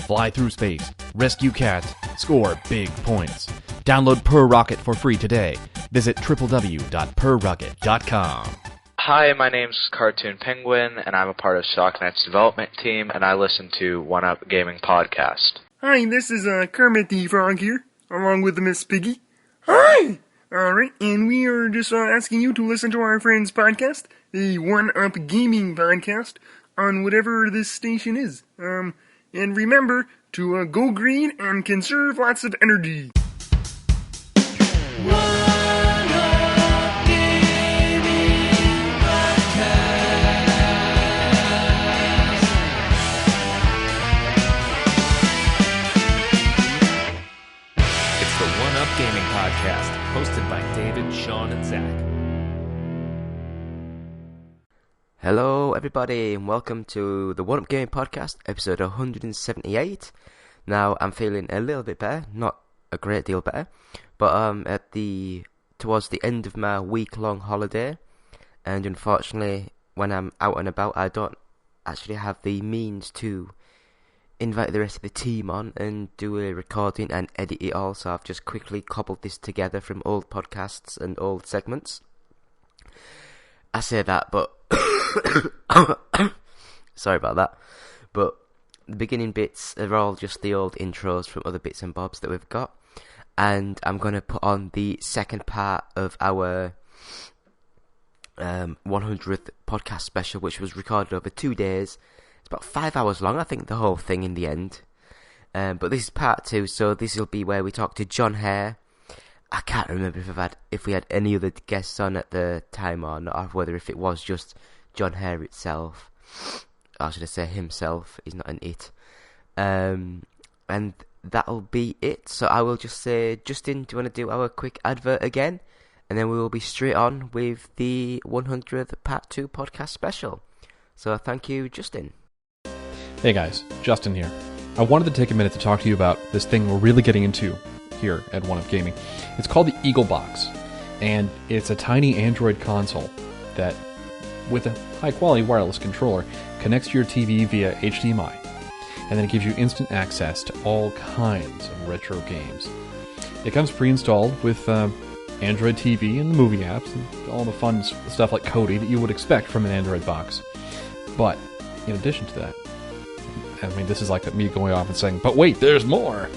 fly through space, rescue cats, score big points. Download Per Rocket for free today. Visit www.perrocket.com. Hi, my name's Cartoon Penguin, and I'm a part of Shocknet's development team, and I listen to One Up Gaming Podcast. Hi, this is Kermit the Frog here, along with Miss Piggy. Hi! Alright, and we are just asking you to listen to our friend's podcast, the One Up Gaming Podcast, on whatever this station is. And remember to go green and conserve lots of energy. Gaming Podcast, hosted by David, Sean, and Zach. Hello, everybody, and welcome to the One Up Gaming Podcast, episode 178. Now, I'm feeling a little bit better, not a great deal better, but towards the end of my week-long holiday, and unfortunately, when I'm out and about, I don't actually have the means to invite the rest of the team on and do a recording and edit it all, so I've just quickly cobbled this together from old podcasts and old segments. I say that, but sorry about that, but the beginning bits are all just the old intros from other bits and bobs that we've got, and I'm going to put on the second part of our 100th podcast special, which was recorded over 2 days. It's about 5 hours long, I think, the whole thing in the end. But this is part 2, so this will be where we talk to Jon Hare. I can't remember if we had any other guests on at the time or not, or whether if it was just Jon Hare itself. Or should I say himself? He's not an it. And that'll be it. So I will just say, Justin, do you want to do our quick advert again? And then we will be straight on with the 100th Part 2 podcast special. So thank you, Justin. Hey guys, Justin here. I wanted to take a minute to talk to you about this thing we're really getting into here at One Up Gaming. It's called the Eagle Box, and it's a tiny Android console that, with a high-quality wireless controller, connects to your TV via HDMI, and then it gives you instant access to all kinds of retro games. It comes pre-installed with Android TV and the movie apps and all the fun stuff like Kodi that you would expect from an Android box. But in addition to that, I mean, this is like me going off and saying, but wait, there's more!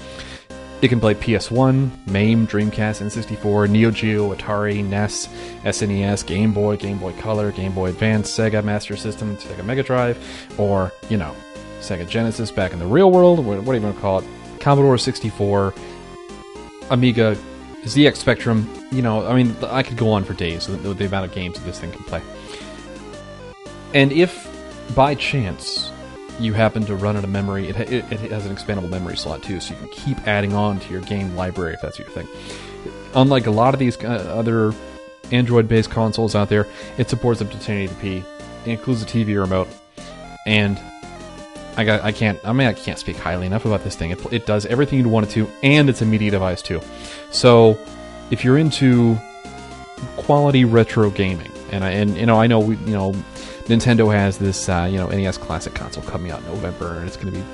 It can play PS1, MAME, Dreamcast, N64, Neo Geo, Atari, NES, SNES, Game Boy, Game Boy Color, Game Boy Advance, Sega Master System, Sega Mega Drive, or, Sega Genesis back in the real world, what do you want to call it? Commodore 64, Amiga, ZX Spectrum, I could go on for days with the amount of games that this thing can play. And if, by chance, you happen to run out of memory, it has an expandable memory slot too, so you can keep adding on to your game library if that's your thing. Unlike a lot of these other Android-based consoles out there, it supports up to 1080p. It includes a TV remote, and I can't speak highly enough about this thing. It does everything you'd want it to, and it's a media device too. So if you're into quality retro gaming, I know Nintendo has this, NES Classic console coming out in November, and it's going to be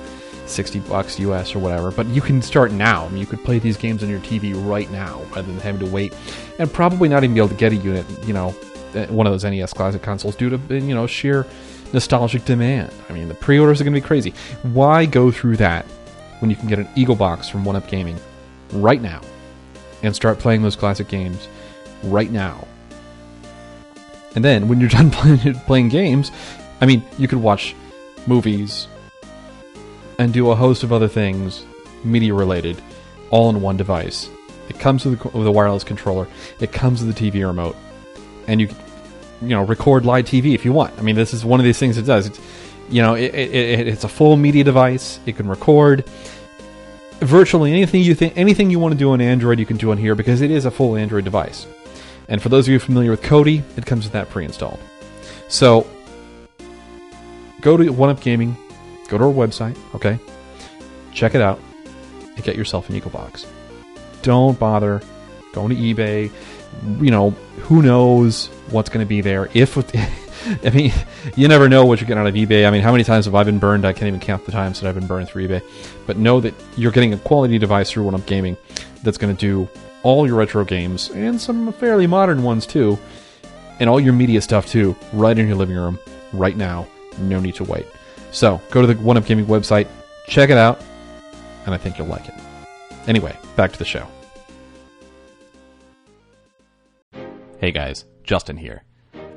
$60 US or whatever. But you can start now. I mean, you could play these games on your TV right now, rather than having to wait, and probably not even be able to get a unit, one of those NES Classic consoles due to, sheer nostalgic demand. I mean, the pre-orders are going to be crazy. Why go through that when you can get an Eagle Box from One Up Gaming right now and start playing those classic games right now? And then, when you're done playing games, you could watch movies and do a host of other things, media-related, all in one device. It comes with a wireless controller. It comes with a TV remote. And you record live TV if you want. I mean, this is one of these things it does. It's a full media device. It can record virtually anything you want to do on Android, you can do on here, because it is a full Android device. And for those of you familiar with Kodi, it comes with that pre-installed. So, go to One Up Gaming, go to our website, okay? Check it out, and get yourself an Eagle Box. Don't bother going to eBay. Who knows what's going to be there. If I mean, you never know what you're getting out of eBay. I mean, how many times have I been burned? I can't even count the times that I've been burned through eBay. But know that you're getting a quality device through One Up Gaming that's going to do all your retro games, and some fairly modern ones too, and all your media stuff too, right in your living room, right now. No need to wait. So, go to the One Up Gaming website, check it out, and I think you'll like it. Anyway, back to the show. Hey guys, Justin here.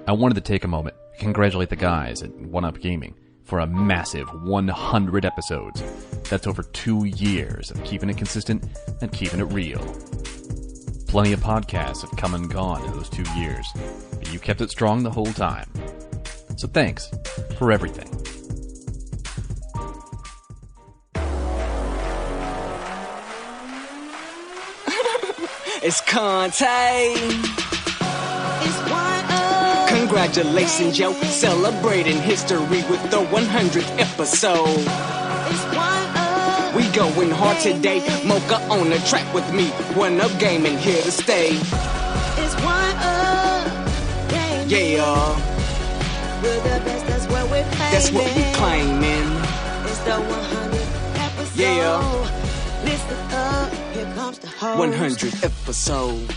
I wanted to take a moment to congratulate the guys at One Up Gaming for a massive 100 episodes. That's over 2 years of keeping it consistent and keeping it real. Plenty of podcasts have come and gone in those 2 years, but you kept it strong the whole time. So thanks for everything. It's con time. Congratulations, yo. Celebrating history with the 100th episode. We going hard today. Mocha on the track with me. One Up Gaming here to stay. It's One Up Gaming. Yeah. We're the best, that's what we're claiming. That's what we claiming. It's the 100th episode. Yeah. Listen up, here comes the host. 100th episode.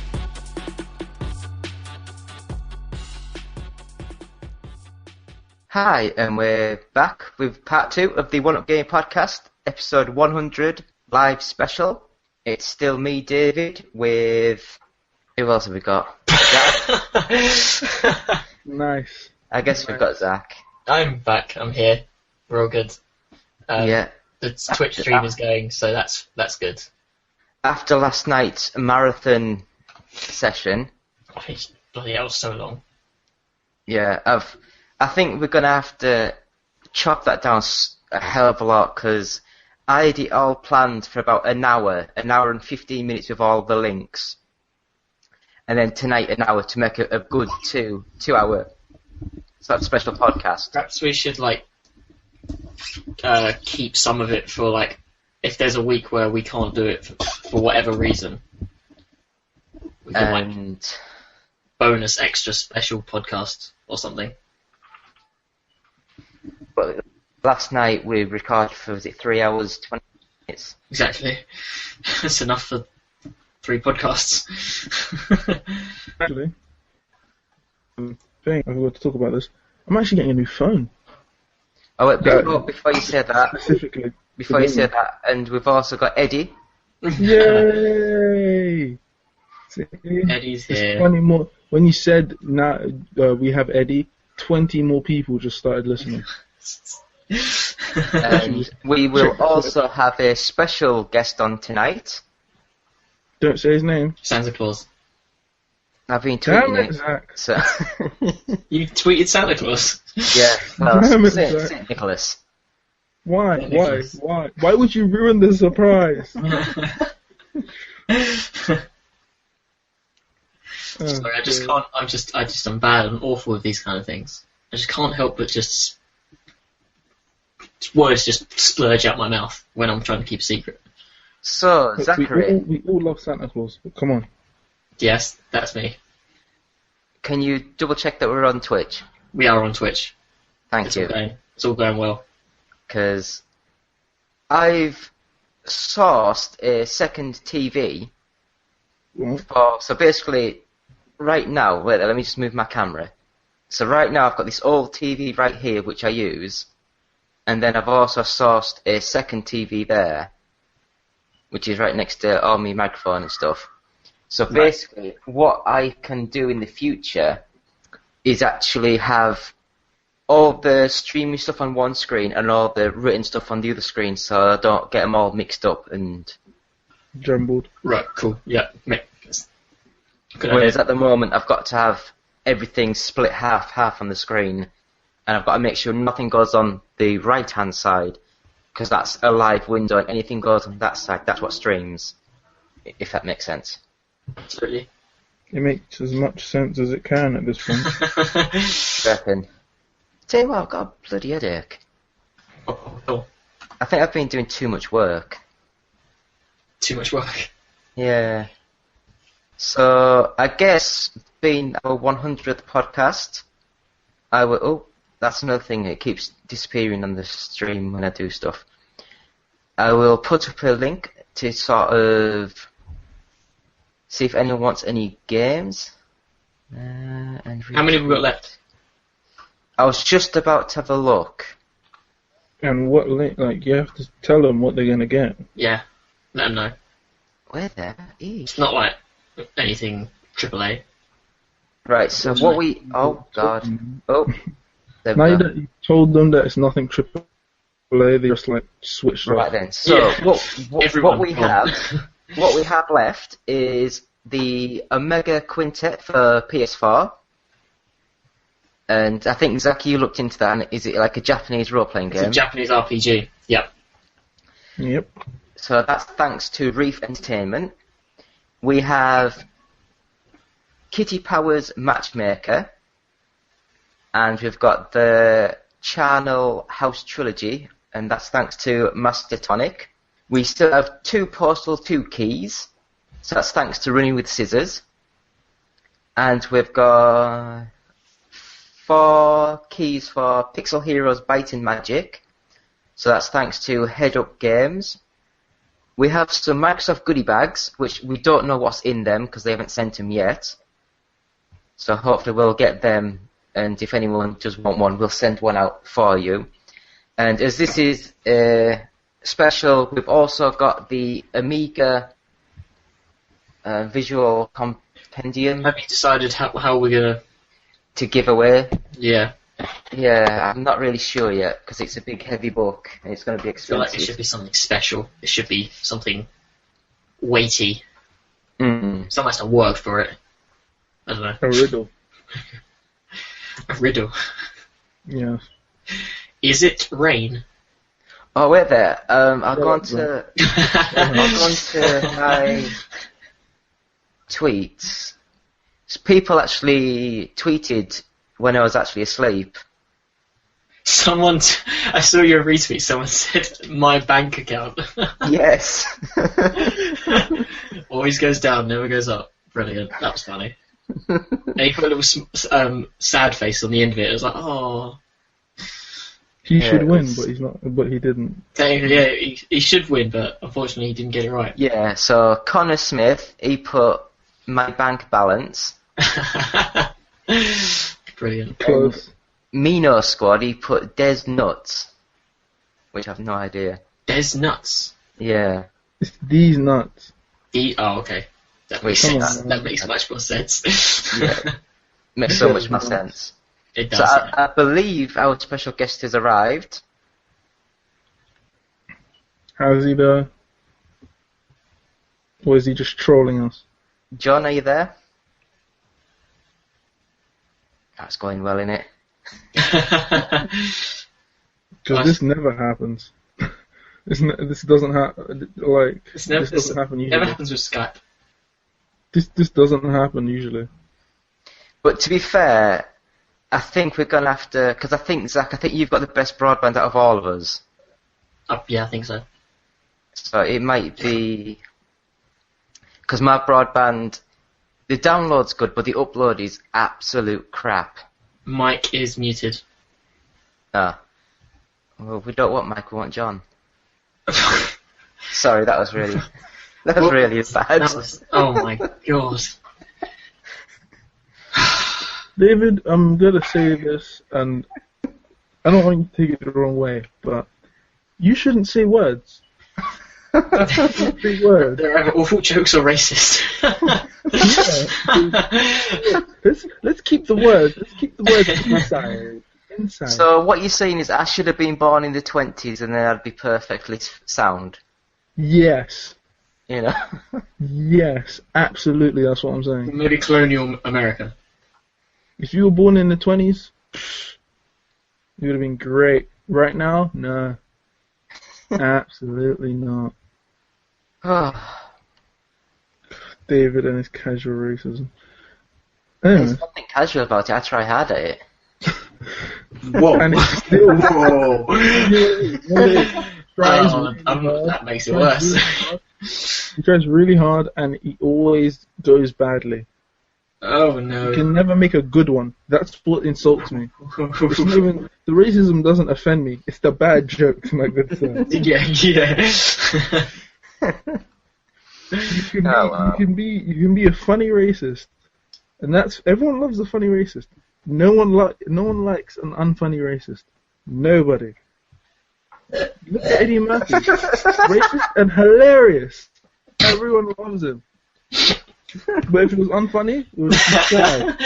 Hi, and we're back with part 2 of the One Up Gaming podcast, episode 100, live special. It's still me, David, with... Who else have we got? Zach? Nice. I guess we've got Zach. I'm back. I'm here. We're all good. Yeah. The Twitch stream is going, so that's good. After last night's marathon session... Oh, bloody hell, so long. Yeah, I think we're going to have to chop that down a hell of a lot, because I had it all planned for about an hour and 15 minutes with all the links. And then tonight an hour to make a good 2-hour sort of special podcast. Perhaps we should, keep some of it for, if there's a week where we can't do it for whatever reason. We can, bonus extra special podcast or something. But last night we recorded for, 3 hours, 20 minutes? Exactly. That's enough for 3 podcasts. Actually, I forgot to talk about this. I'm actually getting a new phone. Oh, wait, before you say that, Specifically. and we've also got Eddie. Yay! See? Eddie's here. 20 more. When you said now we have Eddie, 20 more people just started listening. And we will also have a special guest on tonight. Don't say his name. Santa Claus. I've been Damn tweeting it, Zach. so You tweeted Santa Claus? yeah, well, Damn it, Saint Zach. Nicholas. Why? Nicholas. Why would you ruin the surprise? Sorry, I just can't. I'm bad. I'm awful with these kind of things. I just can't help but just words just splurge out my mouth when I'm trying to keep a secret. So, Look, Zachary, we all love Santa Claus, but come on. Yes, that's me. can you double check that we're on Twitch? We are on Twitch. Thank you. It's all going well. Because I've sourced a second TV. So basically, right now, wait, let me just move my camera. So right now I've got this old TV right here which I use, and then I've also sourced a second TV there, which is right next to all my microphone and stuff. So basically, what I can do in the future is actually have all the streaming stuff on one screen and all the written stuff on the other screen, so I don't get them all mixed up and jumbled. Right, cool. Yeah. Whereas at the moment, I've got to have everything split half on the screen, and I've got to make sure nothing goes on the right-hand side, because that's a live window, and anything goes on that side, that's what streams, if that makes sense. Absolutely. It makes as much sense as it can at this point. Reckon. Tell you what, I've got a bloody headache. Oh. I think I've been doing too much work. Too much work. Yeah. So, I guess, being our 100th podcast, I will. Oh, that's another thing. It keeps disappearing on the stream when I do stuff. I will put up a link to sort of see if anyone wants any games. And How many have we got left? I was just about to have a look. And what like you have to tell them what they're gonna get. Yeah, let them know. Where there? It's not like anything AAA. Right. So what we? Oh God. Oh. There Now we go. that you told them that it's nothing AAA, they just like switched Right off. then. So Yeah. what Everyone we won. have left is the Omega Quintet for PS4. And I think, Zach, you looked into that, and is it like a Japanese role-playing It's a game? Japanese RPG. Yep. Yep. So that's thanks to Reef Entertainment. We have Kitty Powers Matchmaker, and we've got the Charnel House Trilogy, and that's thanks to Master Tonic. We still have 2 Postal 2 keys, so that's thanks to Running with Scissors. And we've got 4 keys for Pixel Heroes Biting Magic, so that's thanks to Head Up Games. We have some Microsoft goodie bags, which we don't know what's in them because they haven't sent them yet. So hopefully we'll get them, and if anyone does want one, we'll send one out for you. And as this is special, we've also got the Amiga Visual Compendium Have you decided how we're gonna? to give away. Yeah. Yeah, I'm not really sure yet because it's a big, heavy book and it's going to be I feel like it expensive. should be something special. It should be something weighty. Mm. Someone has to work for it. I don't know. A riddle. A riddle. Yeah. Is it rain? Oh, wait there. I'll go Yeah, on to my tweets. So people actually tweeted when I was actually asleep. I saw your retweet. Someone said my bank account. Yes. Always goes down, never goes up. Brilliant. That was funny. And he put a little sad face on the end of it. It was like, oh. He Yeah, should it win, was- but he didn't. Technically, yeah, he should win, but unfortunately he didn't get it right. Yeah, so Connor Smith, he put my bank balance. Brilliant. Close. Mino Squad, he put Des Nuts, which I've no idea. There's nuts. Yeah. It's these nuts. Oh, okay. That makes Wait, sense. come on. That makes much more sense. Yeah. Makes so much more sense. It does. So yeah. I believe our special guest has arrived. How's he though? Or is he just trolling us? John, are you there? That's going well, innit? Because this never happens. This doesn't happen. Like This this doesn't happen usually. never happens with Skype. This doesn't happen usually. But to be fair, I think we're going to have to... Because I think, Zach, I think you've got the best broadband out of all of us. Yeah, I think so. So it might be... Because my broadband... The download's good, but the upload is absolute crap. Mike is muted. Ah. Well, we don't want Mike, we want John. Sorry, that was really... That was really bad. That was, oh my god. David, I'm gonna say this, and I don't want you to take it the wrong way, but you shouldn't say words. Say words. They're either awful jokes or racist. Let's keep the words. Let's keep the words inside. Inside. So what you're saying is I should have been born in the 20s and then I'd be perfectly sound. Yes. You know? Yes. Absolutely. That's what I'm saying. Maybe colonial America. If you were born in the 20s, you would have been great. Right now, no. Absolutely not. David and his casual racism. Anyway. There's nothing casual about it. I try hard at it. Whoa. And it's still Whoa. tries Oh, really hard. that makes it worse. He tries really hard and he always goes badly. Oh You no. can never make a good one. That's what insults me. It's not even, the racism doesn't offend me. It's the bad jokes, my good sir. Yeah. You can be a funny racist, and everyone loves a funny racist. No one likes an unfunny racist. Nobody. Look at Eddie Murphy, racist and hilarious. Everyone loves him. But if it was unfunny, it would be sad.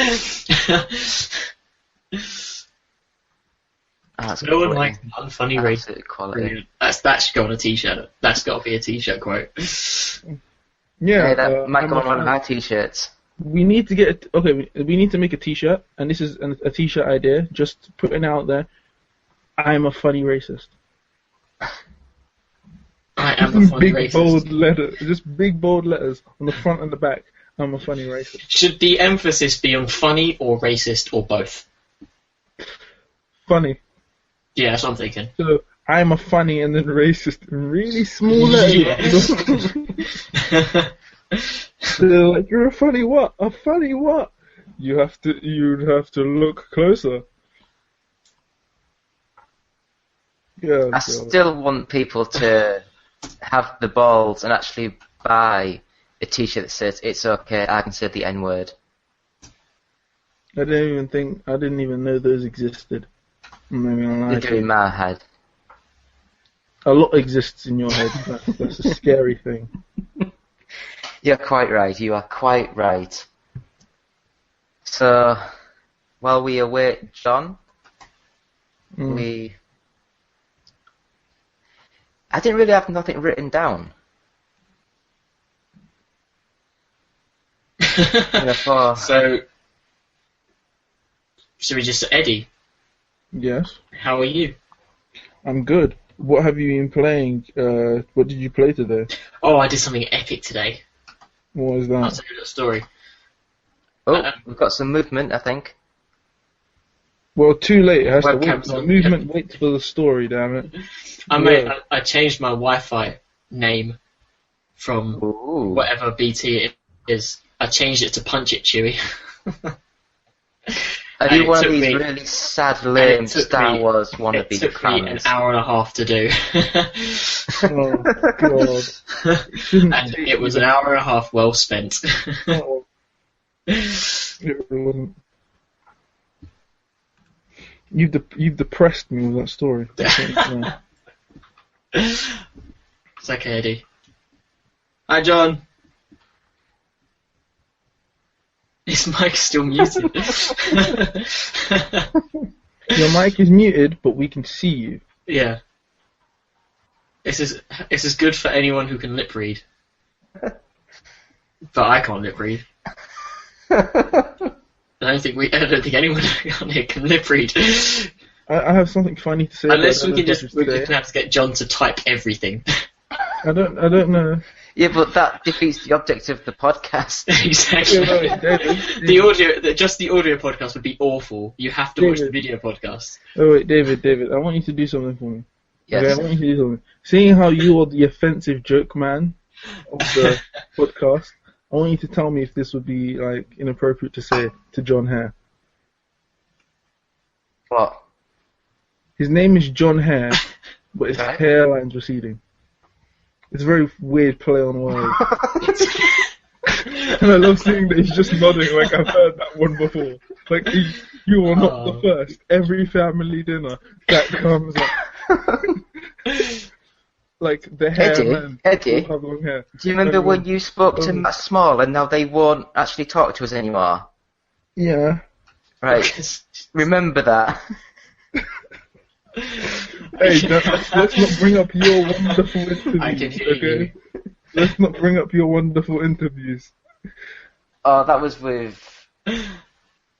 No one likes unfunny racist. Quality. That should go on a t-shirt. That's got to be a t-shirt quote. Yeah, Hey, that might go on one of our t-shirts. we need to get we need to make a t-shirt, and this is a t-shirt idea. Just putting it out there. I'm a funny racist. I am a funny big racist. bold letters, just big bold letters on the front and the back. I'm a funny racist. Should the emphasis be on funny or racist or both? Funny. Yeah, that's what I'm thinking. So I'm a funny and then racist in really small letters. They're like, you're a funny what? A funny what? You'd have to look closer. Yeah. I still want people to have the balls and actually buy a t-shirt that says, it's okay, I can say the N-word. I didn't even know those existed. I'm not gonna lie They to do you. in my head. A lot exists in your head. That's a scary thing. You're quite right, you are quite right. So, while we await John, I didn't really have nothing written down. Therefore, So, should we just Eddie? Yes. How are you? I'm good. What have you been playing? What did you play today? Oh, I did something epic today. What was I'll that? tell you the story. we've got some movement, I think. Well, too late. It has to wait. Webcam's The on, movement waits for the story, damn it. I changed my Wi-Fi name from Ooh. whatever BT it is. I changed it to Punch It Chewy. I And do it one of took these me- really sad, lame it took Star me- Wars It wannabe took me an clowns. hour and a half to do. Oh, God. Shouldn't And take it was you an hour and a half well spent. Oh, it wasn't. You've depressed me with that story. Yeah. It's okay, Eddie. Hi, John. His mic's still muted. Your mic is muted, but we can see you. Yeah. This is good for anyone who can lip read. But I can't lip read. I don't think anyone on here can lip read. I have something funny to say. Unless about we can Elevators today. have to get John to type everything. I don't know. Yeah, but that defeats the object of the podcast. Exactly. Yeah, David. The audio podcast would be awful. You have to watch the David. video podcast. Oh wait, David, I want you to do something for me. Yes. Okay, I want you to do something. Seeing how you are the offensive joke man of the podcast, I want you to tell me if this would be like inappropriate to say to Jon Hare. What? His name is Jon Hare, but his Right. hairline's receding. It's a very weird play on words. And I love seeing that he's just nodding like I've heard that one before. Like, you are not the first. Every family dinner, that comes up. Like, the hair men Eddie, all have long hair. do you remember when you spoke to Matt Small and now they won't actually talk to us anymore? Yeah. Right. Remember that. Hey, let's not bring up your wonderful interviews, I can hear okay? Let's not bring up your wonderful interviews. Oh, that was with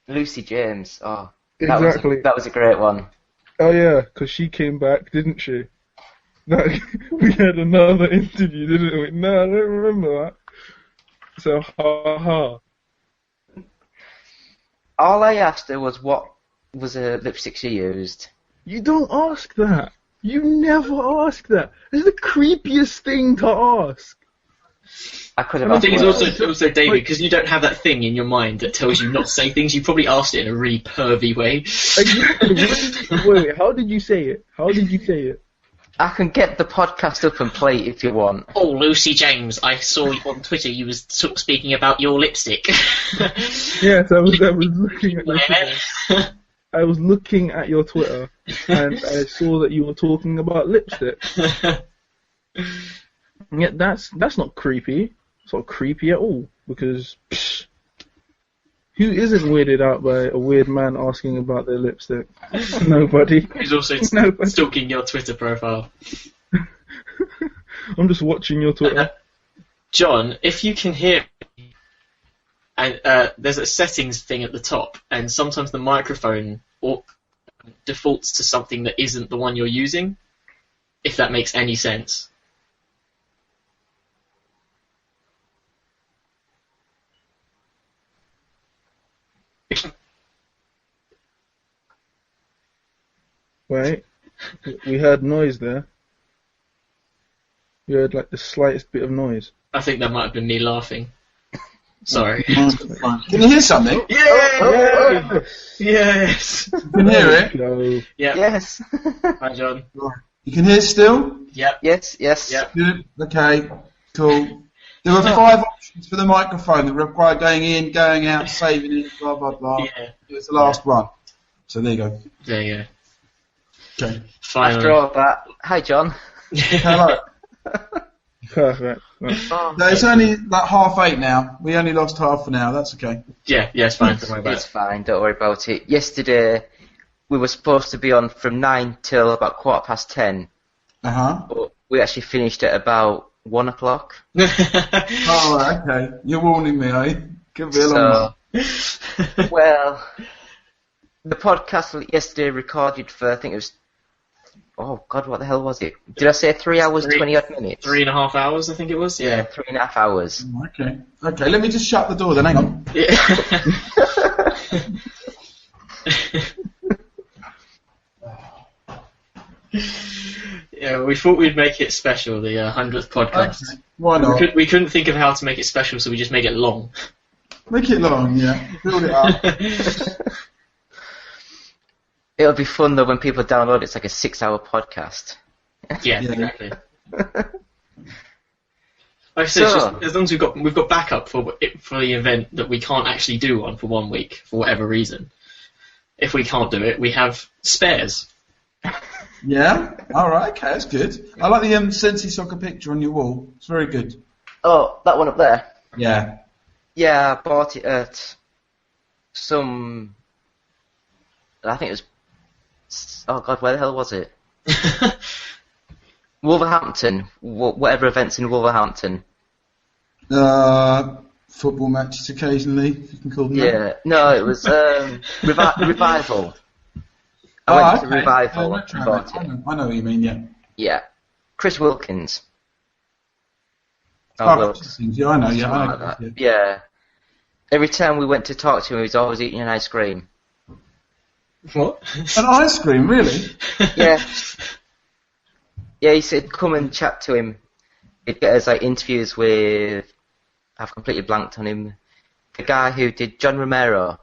Lucy James. Oh, Exactly. That was a great one. Oh yeah, 'cause she came back, didn't she? Like, we had another interview, didn't we? No, I don't remember that. So, ha ha. All I asked her was what was a lipstick she used. You don't ask that. You never ask that. It's the creepiest thing to ask. I could have I asked think it's worse. also David, because you don't have that thing in your mind that tells you not to say things. You probably asked it in a really pervy way. Wait, how did you say it? How did you say it? I can get the podcast up and play it if you want. Oh, Lucy James, I saw you on Twitter. You was speaking about your lipstick. Yes, I was looking at your Twitter. I was looking at your Twitter, and I saw that you were talking about lipstick. Yeah, that's not creepy. It's not creepy at all, because who isn't weirded out by a weird man asking about their lipstick? Nobody. Who's also Nobody. stalking your Twitter profile. I'm just watching your Twitter. John, if you can hear me, and there's a settings thing at the top, and sometimes the microphone defaults to something that isn't the one you're using, if that makes any sense. Right? We heard noise there. We heard like the slightest bit of noise. I think that might have been me laughing. Sorry. Can you hear something? Yeah! Yes! You can hear it? No. Yep. Yes. Hi, John. You can hear still? Yep. Yes. Yep. Good. Okay. Cool. There were 5 options for the microphone that require going in, going out, saving it, blah, blah, blah. Yeah. It was the last one. So there you go. There you go. Okay. Finally. After all that, hi John. Hello. Perfect. No, it's only like 8:30 now. We only lost half an hour. That's okay. Yeah, it's fine. Don't worry about It's it. fine, don't worry about it. Yesterday, we were supposed to be on from 9 till about 10:15, but we actually finished at about 1 o'clock. Oh, okay. You're warning me, eh? Could be a long one. Well, the podcast yesterday recorded for, I think it was, oh God, what the hell was it? Did I say 3 hours, 20 odd minutes? 3.5 hours, I think it was. Yeah. 3.5 hours. Okay. Okay, let me just shut the door then. Hang on. Yeah, we thought we'd make it special, the 100th podcast. Okay. Why not? We couldn't think of how to make it special, so we just made it long. Make it long, yeah. Build it up. It'll be fun though when people download it. It's like a 6-hour podcast. Yeah, Yeah. exactly. Like I said, it's just, as long as we've got backup for the event that we can't actually do one for 1 week for whatever reason. If we can't do it, we have spares. Yeah? Alright, okay, that's good. I like the Sensi soccer picture on your wall. It's very good. Oh, that one up there. Yeah. Yeah, I bought it at some. I think it was. Oh God, where the hell was it? Wolverhampton. Whatever events in Wolverhampton. Football matches occasionally, if you can call them Yeah. that. No, it was Revival. I went to Revival and bought it. I know what you mean, yeah. Yeah. Chris Wilkins. Oh, Wilkes. yeah, I know, yeah. Something I like know, that. Yeah. Every time we went to talk to him, he was always eating an ice cream. What? An ice cream, really? Yeah. Yeah, he said come and chat to him. He'd get us like interviews with. I've completely blanked on him. The guy who did John Romero.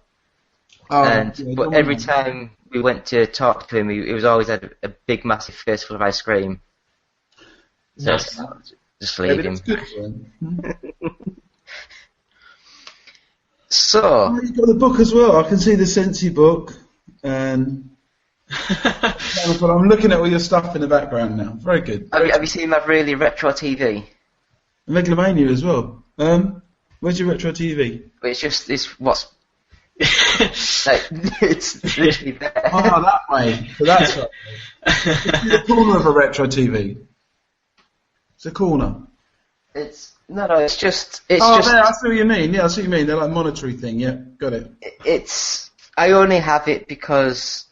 Oh, But every time we went to talk to him, he was always had a big, massive face full of ice cream. So Nice. just leave him. That's good for him. So, Oh, you've got the book as well. I can see the Sensi book. And but I'm looking at all your stuff in the background now. Very good. have you seen my really retro TV? Megalomania as well. Where's your retro TV? But it's what's like, it's literally there. Oh, that way. So that's right. It's the corner of a retro TV. It's a corner. It's just There, I see what you mean. Yeah, I see what you mean. They're like monetary thing. Yeah, got it. I only have it because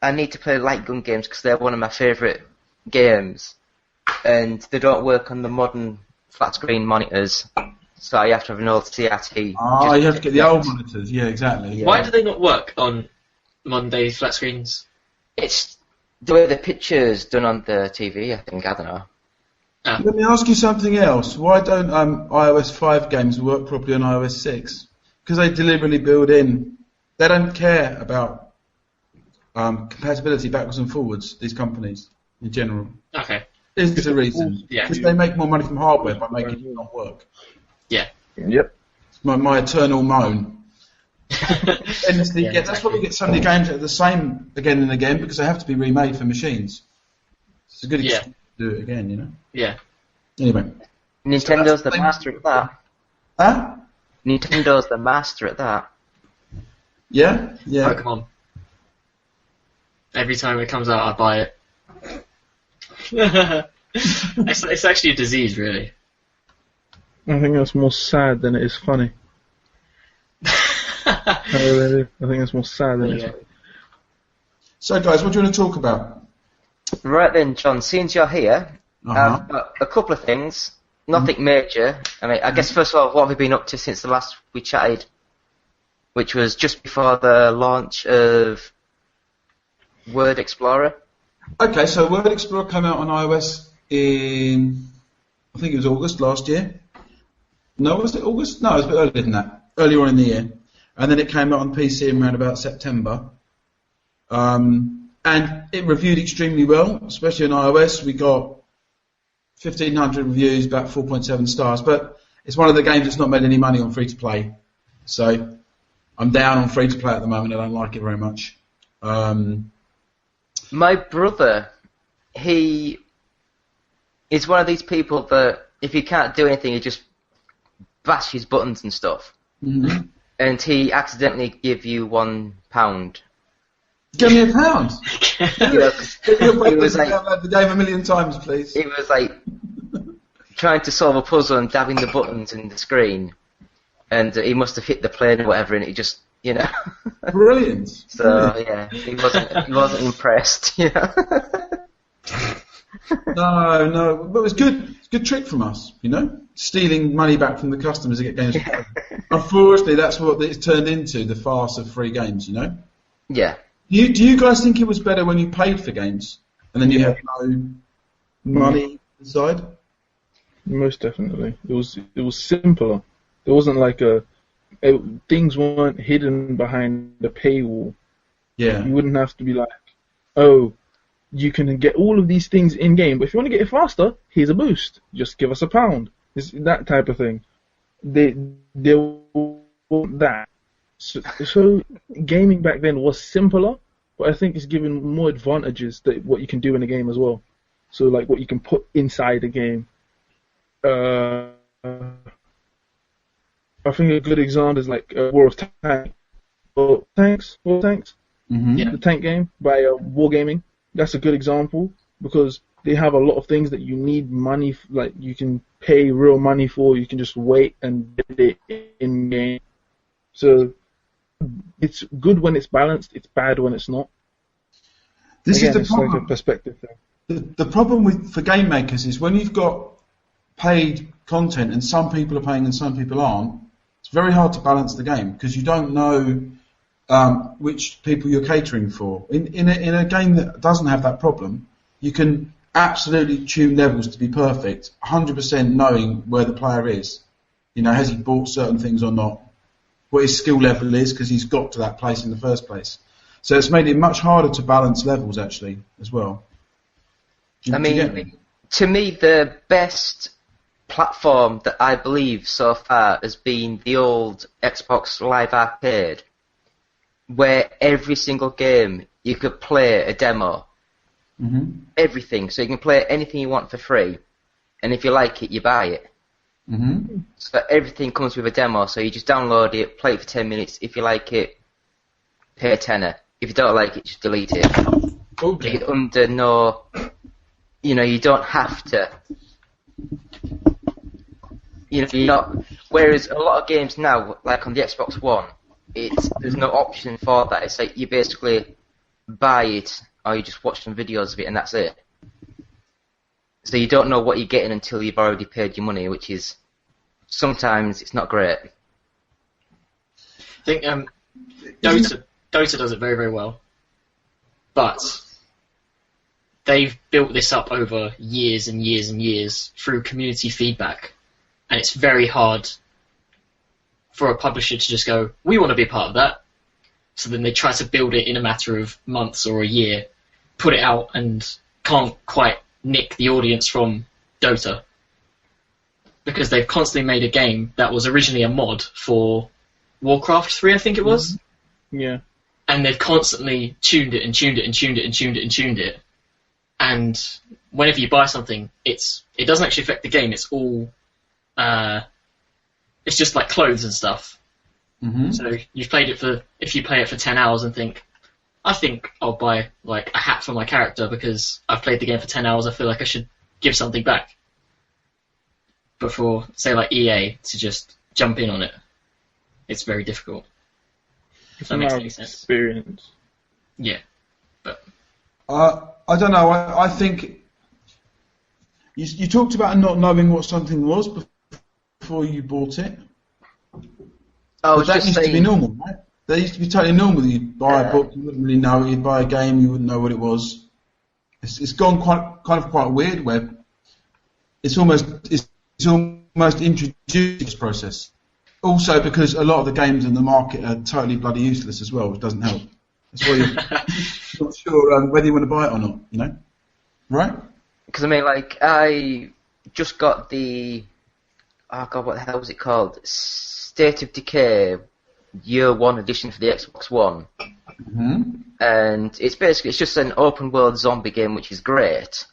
I need to play light gun games because they're one of my favourite games, and they don't work on the modern flat screen monitors, so I have to have an old CRT. Oh, you have to get the old monitors. Yeah, exactly. Yeah. Why do they not work on modern day flat screens? It's the way the picture's done on the TV, I think, I don't know. Let me ask you something else. Why don't iOS 5 games work properly on iOS 6? Because they deliberately build in. They don't care about compatibility backwards and forwards. These companies, in general. Okay. Is the reason? Yeah. Because they make more money from hardware by making it not work. Yeah. Yep. It's my eternal moan. Endlessly, yeah, that's why we get so many games that are the same again and again, because they have to be remade for machines. It's a good excuse to do it again, you know. Yeah. Anyway. Nintendo's the master at that. Huh? Nintendo's the master at that. Yeah? Yeah. Pokemon. Every time it comes out, I buy it. It's actually a disease, really. I think that's more sad than it is funny. I really do. I think it's more sad than it's funny. So, guys, what do you want to talk about? Right then, John, since you're here, a couple of things. Nothing major. I mean, I guess first of all, what have we been up to since the last we chatted, which was just before the launch of Word Explorer? Okay, so Word Explorer came out on iOS in, I think it was August last year. No, was it August? No, it was a bit earlier than that. Earlier on in the year. And then it came out on PC around about September. And it reviewed extremely well, especially on iOS. We got 1,500 reviews, about 4.7 stars. But it's one of the games that's not made any money on free-to-play. So I'm down on free-to-play at the moment. I don't like it very much. My brother, he is one of these people that if he can't do anything, he just bashes buttons and stuff. Mm-hmm. And he accidentally give you £1. Give me £1. It was like the game 1,000,000 times, please. It was like trying to solve a puzzle and dabbing the buttons in the screen, and he must have hit the plane or whatever, and it just, you know. Brilliant. So yeah, he wasn't impressed. You know. No, but it was good. It's a good trick from us, you know, stealing money back from the customers to get games. Unfortunately, that's what it's turned into, the farce of free games, you know. Yeah. Do you guys think it was better when you paid for games and then you had no money inside? Most definitely. It was simpler. There wasn't like things weren't hidden behind the paywall. Yeah. You wouldn't have to be like, oh, you can get all of these things in game, but if you want to get it faster, here's a boost. Just give us £1. It's that type of thing. They want that. So gaming back then was simpler, but I think it's given more advantages that what you can do in a game as well. So like what you can put inside a game. I think a good example is like War of Tanks. War Tanks? Mm-hmm. The tank game by Wargaming. That's a good example because they have a lot of things that you need money, like you can pay real money for. You can just wait and get it in game. So it's good when it's balanced. It's bad when it's not. This is the it's problem. like a perspective thing. The problem for game makers is when you've got paid content and some people are paying and some people aren't, it's very hard to balance the game because you don't know which people you're catering for. In a game that doesn't have that problem, you can absolutely tune levels to be perfect, 100% knowing where the player is. You know, has he bought certain things or not? What his skill level is because he's got to that place in the first place. So it's made it much harder to balance levels actually as well. To me, the best platform that I believe so far has been the old Xbox Live Arcade, where every single game you could play a demo. Mm-hmm. Everything. So you can play anything you want for free, and if you like it, you buy it. Mm-hmm. So everything comes with a demo, so you just download it, play it for 10 minutes. If you like it, pay a tenner. If you don't like it, just delete it. Okay. You're under no... You know, you don't have to... You know, you're not... Whereas a lot of games now, like on the Xbox One, there's no option for that. It's like you basically buy it, or you just watch some videos of it, and that's it. So you don't know what you're getting until you've already paid your money, which is... Sometimes it's not great. I think Dota does it very, very well. But they've built this up over years and years and years through community feedback, and it's very hard for a publisher to just go, we want to be part of that. So then they try to build it in a matter of months or a year, put it out, and can't quite nick the audience from Dota. Because they've constantly made a game that was originally a mod for Warcraft 3, I think it was. Yeah. And they've constantly tuned it and tuned it and tuned it and tuned it and tuned it. And whenever you buy something, it doesn't actually affect the game. It's all, it's just like clothes and stuff. Mm-hmm. So if you play it for 10 hours and think, I think I'll buy like a hat for my character because I've played the game for 10 hours, I feel like I should give something back. But for, say, like EA to just jump in on it, it's very difficult. If that makes any sense. Experience. Yeah, but I don't know. I think you talked about not knowing what something was before you bought it. Oh, that used to be normal, right? That used to be totally normal. You'd buy a book, you wouldn't really know it. You'd buy a game, you wouldn't know what it was. It's gone quite weird where it's almost introduced this process. Also, because a lot of the games in the market are totally bloody useless as well, which doesn't help. That's why you're not sure whether you want to buy it or not, you know? Right? Because, I mean, like, I just got the... Oh, God, what the hell was it called? State of Decay Year 1 edition for the Xbox One. Mm-hmm. And it's just an open-world zombie game, which is great.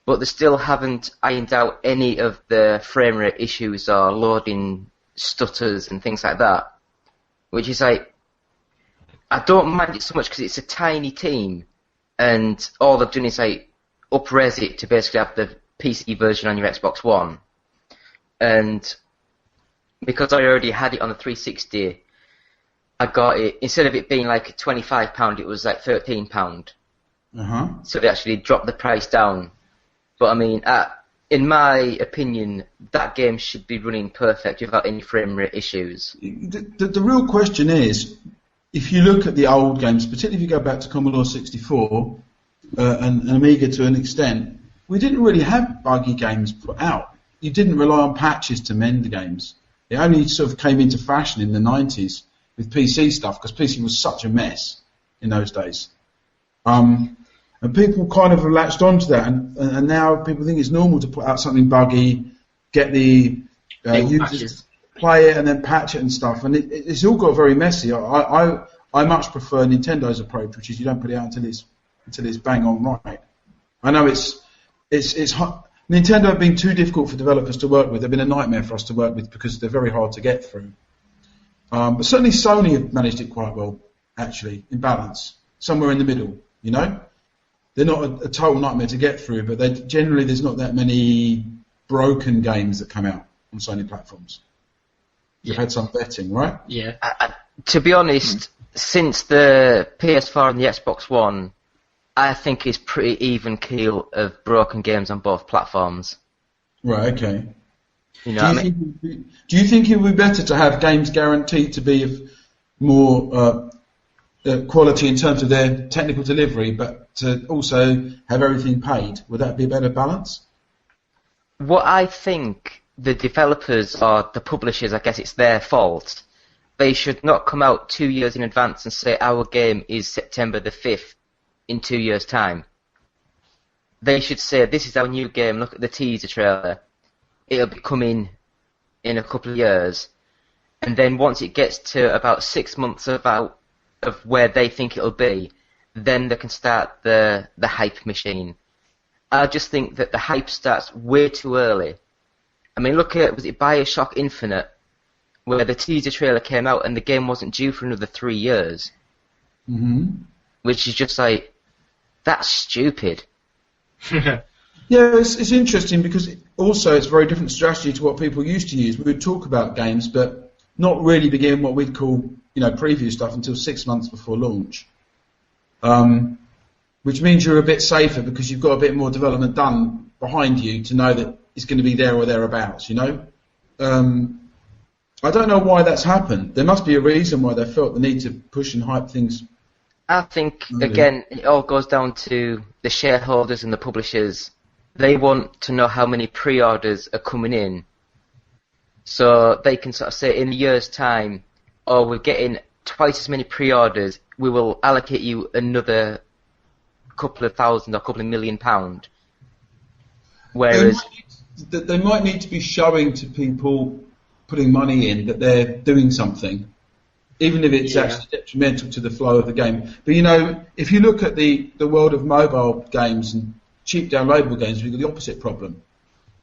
But they still haven't ironed out any of the frame rate issues or loading stutters and things like that. Which is like, I don't mind it so much because it's a tiny team, and all they've done is like up-res it to basically have the PC version on your Xbox One. And because I already had it on the 360, I got it, instead of it being like £25, it was like £13. Uh-huh. So they actually dropped the price down. But I mean, in my opinion, that game should be running perfect without any frame rate issues. The real question is, if you look at the old games, particularly if you go back to Commodore 64 and Amiga to an extent, we didn't really have buggy games put out. You didn't rely on patches to mend the games. It only sort of came into fashion in the 90s with PC stuff, because PC was such a mess in those days. And people kind of latched onto that, and now people think it's normal to put out something buggy, get the users play it and then patch it and stuff, and it's all got very messy. I much prefer Nintendo's approach, which is you don't put it out until it's bang on right. I know it's Nintendo have been too difficult for developers to work with. They've been a nightmare for us to work with because they're very hard to get through. But certainly Sony have managed it quite well, actually, in balance, somewhere in the middle, you know? They're not a total nightmare to get through, but generally there's not that many broken games that come out on Sony platforms. You've had some vetting, right? Yeah. To be honest, since the PS4 and the Xbox One, I think it's pretty even keel of broken games on both platforms. Right, okay. You know do you think it would be better to have games guaranteed to be of more quality in terms of their technical delivery, but to also have everything paid? Would that be a better balance? What I think the developers or the publishers, I guess it's their fault, they should not come out 2 years in advance and say our game is September the 5th in 2 years' time. They should say, this is our new game, look at the teaser trailer. It'll be coming in a couple of years. And then once it gets to about 6 months of where they think it'll be, then they can start the hype machine. I just think that the hype starts way too early. I mean, look at, was it BioShock Infinite, where the teaser trailer came out and the game wasn't due for another 3 years. Mm-hmm. Which is just like, that's stupid. Yeah, it's interesting because also it's a very different strategy to what people used to use. We would talk about games, but not really begin what we'd call, preview stuff until 6 months before launch. Which means you're a bit safer because you've got a bit more development done behind you to know that it's going to be there or thereabouts, I don't know why that's happened. There must be a reason why they felt the need to push and hype things I think, again, it all goes down to the shareholders and the publishers. They want to know how many pre-orders are coming in, so they can sort of say in a year's time, oh, we're getting twice as many pre-orders, we will allocate you another couple of thousand or couple of £1,000,000. Whereas they might need to be showing to people putting money in that they're doing something, even if it's actually detrimental to the flow of the game. But you know, if you look at the world of mobile games and cheap downloadable games, we've got the opposite problem.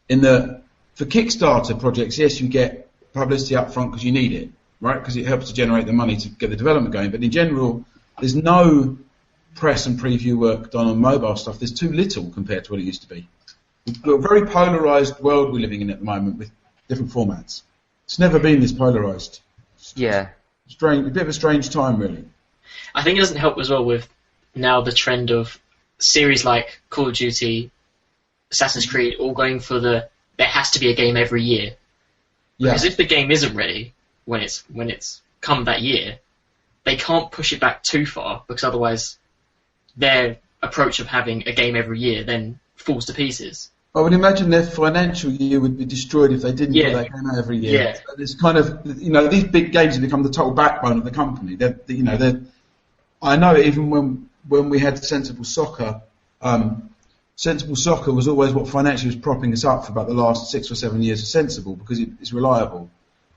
For Kickstarter projects, yes, you get publicity up front because you need it, right? Because it helps to generate the money to get the development going. But in general, there's no press and preview work done on mobile stuff. There's too little compared to what it used to be. We've got a very polarised world we're living in at the moment with different formats. It's never been this polarised. Yeah. Strange, a bit of a strange time, really. I think it doesn't help as well with now the trend of series like Call of Duty, Assassin's Creed, all going for there has to be a game every year. Yeah. Because if the game isn't ready when it's come that year, they can't push it back too far, because otherwise their approach of having a game every year then falls to pieces. I would imagine their financial year would be destroyed if they didn't get that game out every year. Yeah. So it's kind of, you know, these big games have become the total backbone of the company. I know even when we had Sensible Soccer, Sensible Soccer was always what financially was propping us up for about the last 6 or 7 years of Sensible, because it's reliable,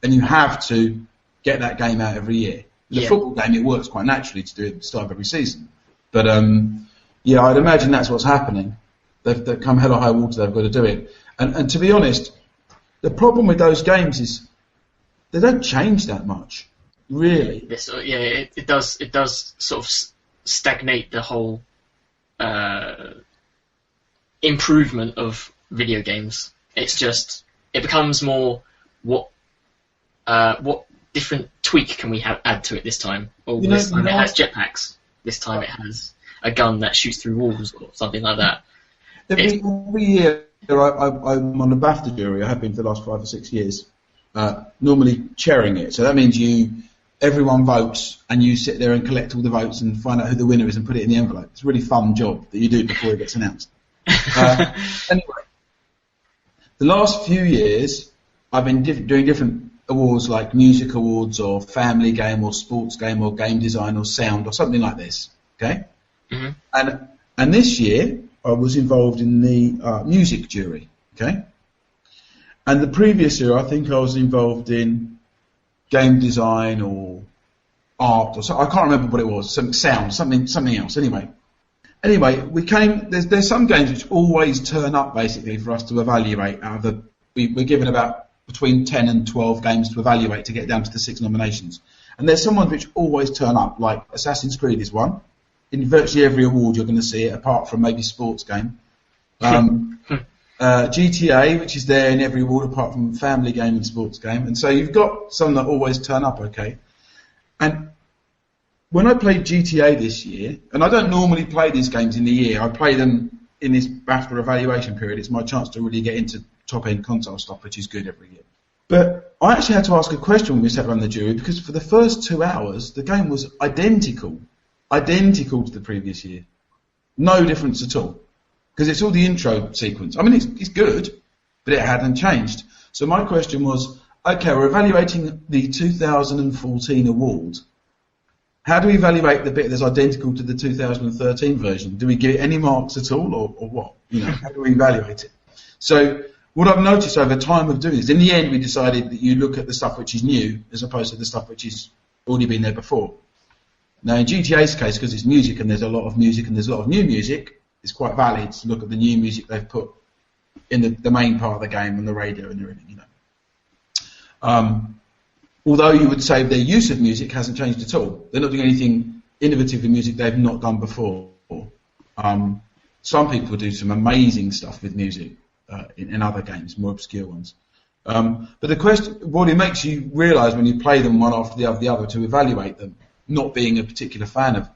and you have to get that game out every year. The football game, it works quite naturally to do it at the start of every season. But I'd imagine that's what's happening. They've come hell or high water, they've got to do it. And to be honest, the problem with those games is they don't change that much, really. It does sort of stagnate the whole improvement of video games. It's just, it becomes more what different tweak can we add to it this time? Or this time it has jetpacks. This time it has a gun that shoots through walls or something like that. Every year I'm on the BAFTA jury. I have been for the last 5 or 6 years, normally chairing it. So that means everyone votes, and you sit there and collect all the votes and find out who the winner is and put it in the envelope. It's a really fun job that you do before it gets announced. Anyway, the last few years I've been doing different awards, like music awards or family game or sports game or game design or sound or something like this. Okay, and this year I was involved in the music jury. Okay, and the previous year I think I was involved in game design or art or something. I can't remember what it was. Something else. Anyway, we came. There's some games which always turn up basically for us to evaluate. We're given about between 10 and 12 games to evaluate to get down to the 6 nominations. And there's some ones which always turn up, like Assassin's Creed is one. In virtually every award you're going to see it, apart from maybe sports game. GTA, which is there in every award apart from family game and sports game. And so you've got some that always turn up, okay. And when I played GTA this year, and I don't normally play these games in the year, I play them in this BAFTA evaluation period. It's my chance to really get into top-end console stuff, which is good every year. But I actually had to ask a question when we sat around the jury, because for the first 2 hours, the game was identical to the previous year. No difference at all. Because it's all the intro sequence. I mean, it's good, but it hadn't changed. So my question was, okay, we're evaluating the 2014 award. How do we evaluate the bit that's identical to the 2013 version? Do we give it any marks at all, or what? How do we evaluate it? So what I've noticed over time of doing this, in the end we decided that you look at the stuff which is new as opposed to the stuff which has already been there before. Now in GTA's case, because it's music and there's a lot of music and there's a lot of new music, it's quite valid to look at the new music they've put in the main part of the game and the radio and everything, Although you would say their use of music hasn't changed at all. They're not doing anything innovative in music they've not done before. Some people do some amazing stuff with music in other games, more obscure ones. But the question, what it makes you realise when you play them one after the other to evaluate them, not being a particular fan of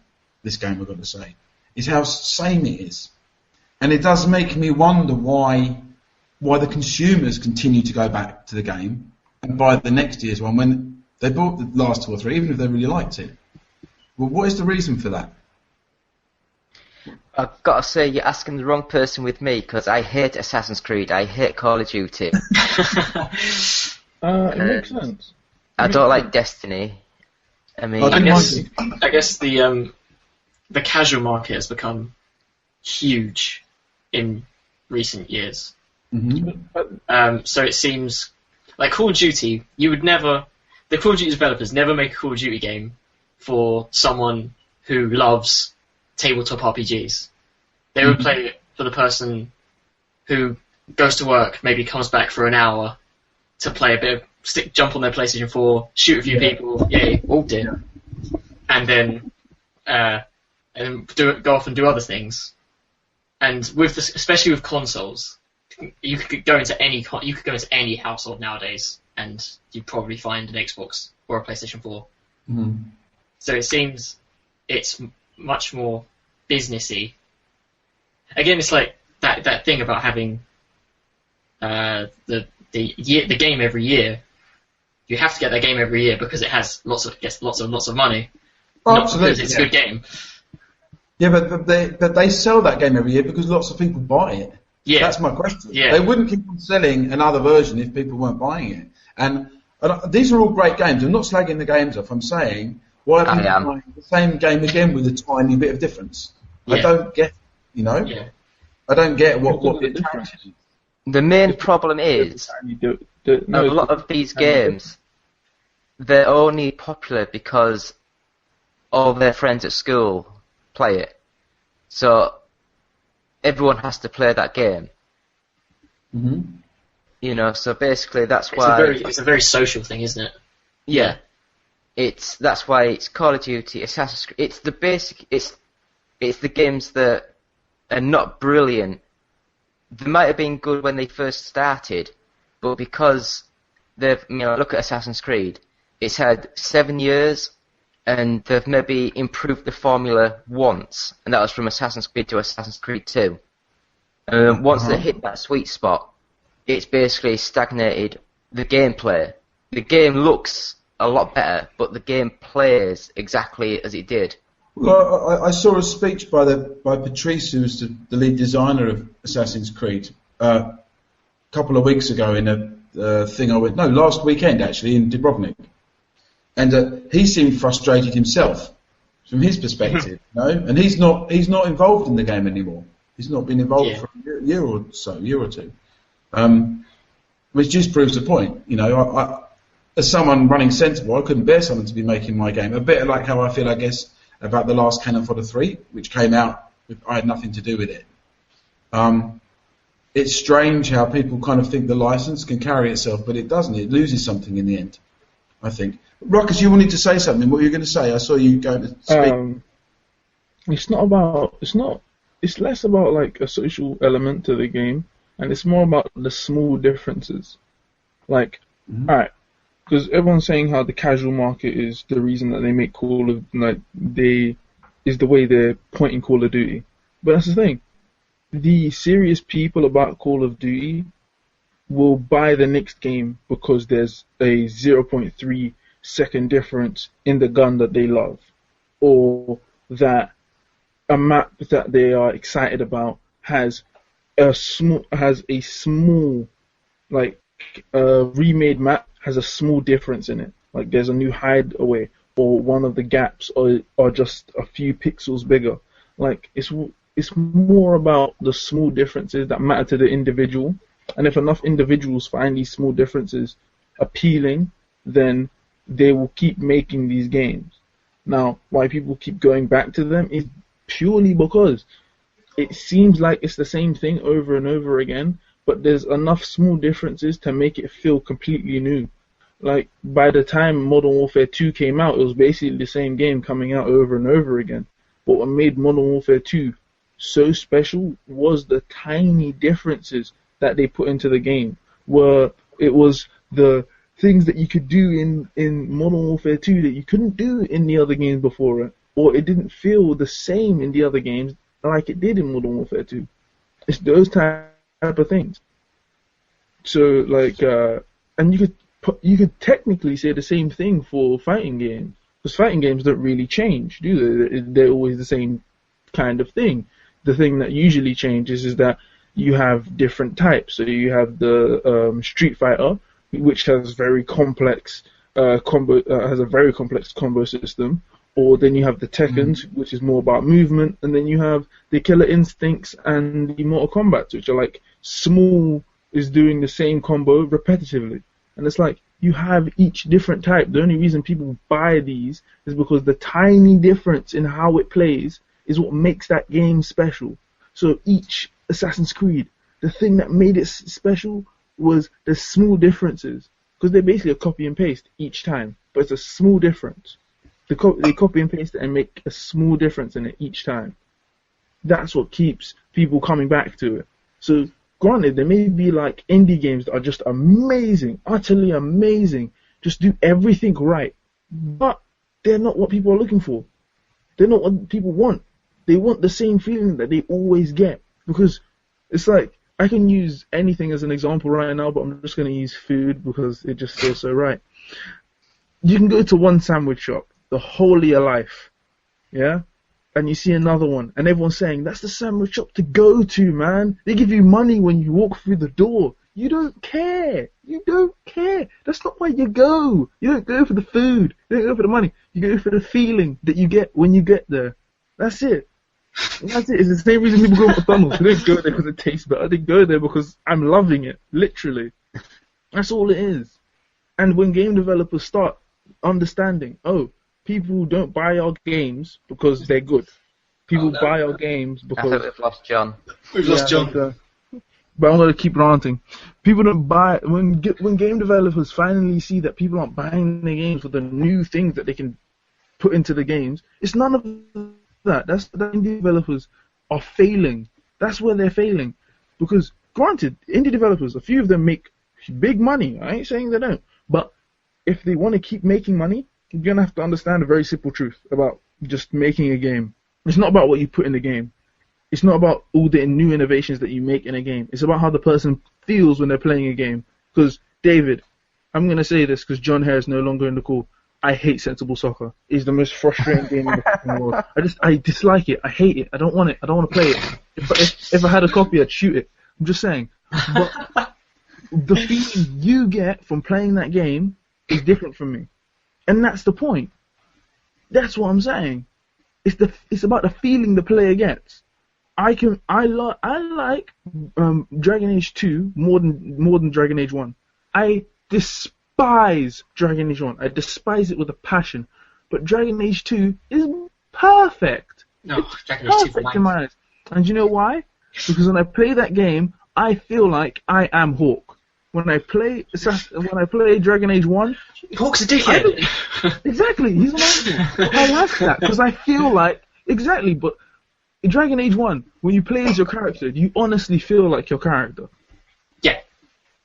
this game, I've got to say, is how same it is. And it does make me wonder why the consumers continue to go back to the game and buy the next year's one when they bought the last 2 or 3, even if they really liked it. Well, what is the reason for that? I've got to say, you're asking the wrong person with me, because I hate Assassin's Creed, I hate Call of Duty. It makes sense. I don't like Destiny. I mean, I guess the casual market has become huge in recent years. Mm-hmm. So it seems like Call of Duty, the Call of Duty developers never make a Call of Duty game for someone who loves tabletop RPGs. They would play it for the person who goes to work, maybe comes back for an hour to play a bit of jump on their PlayStation 4, shoot a few people, yay, all did, and then go off and do other things. And with especially with consoles, you could go into any household nowadays, and you'd probably find an Xbox or a PlayStation 4. Mm-hmm. So it seems it's much more businessy. Again, it's like that thing about having the game every year. You have to get that game every year because it has lots of money. Not because it's a good game. Yeah, but they sell that game every year because lots of people buy it. Yeah, that's my question. Yeah. They wouldn't keep on selling another version if people weren't buying it. And these are all great games. I'm not slagging the games off. I'm saying why are people buying the same game again with a tiny bit of difference? Yeah. I don't get, Yeah. I don't get what the difference is. The main problem is a lot of these games, they're only popular because all their friends at school play it. So everyone has to play that game. Mm-hmm. You know, so basically that's why it's a very social thing, isn't it? Yeah. That's why it's Call of Duty, Assassin's Creed. It's the basic. It's the games that are not brilliant. They might have been good when they first started, but because look at Assassin's Creed. It's had 7 years, and they've maybe improved the formula once, and that was from Assassin's Creed to Assassin's Creed 2. Once they hit that sweet spot, it's basically stagnated the gameplay. The game looks a lot better, but the game plays exactly as it did. Well, I saw a speech by Patrice, who's the lead designer of Assassin's Creed, a couple of weeks ago in a thing last weekend actually in Dubrovnik, and he seemed frustrated himself from his perspective, and he's not involved in the game anymore. He's not been involved for a year or two, which just proves the point. As someone running Sensible, I couldn't bear someone to be making my game. A bit like how I feel, I guess, about the last Cannon Fodder 3, which came out, I had nothing to do with it. It's strange how people kind of think the license can carry itself, but it doesn't. It loses something in the end, I think. Ruckus, you wanted to say something. What were you going to say? I saw you going to speak. It's less about like a social element to the game, and it's more about the small differences. Like, alright, because everyone's saying how the casual market is the reason that they make is the way they're pointing Call of Duty. But that's the thing. The serious people about Call of Duty will buy the next game because there's a 0.3 second difference in the gun that they love, or that a map that they are excited about has a small remade map has a small difference in it. Like there's a new hideaway, or one of the gaps are just a few pixels bigger. Like it's more about the small differences that matter to the individual. And if enough individuals find these small differences appealing, then they will keep making these games. Now, why people keep going back to them is purely because it seems like it's the same thing over and over again, but there's enough small differences to make it feel completely new. Like, by the time Modern Warfare 2 came out, it was basically the same game coming out over and over again. But what made Modern Warfare 2 so special was the tiny differences that they put into the game, where it was the things that you could do in Modern Warfare 2 that you couldn't do in the other games before it, or it didn't feel the same in the other games like it did in Modern Warfare 2. It's those type of things. So, like, and you could technically say the same thing for fighting games, because fighting games don't really change, do they? They're always the same kind of thing. The thing that usually changes is that you have different types. So you have the Street Fighter, which has very complex has a very complex combo system. Or then you have the Tekkens, which is more about movement, and then you have the Killer Instincts and the Mortal Kombats, which are like small is doing the same combo repetitively. And it's like you have each different type. The only reason people buy these is because the tiny difference in how it plays is what makes that game special. So each Assassin's Creed, the thing that made it special was the small differences, because they're basically a copy and paste each time, but it's a small difference. They copy and paste it and make a small difference in it each time. That's what keeps people coming back to it. So, granted, there may be like indie games that are just amazing, utterly amazing, just do everything right, but they're not what people are looking for. They're not what people want. They want the same feeling that they always get. Because it's like, I can use anything as an example right now, but I'm just going to use food because it just feels so right. You can go to one sandwich shop, the whole of your life, yeah? And you see another one, and everyone's saying, that's the sandwich shop to go to, man. They give you money when you walk through the door. You don't care. You don't care. That's not why you go. You don't go for the food. You don't go for the money. You go for the feeling that you get when you get there. That's it. That's it. It's the same reason people go to McDonald's. They don't go there because it tastes better. They go there because I'm loving it, literally. That's all it is. And when game developers start understanding, people don't buy our games because they're good. People buy our games because... I think we've lost John. We've lost John. But I'm going to keep ranting. People don't buy... When game developers finally see that people aren't buying their games for the new things that they can put into the games, it's none of that. That's the indie developers are failing. That's where they're failing. Because, granted, indie developers, a few of them make big money. I ain't saying they don't. But if they want to keep making money, you're going to have to understand a very simple truth about just making a game. It's not about what you put in the game. It's not about all the new innovations that you make in a game. It's about how the person feels when they're playing a game. Because, David, I'm going to say this because Jon Hare is no longer in the call. I hate Sensible Soccer. It's the most frustrating game in the fucking world. I dislike it. I hate it. I don't want it. I don't want to play it. If I had a copy, I'd shoot it. I'm just saying. But the feeling you get from playing that game is different from me. And that's the point. That's what I'm saying. It's about the feeling the player gets. I like Dragon Age 2 more than Dragon Age 1. I despise Dragon Age 1. I despise it with a passion. But Dragon Age 2 is perfect. No, it's Dragon Age 2 perfect in my eyes. And you know why? Because when I play that game, I feel like I am Hawk. When I play Dragon Age 1... Hawk's a dickhead! Exactly, he's an asshole. I like that, because I feel like... Exactly, but in Dragon Age 1, when you play as your character, you honestly feel like your character. Yeah.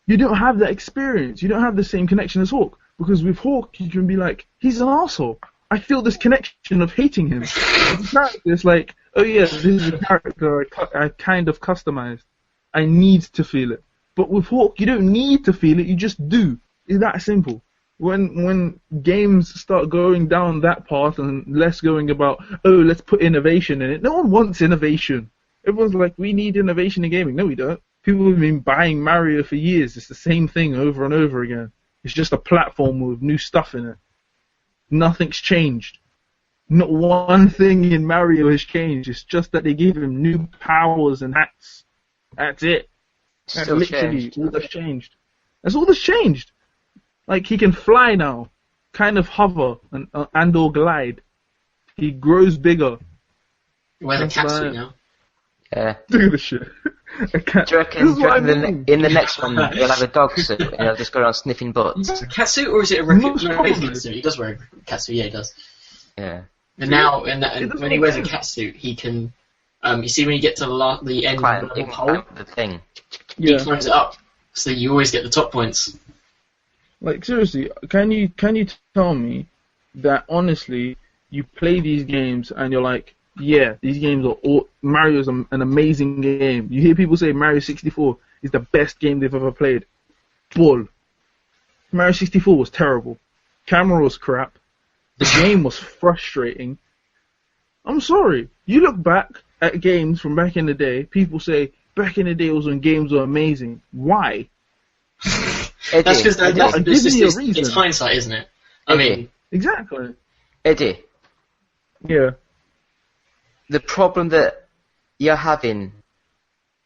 You don't have that experience. You don't have the same connection as Hawk. Because with Hawk, you can be like, he's an asshole. I feel this connection of hating him. It's like, oh yeah, this is a character I kind of customized. I need to feel it. But with Hawk, you don't need to feel it, you just do. It's that simple. When games start going down that path and less going about, let's put innovation in it, no one wants innovation. Everyone's like, we need innovation in gaming. No, we don't. People have been buying Mario for years. It's the same thing over and over again. It's just a platform with new stuff in it. Nothing's changed. Not one thing in Mario has changed. It's just that they gave him new powers and hats. That's it. That's Still literally changed. all that's changed. That's all that's changed. Like, he can fly now, kind of hover and or glide. He grows bigger. Wear the catsuit now. Yeah. Look at this shit. Do you reckon in the next one he'll have a dog suit and he'll just go around sniffing butts? Is it a catsuit or is it a catsuit? He does wear a catsuit, yeah, he does. Yeah. And now, when he wears a catsuit, he can... you see when you get to the end of the hole? The thing. He climbs it up, so you always get the top points. Like, seriously, can you tell me that, honestly, you play these games and you're like, yeah, these games are all... Mario's an amazing game. You hear people say Mario 64 is the best game they've ever played. Bull. Mario 64 was terrible. Camera was crap. The game was frustrating. I'm sorry. You look back at games from back in the day, people say, back in the day was when games were amazing. Why? That's because reason. It's hindsight, isn't it? I mean... Exactly. Eddie. Yeah. The problem that you're having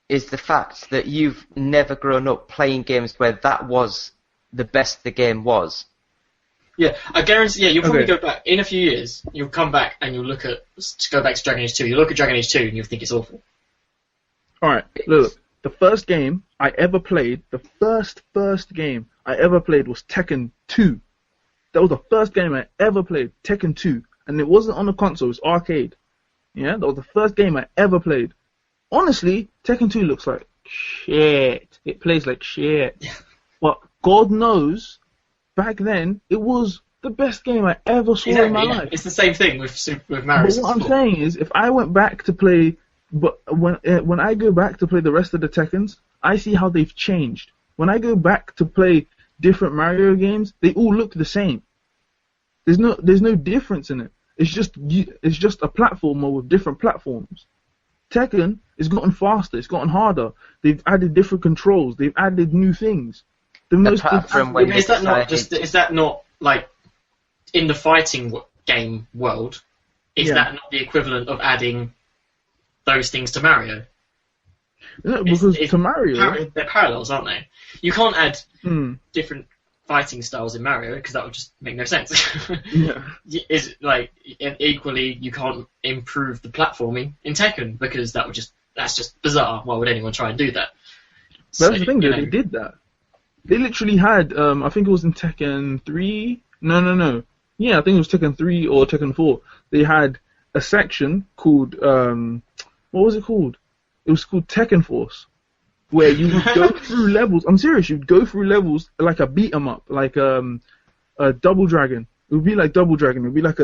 is the fact that you've never grown up playing games where that was the best the game was. Yeah, I guarantee. Yeah, you'll probably go back in a few years. You'll come back and you'll go back to Dragon Age 2. You'll look at Dragon Age 2 and you'll think it's awful. All right, look. The first game I ever played, the first game I ever played was Tekken 2. That was the first game I ever played, Tekken 2, and it wasn't on the console. It was arcade. Yeah, that was the first game I ever played. Honestly, Tekken 2 looks like shit. It plays like shit. But God knows, back then, it was the best game I ever saw in my life. It's the same thing with Mario 64. But what I'm saying is, if I went back to play, but when I go back to play the rest of the Tekkens, I see how they've changed. When I go back to play different Mario games, they all look the same. There's no difference in it. It's just a platformer with different platforms. Tekken has gotten faster. It's gotten harder. They've added different controls. They've added new things. Is that not like in the fighting game world? Is that not the equivalent of adding those things to Mario? No, because to Mario, they're parallels, aren't they? You can't add different fighting styles in Mario because that would just make no sense. Yeah. Equally, you can't improve the platforming in Tekken because that's just bizarre. Why would anyone try and do that? But that's the thing, they did that. They literally had, I think it was in Tekken 3. No. Yeah, I think it was Tekken 3 or Tekken 4. They had a section called, what was it called? It was called Tekken Force, where you would go through levels. I'm serious, you'd go through levels like a beat 'em up, like a Double Dragon. It would be like Double Dragon. It would be like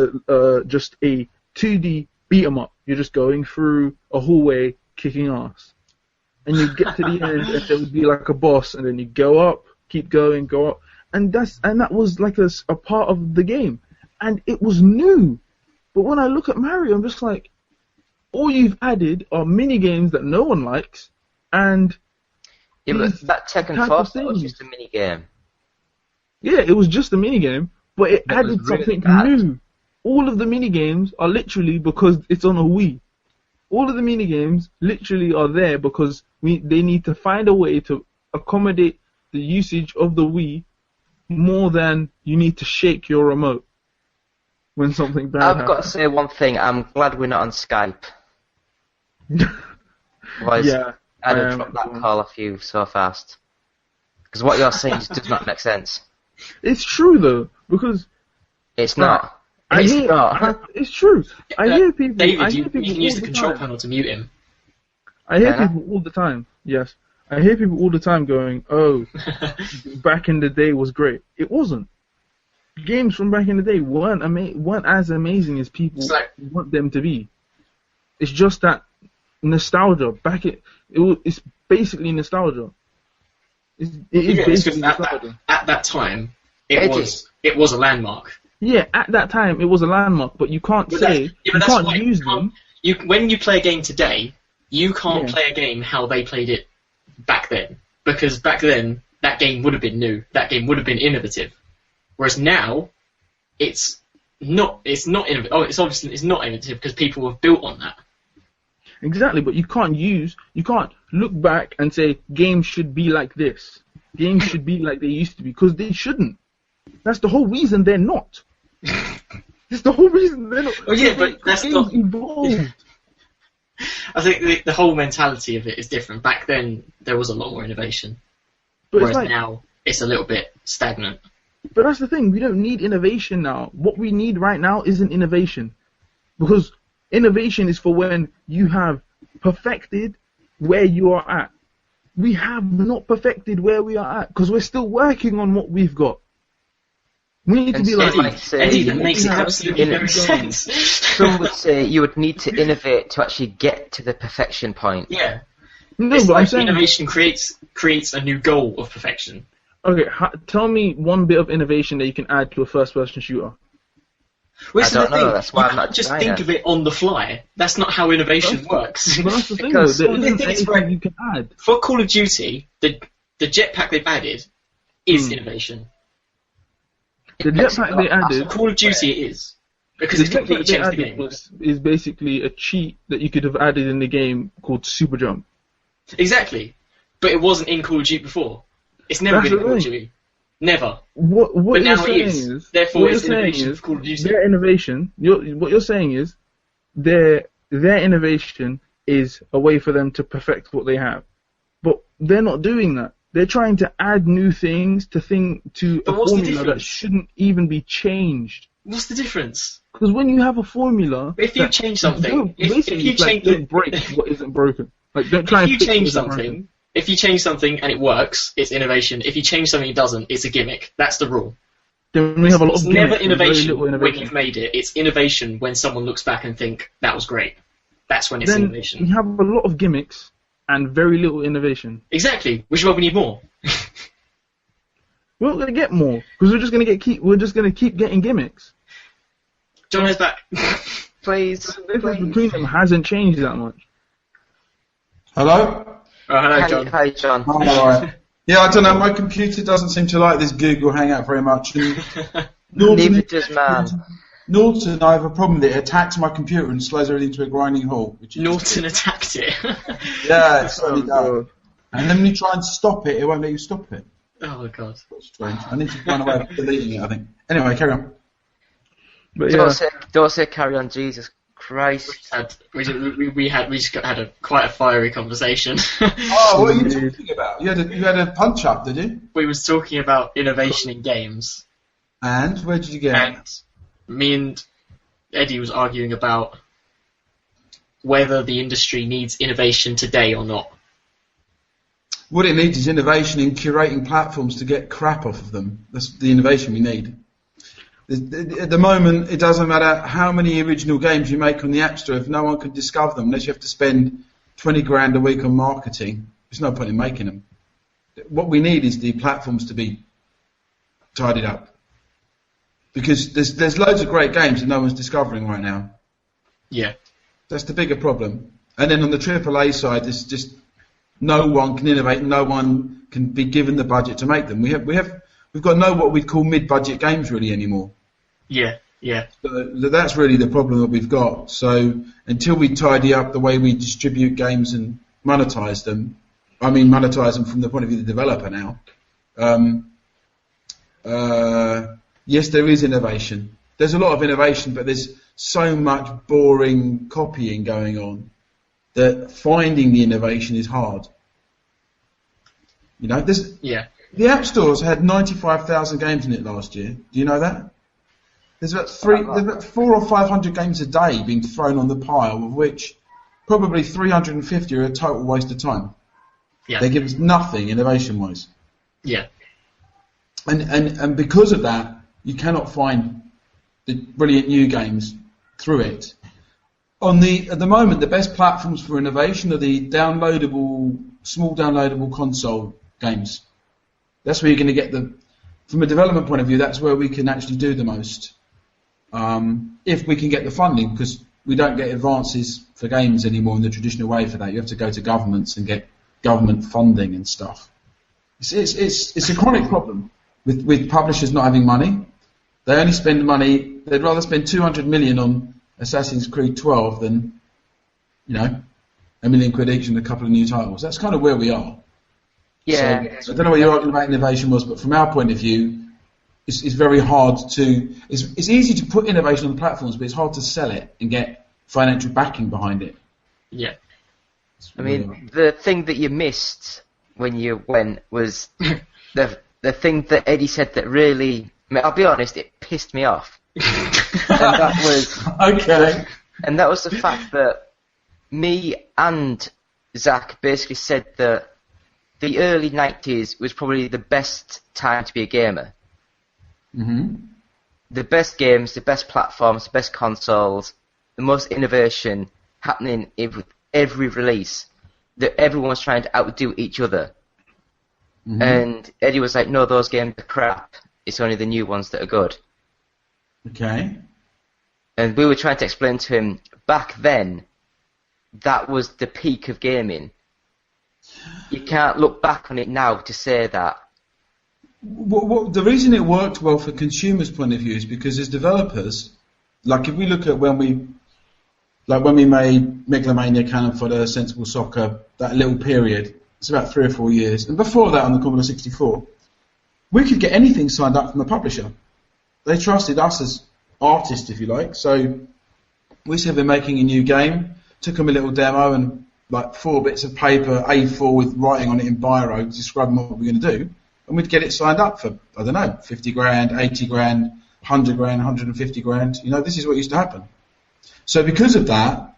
just a 2D beat 'em up. You're just going through a hallway, kicking ass, and you get to the end, and there would be like a boss, and then you go up, keep going, go up, and that was like a part of the game, and it was new. But when I look at Mario, I'm just like, all you've added are mini games that no one likes, and but that Tekken Force was just a mini game. Yeah, it was just a mini game, but it added something new. All of the mini games are literally because it's on a Wii. All of the mini games literally are there because they need to find a way to accommodate the usage of the Wii more than you need to shake your remote when something bad happens. I've got to say one thing. I'm glad we're not on Skype. Otherwise, I'd have dropped that call off you so fast. Because what you're saying just does not make sense. It's true though, because it's not. It's true. I hear people. David, you can use the control panel to mute him. I hear people all the time. Yes, I hear people all the time going, "Oh, back in the day was great." It wasn't. Games from back in the day weren't as amazing as people want them to be. It's just that nostalgia. It's basically nostalgia. It is basically nostalgia. At that time, it was a landmark. Yeah, at that time it was a landmark, but you can't use them. When you play a game today, you can't play a game how they played it back then, because back then that game would have been new. That game would have been innovative. Whereas now, it's not innovative. Oh, it's obviously it's not innovative because people have built on that. Exactly, but you can't look back and say games should be like this. Games should be like they used to be, because they shouldn't. That's the whole reason they're not. That's the whole reason they're not. Oh yeah, but that's not evolved. I think the whole mentality of it is different. Back then, there was a lot more innovation. But whereas now, it's a little bit stagnant. But that's the thing, we don't need innovation now. What we need right now isn't innovation. Because innovation is for when you have perfected where you are at. We have not perfected where we are at, because we're still working on what we've got. We need to be Eddie, that makes absolutely no sense. Some would say you would need to innovate to actually get to the perfection point. Yeah. No, it's but like I'm saying innovation creates a new goal of perfection. Okay, tell me one bit of innovation that you can add to a first-person shooter. Well, I this is the don't know. thing. That's why You I'm not can't just denying think it. of it on the fly. That's not how innovation works. But that's the thing, Because- though. There Well, the isn't thing is, anything right, you can add. For Call of Duty, the jetpack they've added is innovation. The jetpack they For added, Call of Duty it is. Because the it's completely jetpack they changed the added game. is basically a cheat that you could have added in the game called Super Jump. Exactly. But it wasn't in Call of Duty before. It's never That's been in the Call of thing. Duty. Never. What But you're now it saying is. Therefore, what it's you're saying innovation is for Call of Duty. their innovation. What you're saying is their innovation is a way for them to perfect what they have, but they're not doing that. They're trying to add new things to a But what's the formula that difference? shouldn't even be changed. What's the difference? Because when you have a formula, If you that- change something, don't- if basically, you it's like, change don't break what isn't broken. Like don't try If and you fix what change isn't broken. something, if you change something and it works, it's innovation. If you change something and it doesn't, it's a gimmick. That's the rule. Then we have a lot It's of never gimmicks and very innovation little when innovation. you've made it. It's innovation when someone looks back and think that was great. That's when it's Then innovation. we have a lot of gimmicks and very little innovation. Exactly, which is why we need more. We're not gonna get more because we're just gonna keep getting gimmicks. John is back. Please. The difference between them hasn't changed that much. Hello? Oh, hello, Hi, John. hi, John. Oh, alright. Yeah, I don't know, my computer doesn't seem to like this Google Hangout very much. And Neither does man. Norton, I have a problem with it. It attacks my computer and slows everything to a grinding halt. Which is Norton attacked it. Yeah, it's really Oh, does. And then when you try and stop it, it won't let you stop it. Oh my god. That's strange. I need to find a way of deleting it, I think. Anyway, carry on. But yeah, Don't say carry on, Jesus Christ. We just had quite a fiery conversation. Oh, what are you talking about? You had a punch up, did you? We was talking about innovation in games, And where did you get? and me and Eddie was arguing about whether the industry needs innovation today or not. What it needs is innovation in curating platforms to get crap off of them. That's the innovation we need. At the moment, it doesn't matter how many original games you make on the App Store if no one can discover them unless you have to spend 20 grand a week on marketing. There's no point in making them. What we need is the platforms to be tidied up. Because there's loads of great games that no one's discovering right now. Yeah. That's the bigger problem. And then on the AAA side, there's just no one can innovate, no one can be given the budget to make them. We've got no what we'd call mid-budget games really anymore. Yeah. So that's really the problem that we've got. So until we tidy up the way we distribute games and monetize them from the point of view of the developer now. Yes, there is innovation. There's a lot of innovation, but there's so much boring copying going on that finding the innovation is hard. You know, the App Store's had 95,000 games in it last year. Do you know that? There's about 400 or 500 games a day being thrown on the pile, of which probably 350 are a total waste of time. Yeah. They give us nothing innovation-wise. Yeah. And because of that, you cannot find the brilliant new games through it. At the moment, the best platforms for innovation are the small downloadable console games. That's where you're going to get from a development point of view, that's where we can actually do the most. If we can get the funding, because we don't get advances for games anymore in the traditional way for that. You have to go to governments and get government funding and stuff. It's a chronic problem with publishers not having money. They only spend money. They'd rather spend 200 million on Assassin's Creed 12 than, £1 million each and a couple of new titles. That's kind of where we are. Yeah. So I don't know what your argument about innovation was, but from our point of view, it's very hard to. It's easy to put innovation on the platforms, but it's hard to sell it and get financial backing behind it. Yeah. I mean, the thing that you missed when you went was the thing that Eddie said that really. I mean, I'll be honest, it pissed me off. And that was okay. And that was the fact that me and Zach basically said that the early 90s was probably the best time to be a gamer. Mm-hmm. The best games, the best platforms, the best consoles, the most innovation happening with every release. That everyone was trying to outdo each other. Mm-hmm. And Eddie was like, no, those games are crap. It's only the new ones that are good. Okay. And we were trying to explain to him, back then, that was the peak of gaming. You can't look back on it now to say that. The reason it worked well for consumers' point of view is because as developers, like if we look at when we made Megalomania, Cannon Fodder, Sensible Soccer, that little period, it's about 3 or 4 years, and before that on the Commodore 64, we could get anything signed up from a publisher. They trusted us as artists, if you like. So we said we're making a new game, took them a little demo and like 4 bits of paper, A4 with writing on it in biro, describing what we were going to do, and we'd get it signed up for, I don't know, 50 grand, 80 grand, 100 grand, 150 grand. You know, this is what used to happen. So because of that,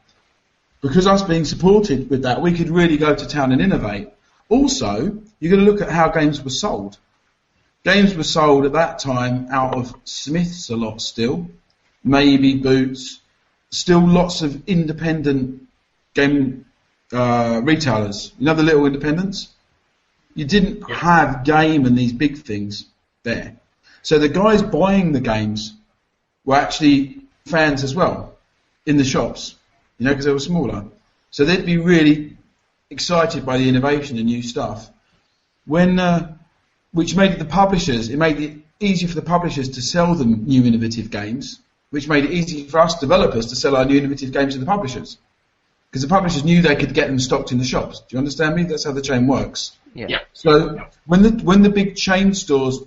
because us being supported with that, we could really go to town and innovate. Also, you've got to look at how games were sold. Games were sold at that time out of Smiths a lot still, maybe Boots, still lots of independent game retailers. You know the little independents? You didn't have Game and these big things there. So the guys buying the games were actually fans as well in the shops, you know, because they were smaller. So they'd be really excited by the innovation and new stuff. Which made it made it easier for the publishers to sell them new innovative games, which made it easy for us developers to sell our new innovative games to the publishers. Because the publishers knew they could get them stocked in the shops. Do you understand me? That's how the chain works. Yeah. So when the big chain stores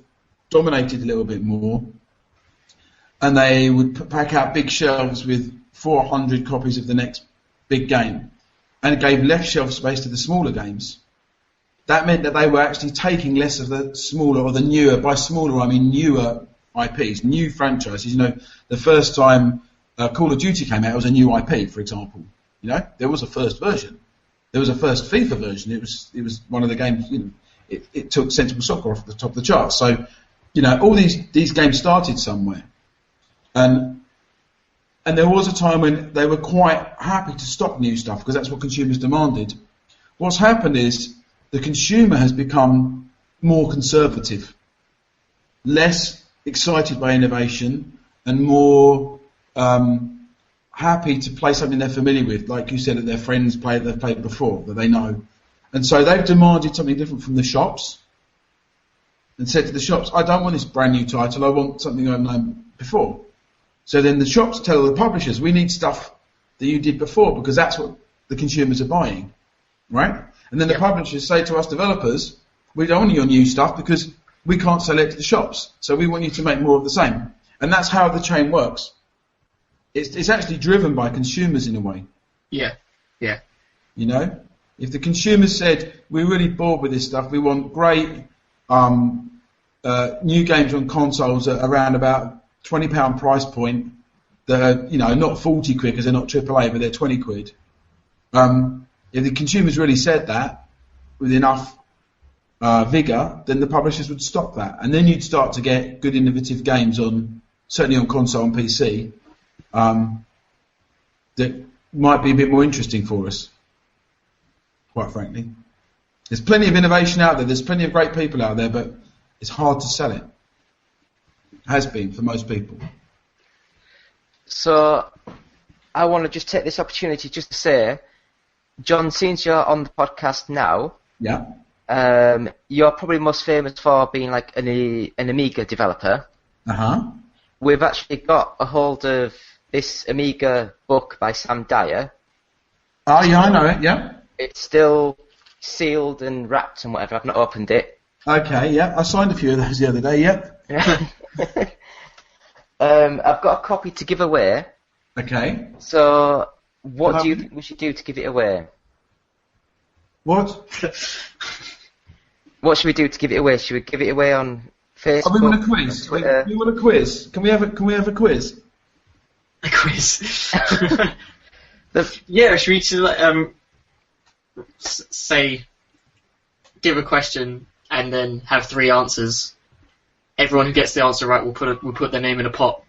dominated a little bit more, and they would pack out big shelves with 400 copies of the next big game, and it gave less shelf space to the smaller games, that meant that they were actually taking less of the smaller or the newer, by smaller I mean newer IPs, new franchises. You know, the first time Call of Duty came out, it was a new IP, for example. You know, there was a first version. There was a first FIFA version. It was one of the games, you know, it took Sensible Soccer off the top of the charts. So, you know, all these games started somewhere. And there was a time when they were quite happy to stock new stuff because that's what consumers demanded. What's happened is the consumer has become more conservative, less excited by innovation, and more happy to play something they're familiar with, like you said, that their friends they've played before, that they know. And so they've demanded something different from the shops and said to the shops, I don't want this brand new title, I want something I've known before. So then the shops tell the publishers, we need stuff that you did before because that's what the consumers are buying, right? And then the publishers say to us developers, we don't want your new stuff because we can't sell it to the shops, so we want you to make more of the same. And that's how the chain works. It's actually driven by consumers in a way. Yeah. You know, if the consumers said, we're really bored with this stuff, we want great new games on consoles at around about £20 price point that are, you know, not 40 quid because they're not AAA, but they're 20 quid. If the consumers really said that with enough vigour, then the publishers would stop that. And then you'd start to get good innovative games certainly on console and PC, that might be a bit more interesting for us, quite frankly. There's plenty of innovation out there, there's plenty of great people out there, but it's hard to sell it. Has been for most people. So, I want to just take this opportunity just to say, John, since you're on the podcast now, you're probably most famous for being like an Amiga developer. We've actually got a hold of this Amiga book by Sam Dyer. Oh yeah, I know it, yeah. It's still sealed and wrapped and whatever, I've not opened it. Okay, yeah, I signed a few of those the other day, yep. I've got a copy to give away. Okay. So, what do you think we should do to give it away? What? What should we do to give it away? Should we give it away on Facebook? Oh, we want a quiz. We want a quiz. Can we have a quiz? A quiz. Yeah, should we say, give a question and then have 3 answers. Everyone who gets the answer right will put their name in a pot.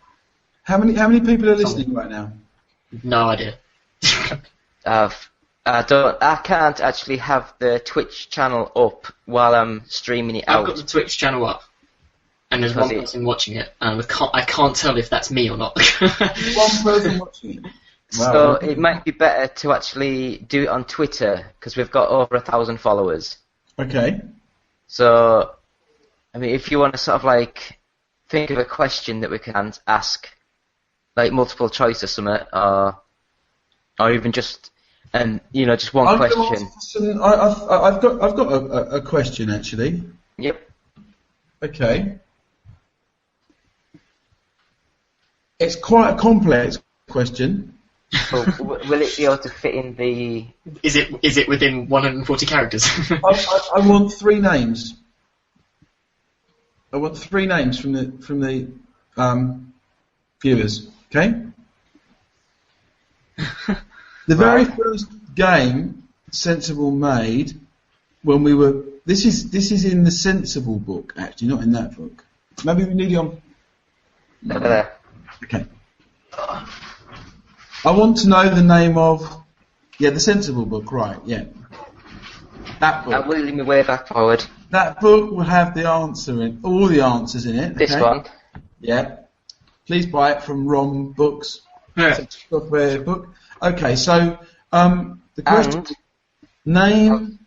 How many people are listening right now? No idea. I can't actually have the Twitch channel up while I'm streaming it out. I've got the Twitch channel up. And there's one person watching it, and I can't tell if that's me or not. One person watching it. Wow. So it might be better to actually do it on Twitter, because we've got over 1,000 followers. Okay. So, I mean, if you want to sort of like think of a question that we can ask, like multiple choice or something, or even just, just one question. I've got a question actually. Yep. Okay. It's quite a complex question. So, will it be able to fit in the? Is it within 140 characters? I want 3 names. I want 3 names from the viewers. Okay. The very first game Sensible made when we were. This is in the Sensible book actually, not in that book. Maybe we need it on. There. Okay. I want to know the name of. Yeah, the Sensible book, right? Yeah. That book. I'm wheeling my way back forward. That book will have the answer in all the answers in it. This okay? one. Yeah. Please buy it from ROM Books. Software book. Okay, so the question. Name.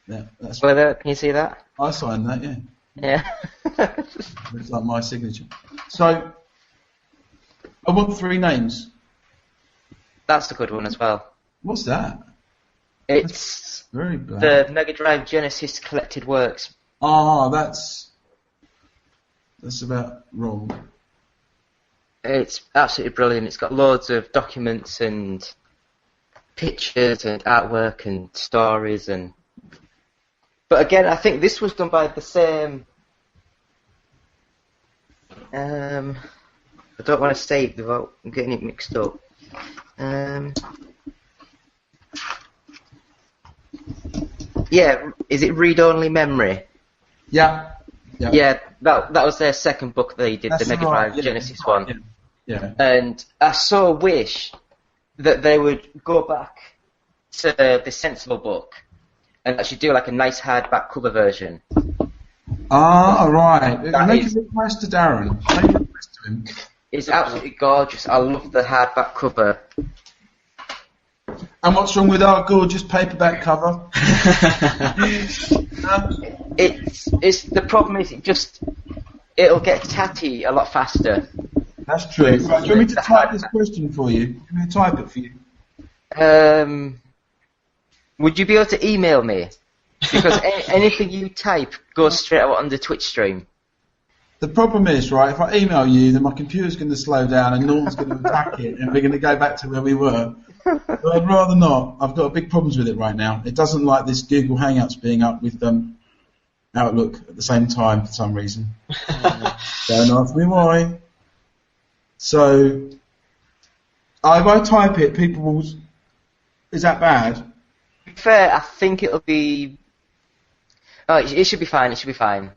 Yeah, that's. Can you see that? I signed that. Yeah. Yeah. It's like my signature. So. I want 3 names. That's a good one as well. What's that? It's very bad. The Mega Drive Genesis Collected Works. Ah, that's about wrong. It's absolutely brilliant. It's got loads of documents and pictures and artwork and stories and. But again, I think this was done by the same. I don't want to say it without getting it mixed up. Yeah, is it Read Only Memory? Yeah. Yeah, that was their second book they did, the Mega Drive Genesis one. Yeah. And I so wish that they would go back to the Sensible book and actually do like a nice hardback cover version. Ah, right. Make a request to Darren. Make a request to him. It's absolutely gorgeous. I love the hardback cover. And what's wrong with our gorgeous paperback cover? It's the problem is it'll get tatty a lot faster. That's true. Right, do you want me to type this question for you? Do you want me to type it for you? Would you be able to email me? Because anything you type goes straight out on the Twitch stream. The problem is, right, if I email you, then my computer's going to slow down and Norton's going to attack it and we're going to go back to where we were. But I'd rather not. I've got big problems with it right now. It doesn't like this Google Hangouts being up with Outlook at the same time for some reason. Don't ask me why. So, if I type it, people will... Is that bad? To be fair, I think it'll be... Oh, it should be fine, it should be fine.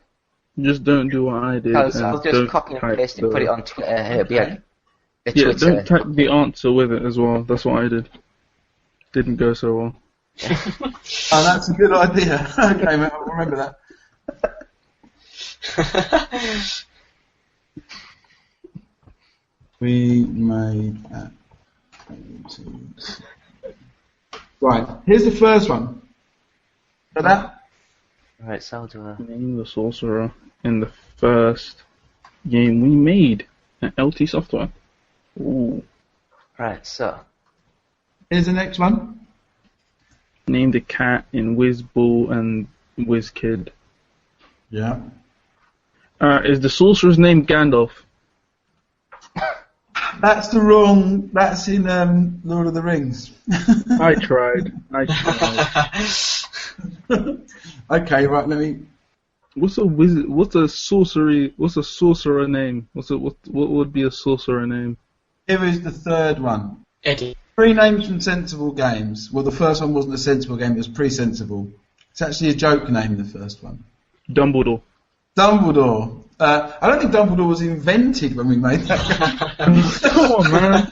Just don't do what I did. I'll just copy and paste it, put it on Twitter. It'll be a yeah, Twitter. don't type the answer with it as well. That's what I did. Didn't go so well. Oh, that's a good idea. Okay, mate, I'll remember that. We made that. Right, here's the first one. Got that? Right, so I'll do a... Name the sorcerer in the first game we made at LT Software. Ooh. Right, so... Here's the next one. Name the cat in Whiz Bull and Whiz Kid. Yeah. Is the sorcerer's name Gandalf? That's the wrong... That's in Lord of the Rings. I tried. Okay, right, let me... What's a sorcerer name? What would be a sorcerer name? Here is the third one. Eddie. 3 names from Sensible Games. Well, the first one wasn't a Sensible game, it was pre-Sensible. It's actually a joke name, the first one. Dumbledore. Dumbledore. I don't think Dumbledore was invented when we made that game. Come on, man.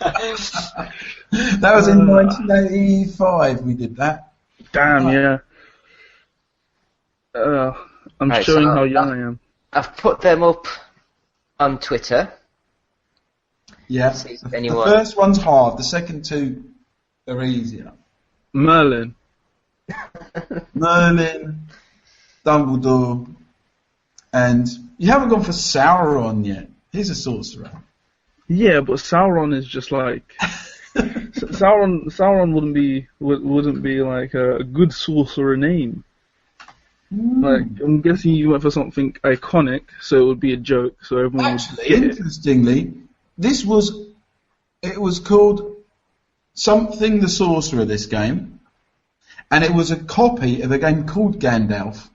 That was in 1985 we did that. Damn, yeah. I'm Right, showing so how young I am. I've put them up on Twitter. Yeah. See if The anyone- first one's hard. The second two are easier. Merlin. Merlin, Dumbledore, and you haven't gone for Sauron yet. He's a sorcerer. Yeah, but Sauron is just like Sauron wouldn't be like a good sorcerer name. Like, I'm guessing you went for something iconic, so it would be a joke, so everyone would Actually, get it. interestingly, it was called Something the Sorcerer, this game, and it was a copy of a game called Gandalf.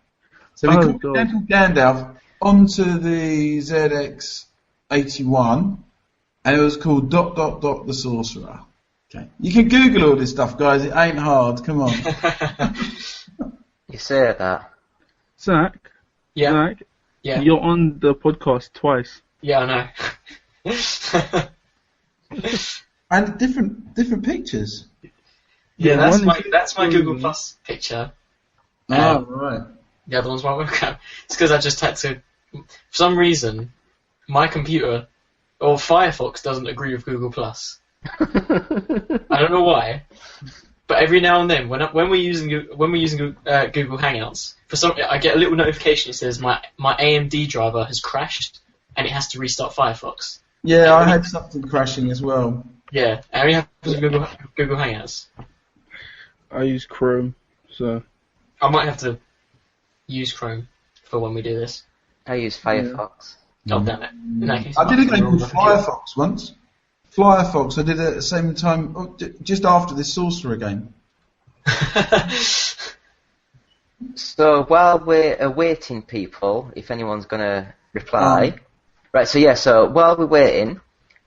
So we copied a game called Gandalf onto the ZX81, and it was called ... the Sorcerer. Okay, you can Google all this stuff, guys. It ain't hard. Come on. You say that. Zach? Yeah. Zach? Yeah. You're on the podcast twice. Yeah, I know. And different pictures. Yeah, one that's my is- Google Plus picture. Oh, right. The other one's my webcam. It's because I just had to. For some reason, my computer or Firefox doesn't agree with Google Plus. I don't know why, but every now and then, when we're using Google Hangouts, I get a little notification that says my AMD driver has crashed and it has to restart Firefox. Yeah, I had something crashing as well. Yeah, it only happens with Google Hangouts. I use Chrome, so... I might have to use Chrome for when we do this. I use Firefox. Oh, damn it. In that case, I did a game on called the computer. Firefox once. Firefox, I did it at the same time, just after this Sorcerer game. So while we're awaiting people, if anyone's going to reply... Right, so yeah, so while we're waiting,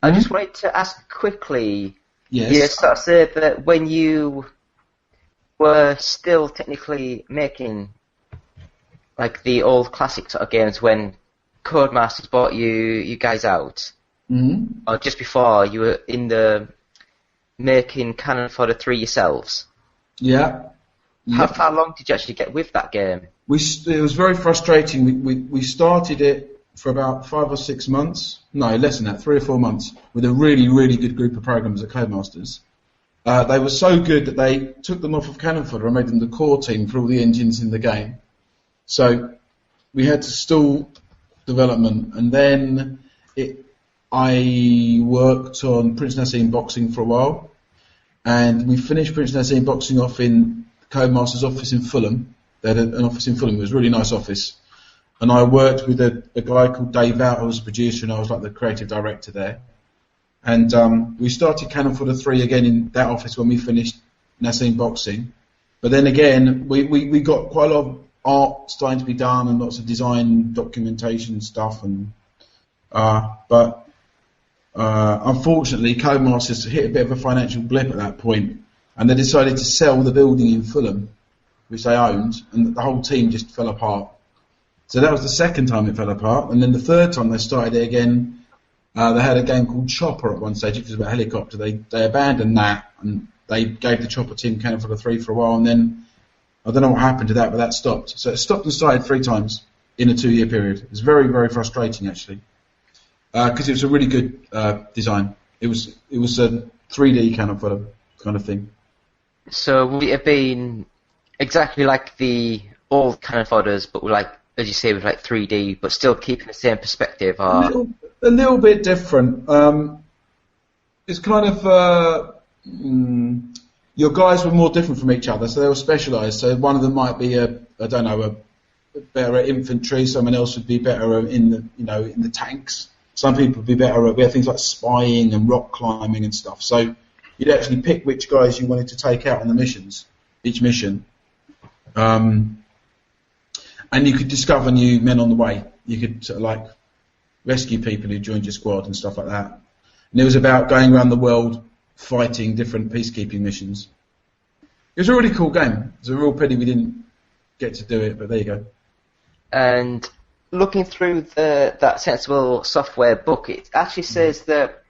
I just wanted to ask quickly... Yes. You sort of said that when you were still technically making like the old classic sort of games when Codemasters bought you guys out, or just before you were in the making Cannon Fodder 3 yourselves. Yeah. How far along did you actually get with that game? It was very frustrating. We started it for about 5 or 6 months. No, less than that, 3 or 4 months, with a really, really good group of programmers at Codemasters. They were so good that they took them off of Cannon Fodder and made them the core team for all the engines in the game. So we had to stall development, and then I worked on Prince Nassim Boxing for a while, and we finished Prince Nassim Boxing off in Codemasters' office in Fulham. They had an office in Fulham. It was a really nice office. And I worked with a guy called Dave Out, who was a producer, and I was like the creative director there. And we started Cannon Fodder 3 again in that office when we finished Nassim Boxing. But then again, we got quite a lot of art starting to be done and lots of design documentation stuff. And but unfortunately, Codemasters hit a bit of a financial blip at that point, and they decided to sell the building in Fulham, which they owned, and the whole team just fell apart. So that was the second time it fell apart, and then the third time they started it again. They had a game called Chopper at one stage, which was about a helicopter. They abandoned that, and they gave the Chopper team Cannon Fodder 3 for a while, and then I don't know what happened to that, but that stopped. So it stopped and started 3 times in a 2-year period. It was very, very frustrating actually, because it was a really good design. It was a 3D Cannon Fodder kind of thing. So would it have been exactly like the old Cannon Fodders, but like, as you say, with like 3D, but still keeping the same perspective? Or... A little bit different. It's kind of your guys were more different from each other, so they were specialised. So one of them might be better at infantry. Someone else would be better in the tanks. Some people would be better at things like spying and rock climbing and stuff. So you'd actually pick which guys you wanted to take out on the missions, each mission. And you could discover new men on the way. You could sort of like rescue people who joined your squad and stuff like that. And it was about going around the world fighting different peacekeeping missions. It was a really cool game. It's a real pity we didn't get to do it, but there you go. And looking through that Sensible Software book, it actually says that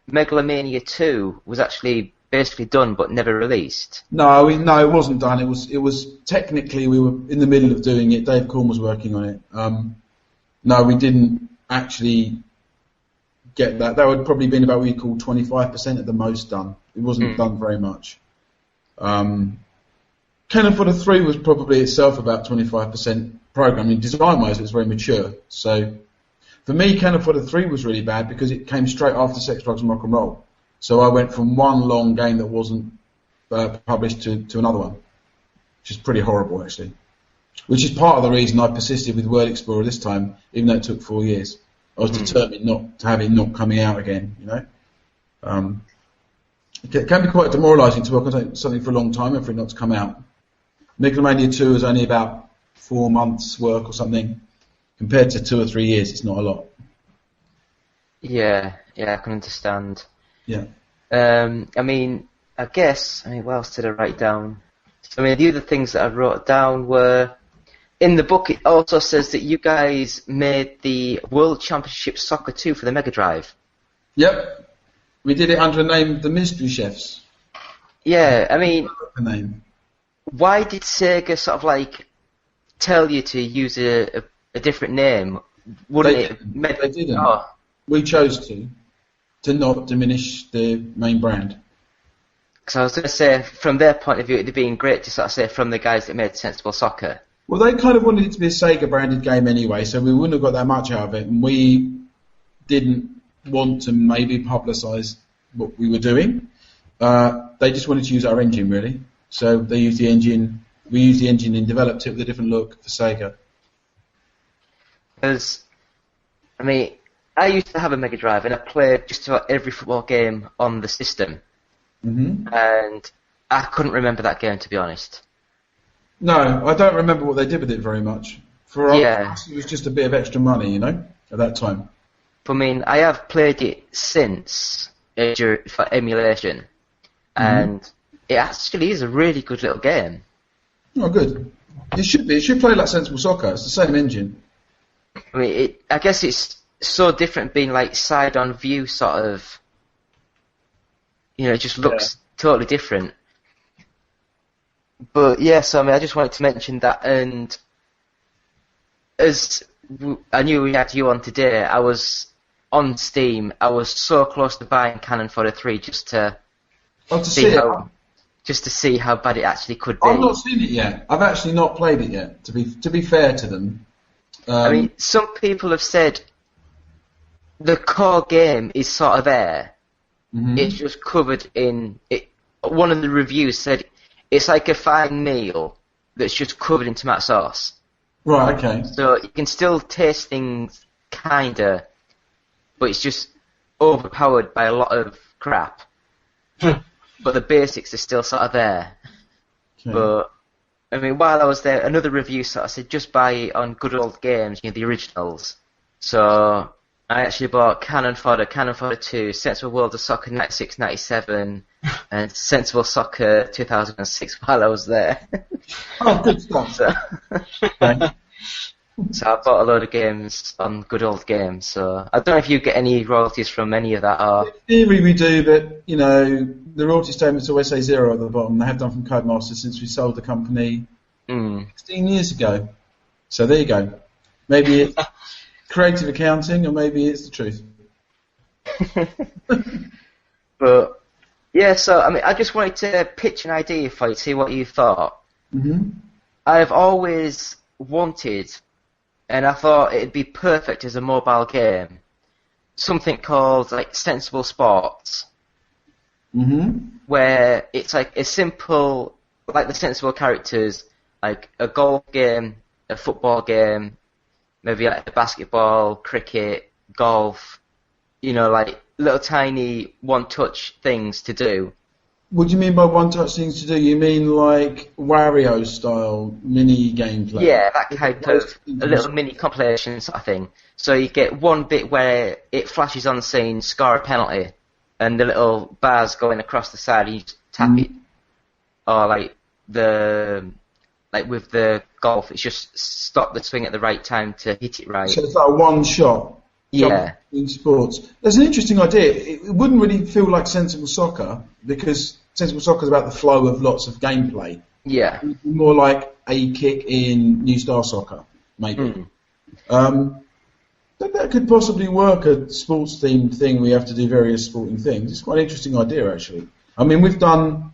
Megalomania 2 was actually basically done but never released. No, it wasn't done. It was technically we were in the middle of doing it. Dave Corn was working on it. No, we didn't actually get that. That would probably been about what we call 25% at the most done. It wasn't done very much. Cannon Fodder 3 was probably itself about 25% programming. Design-wise, it was very mature. So for me, Cannon Fodder 3 was really bad because it came straight after Sex, Drugs and Rock and Roll. So I went from one long game that wasn't published to another one, which is pretty horrible, actually. Which is part of the reason I persisted with World Explorer this time, even though it took 4 years. I was determined not to have it not coming out again, you know. It can be quite demoralising to work on something for a long time and for it not to come out. Megalomania 2 was only about 4 months' work or something. Compared to 2 or 3 years, it's not a lot. Yeah, I can understand. Yeah. What else did I write down? The other things that I wrote down were, in the book it also says that you guys made the World Championship Soccer 2 for the Mega Drive. Yep. We did it under the name The Mystery Chefs. Yeah, The name. Why did Sega sort of like tell you to use a different name? They didn't. Oh. We chose to not diminish the main brand. Because I was going to say, from their point of view, it'd been great to sort of say from the guys that made Sensible Soccer. Well, they kind of wanted it to be a Sega-branded game anyway, so we wouldn't have got that much out of it, and we didn't want to maybe publicise what we were doing. They just wanted to use our engine, really. So they used the engine, we used the engine and developed it with a different look for Sega. Because, I used to have a Mega Drive, and I played just about every football game on the system. Mm-hmm. And I couldn't remember that game, to be honest. No, I don't remember what they did with it very much. For us, it was just a bit of extra money, you know, at that time. But I have played it since for emulation, and it actually is a really good little game. Oh, good. It should be. It should play like Sensible Soccer. It's the same engine. I guess it's so different being like side-on view sort of. It just looks totally different. But yeah, so I just wanted to mention that, and as I knew we had you on today, I was on Steam. I was so close to buying Cannon Fodder 3 just to see how bad it actually could be. I've not seen it yet. I've actually not played it yet. To be fair to them. Some people have said the core game is sort of there. Mm-hmm. It's just covered in it. One of the reviews said it's like a fine meal that's just covered in tomato sauce. Right, okay. So you can still taste things, kinda, but it's just overpowered by a lot of crap. But the basics are still sort of there. Okay. But, while I was there, another review sort of said just buy it on good old games, the originals. So I actually bought Cannon Fodder 2, Sensible World of Soccer 96, 97, and Sensible Soccer 2006 while I was there. Oh, good stuff. So I bought a load of games on good old games. So I don't know if you get any royalties from any of that. Or in theory we do, but, the royalty statements always say 0 at the bottom. They have done from Codemasters since we sold the company 16 years ago. So there you go. Maybe it's creative accounting, or maybe it's the truth. But yeah, so I just wanted to pitch an idea for you, see what you thought. Mm-hmm. I've always wanted, and I thought it'd be perfect as a mobile game, something called like Sensible Sports, where it's like a simple, like the Sensible characters, like a golf game, a football game, maybe like a basketball, cricket, golf, like little tiny one-touch things to do. What do you mean by one-touch things to do? You mean like Wario-style mini gameplay? Yeah, that kind of a little mini compilation sort of thing. So you get one bit where it flashes on saying score a penalty, and the little bars going across the side, and you just tap it. Or like with the golf, it's just stop the swing at the right time to hit it right. So it's like a one shot. Yeah. In sports. There's an interesting idea. It wouldn't really feel like Sensible Soccer, because Sensible Soccer is about the flow of lots of gameplay. Yeah. It would be more like a kick in New Star Soccer, maybe. That could possibly work, a sports-themed thing. We have to do various sporting things. It's quite an interesting idea, actually. I mean, we've done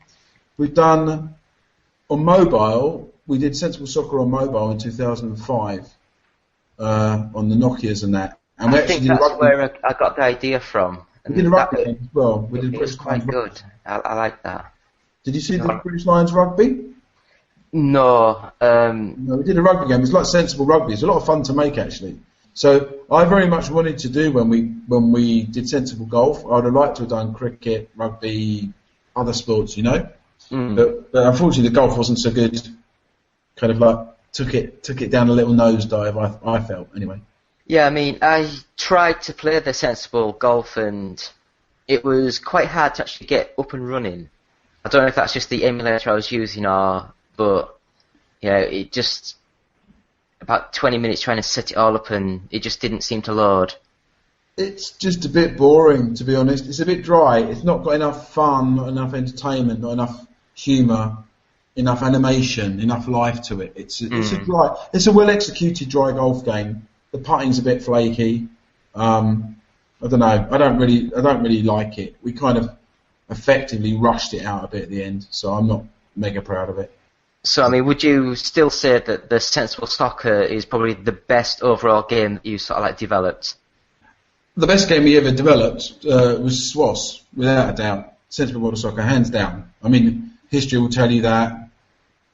on mobile. We did Sensible Soccer on mobile in 2005 on the Nokias and that. And we I think did that's rugby. where I got the idea from. We did a rugby game as well. We did It was quite good. I like that. Did you see the British Lions rugby? No. No, we did a rugby game. It's like Sensible Rugby. It's a lot of fun to make, actually. So I very much wanted to do when we did Sensible Golf. I would have liked to have done cricket, rugby, other sports, you know. But unfortunately, the golf wasn't so good. Kind of like took it down a little nosedive. I felt anyway. Yeah, I mean, I tried to play the Sensible Golf, and it was quite hard to actually get up and running. I don't know if that's just the emulator I was using, but yeah, it just about 20 minutes trying to set it all up, and it just didn't seem to load. It's just a bit boring, to be honest. It's a bit dry. It's not got enough fun, not enough entertainment, not enough humour, enough animation, enough life to it. It's a well executed dry golf game. The putting's a bit flaky. I don't know. I don't really like it. We kind of effectively rushed it out a bit at the end, so I'm not mega proud of it. So, I mean, would you still say that the Sensible Soccer is probably the best overall game that you sort of like developed? The best game we ever developed was SWOS, without a doubt. Sensible Model Soccer, hands down. I mean, history will tell you that.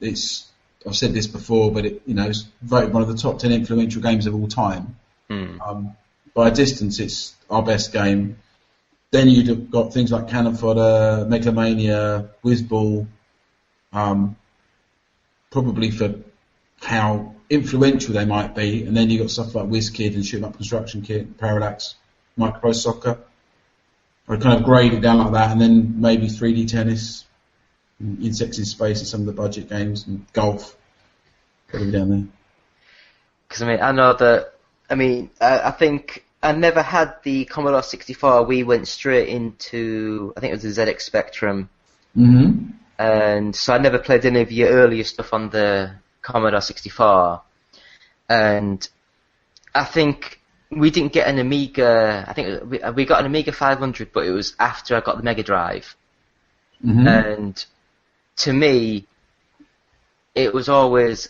I've said this before, but it's voted one of the top 10 influential games of all time. By a distance, it's our best game. Then you'd have got things like Cannon Fodder, Megalomania, Whizball, probably for how influential they might be. And then you've got stuff like WizKid and Shoot 'em Up Construction Kit, Parallax, Microprose Soccer. I'd kind of grade it down like that, and then maybe 3D Tennis, Insects in Space and some of the budget games, and golf. Probably down there. Because, I mean, I know that, I think I never had the Commodore 64. We went straight into, I think it was the ZX Spectrum. Mm-hmm. And so I never played any of your earlier stuff on the Commodore 64. And I think we didn't get an Amiga. I think we got an Amiga 500, but it was after I got the Mega Drive. Mm-hmm. And to me, it was always,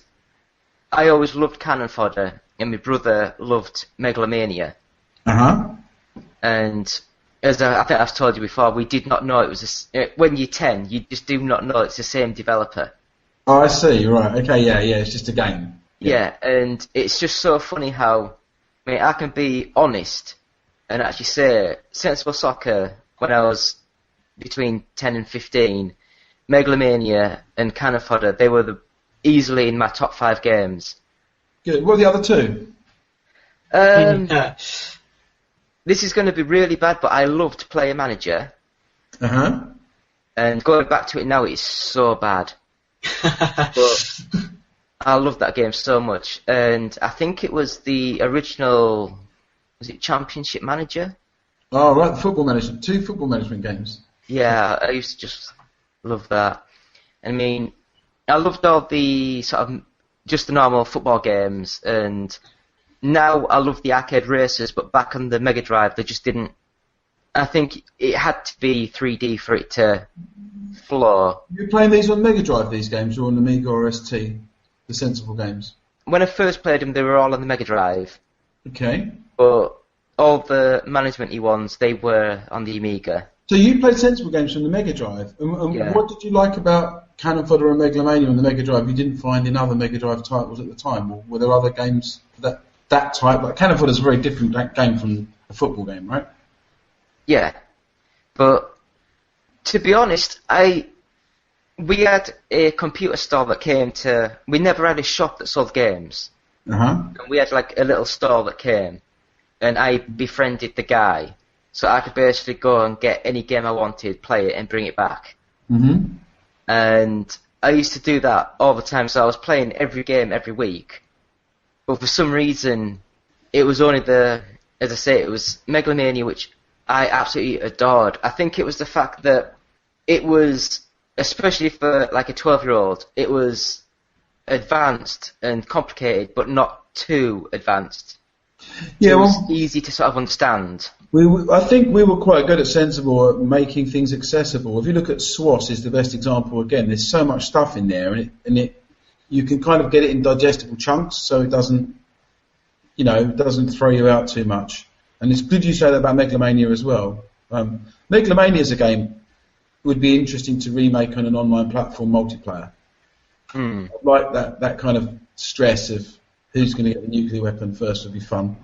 I always loved Cannon Fodder, and my brother loved Megalomania. Uh-huh. And as I think I've told you before, we did not know it was when you're 10, you just do not know it's the same developer. Oh, I see. Right. Okay. Yeah. It's just a game. Yeah, and it's just so funny how, I can be honest and actually say Sensible Soccer when I was between 10 and 15, Megalomania and Cannon Fodder, they were easily in my top 5 games. Good. What are the other two? This is going to be really bad, but I loved Player Manager. Uh-huh. And going back to it now, it's so bad. But I love that game so much. And I think it was the original, was it Championship Manager? Oh, right, football management. 2 football management games. Yeah, I used to just love that. I loved all the sort of just the normal football games, and now I love the arcade races, but back on the Mega Drive, they just didn't. I think it had to be 3D for it to flow. You're playing these on Mega Drive, these games, or on Amiga or ST, the Sensible games? When I first played them, they were all on the Mega Drive. Okay. But all the management-y ones, they were on the Amiga. So you played Sensible games from the Mega Drive, and Yeah. what did you like about Cannon Fodder and Megalomania on the Mega Drive you didn't find in other Mega Drive titles at the time? Or were there other games that type? Like Cannon Fodder's a very different game from a football game, right? Yeah, but to be honest, we had a computer store that came to. We never had a shop that sold games. Uh-huh. And we had like a little store that came, and I befriended the guy, so I could basically go and get any game I wanted, play it, and bring it back. Mm-hmm. And I used to do that all the time, so I was playing every game every week. But for some reason, it was only as I say, it was Megalomania, which I absolutely adored. I think it was the fact that it was, especially for like a 12-year-old, it was advanced and complicated, but not too advanced. Yeah, it was well, easy to sort of understand. I think we were quite good at Sensible at making things accessible. If you look at SWOS, is the best example. Again, there's so much stuff in there, and you can kind of get it in digestible chunks, so it doesn't throw you out too much. And it's good you say that about Megalomania as well. Megalomania is a game would be interesting to remake on an online platform multiplayer. Mm. Like that kind of stress of who's going to get the nuclear weapon first would be fun.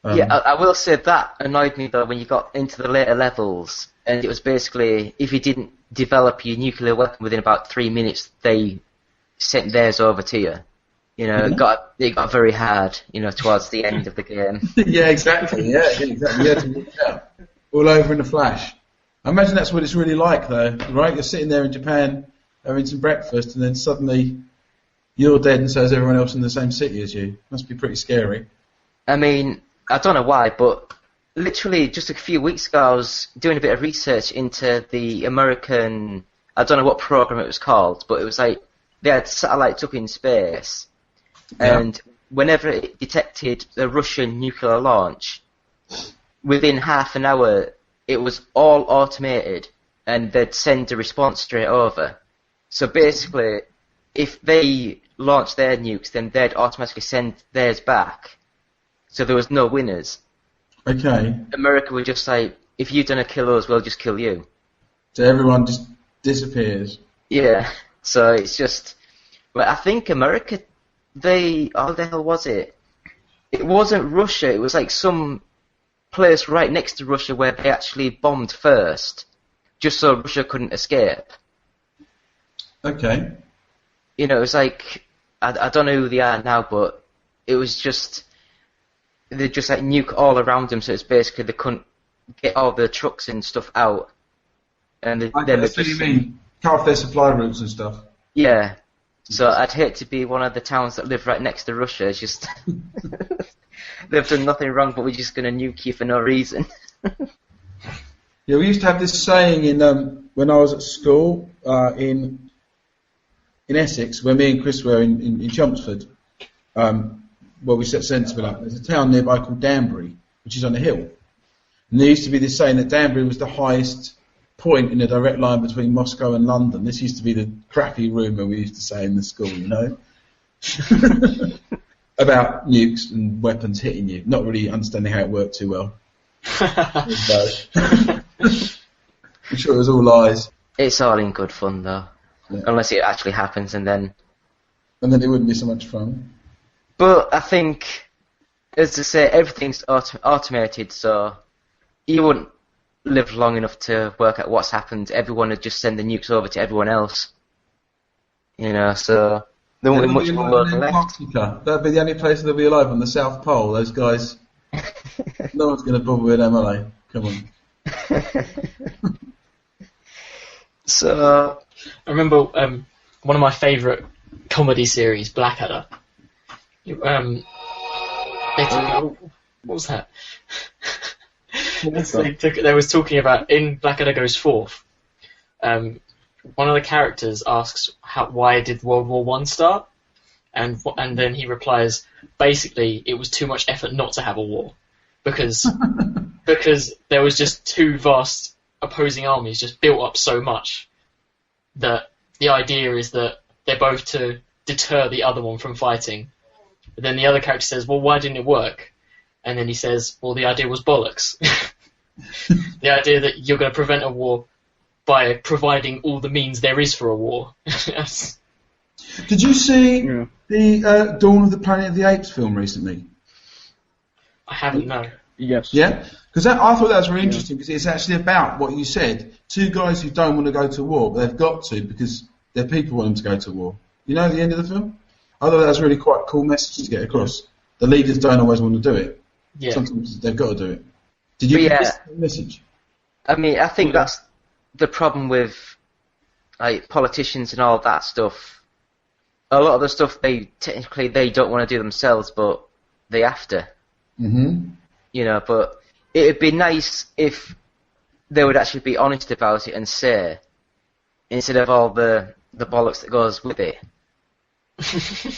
Yeah, I will say that annoyed me though when you got into the later levels, and it was basically if you didn't develop your nuclear weapon within about 3 minutes, they sent theirs over to you. You know, it got very hard. You know, towards the end of the game. Yeah, exactly. Yeah, exactly. You had to walk out all over in a flash. I imagine that's what it's really like, though, right? You're sitting there in Japan having some breakfast, and then suddenly you're dead, and so is everyone else in the same city as you. Must be pretty scary. I mean, I don't know why, but literally just a few weeks ago, I was doing a bit of research into the American. I don't know what program it was called, but it was like they had satellites up in space, and whenever it detected a Russian nuclear launch, within half an hour, it was all automated, and they'd send a response straight over. So basically, if they launched their nukes, then they'd automatically send theirs back. So there was no winners. Okay. America would just say, if you don't kill us, we'll just kill you. So everyone just disappears. Yeah. So it's just... Well, I think America, how the hell was it? It wasn't Russia, it was like some place right next to Russia where they actually bombed first, just so Russia couldn't escape. Okay. You know, it was like, I don't know who they are now, but it was just, they just like nuke all around them, so it's basically they couldn't get all the trucks and stuff out. And then That's what you mean, cut off their supply routes and stuff. Yeah. So I'd hate to be one of the towns that live right next to Russia. It's just, they've done nothing wrong, but we're just going to nuke you for no reason. Yeah, we used to have this saying in when I was at school in Essex, where me and Chris were in Chelmsford, where we set Sensible up. There's a town nearby called Danbury, which is on a hill. And there used to be this saying that Danbury was the highest point in a direct line between Moscow and London. This used to be the crappy rumour we used to say in the school, you know, about nukes and weapons hitting you. Not really understanding how it worked too well. I'm sure it was all lies. It's all in good fun, though. Yeah. Unless it actually happens, and then it wouldn't be so much fun. But I think, as I say, everything's automated, so you wouldn't live long enough to work out what's happened. Everyone would just send the nukes over to everyone else. You know, so there won't be much of a world left. That'd be the only place they'll be alive, on the South Pole. Those guys, no one's going to bother with them, are they? Come on. So, I remember one of my favourite comedy series, Blackadder. What was that? They was talking about, in Blackadder Goes Forth, one of the characters asks, why did World War I start? And then he replies, basically, it was too much effort not to have a war. Because there was just two vast opposing armies just built up so much that the idea is that they're both to deter the other one from fighting. But then the other character says, well, why didn't it work? And then he says, well, the idea was bollocks. The idea that you're going to prevent a war by providing all the means there is for a war. Did you see the Dawn of the Planet of the Apes film recently? I haven't, no. Yes. Yeah? Because I thought that was really interesting, because it's actually about what you said. Two guys who don't want to go to war, but they've got to because their people want them to go to war. You know the end of the film? I thought that was really quite a cool message to get across. The leaders don't always want to do it. Yeah. Sometimes they've got to do it. Did you get this message? I mean, I think that's the problem with like politicians and all that stuff. A lot of the stuff they don't want to do themselves, but they have to. Mm-hmm. You know, but it'd be nice if they would actually be honest about it and say, instead of all the bollocks that goes with it.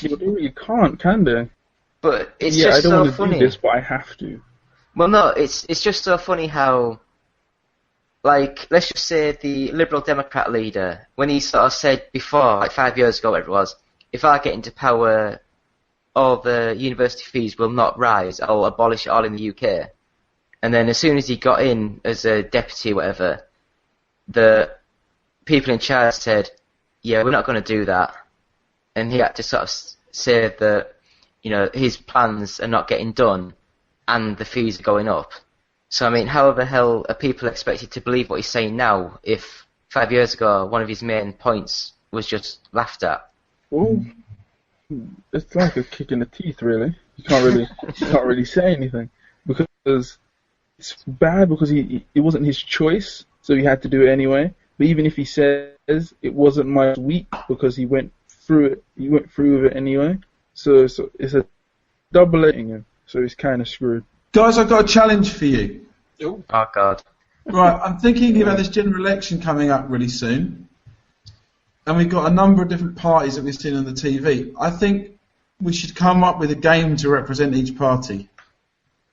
You can't, can they? But it's Yeah, I just don't so want to funny. do this, but I have to. Well, no, it's just so funny how, like, let's just say the Liberal Democrat leader, when he sort of said before, like 5 years ago, whatever it was, if I get into power, all the university fees will not rise. I'll abolish it all in the UK. And then as soon as he got in as a deputy, whatever, the people in charge said, yeah, we're not going to do that. And he had to sort of say that, you know, his plans are not getting done and the fees are going up. So, I mean, how the hell are people expected to believe what he's saying now if 5 years ago one of his main points was just laughed at? Well, it's like a kick in the teeth, really. You can't really say anything because it's bad because it wasn't his choice, so he had to do it anyway. But even if he says it wasn't my week because he went through with it anyway. So it's a double-edging him. So he's kind of screwed. Guys, I've got a challenge for you. Oh God. Right, I'm thinking about this general election coming up really soon. And we've got a number of different parties that we've seen on the TV. I think we should come up with a game to represent each party.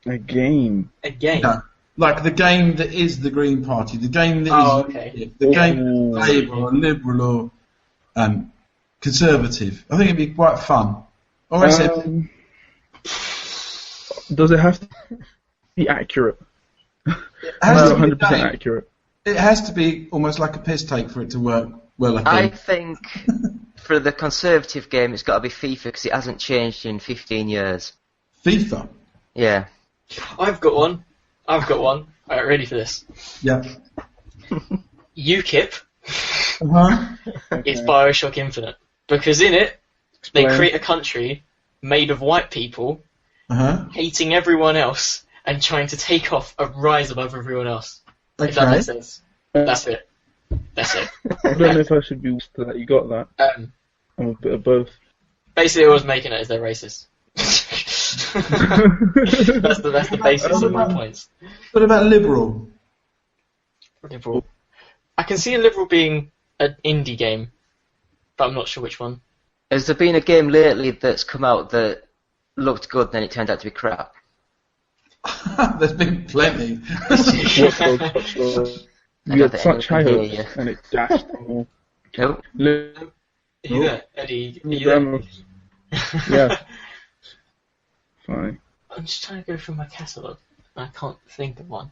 A game? A game? No, like the game that is the Green Party, the game that is the game that's Labour or Liberal or Conservative. I think it'd be quite fun. Or does it have to be accurate? It has to be 100% accurate. It has to be almost like a piss take for it to work well, I think. I think for the Conservative game, it's got to be FIFA because it hasn't changed in 15 years. FIFA? Yeah. I've got one. Alright, ready for this? Yeah. UKIP Uh-huh. is Bioshock Infinite. Because in it, Explain. they create a country made of white people Uh-huh. hating everyone else and trying to take off a rise above everyone else. If that Okay. makes sense. That's it. That's it. I don't know if I should be used to that. You got that? I'm a bit of both. Basically, I was making it as they're racist. that's the basis of my points. What about Liberal? Liberal. I can see a Liberal being an indie game, but I'm not sure which one. Has there been a game lately that's come out that looked good, then it turned out to be crap? There's been plenty. You had such high hopes, and it dashed them all. Nope. Are you there, Eddie? Are you there? Yeah. Fine. I'm just trying to go through my catalogue. I can't think of one.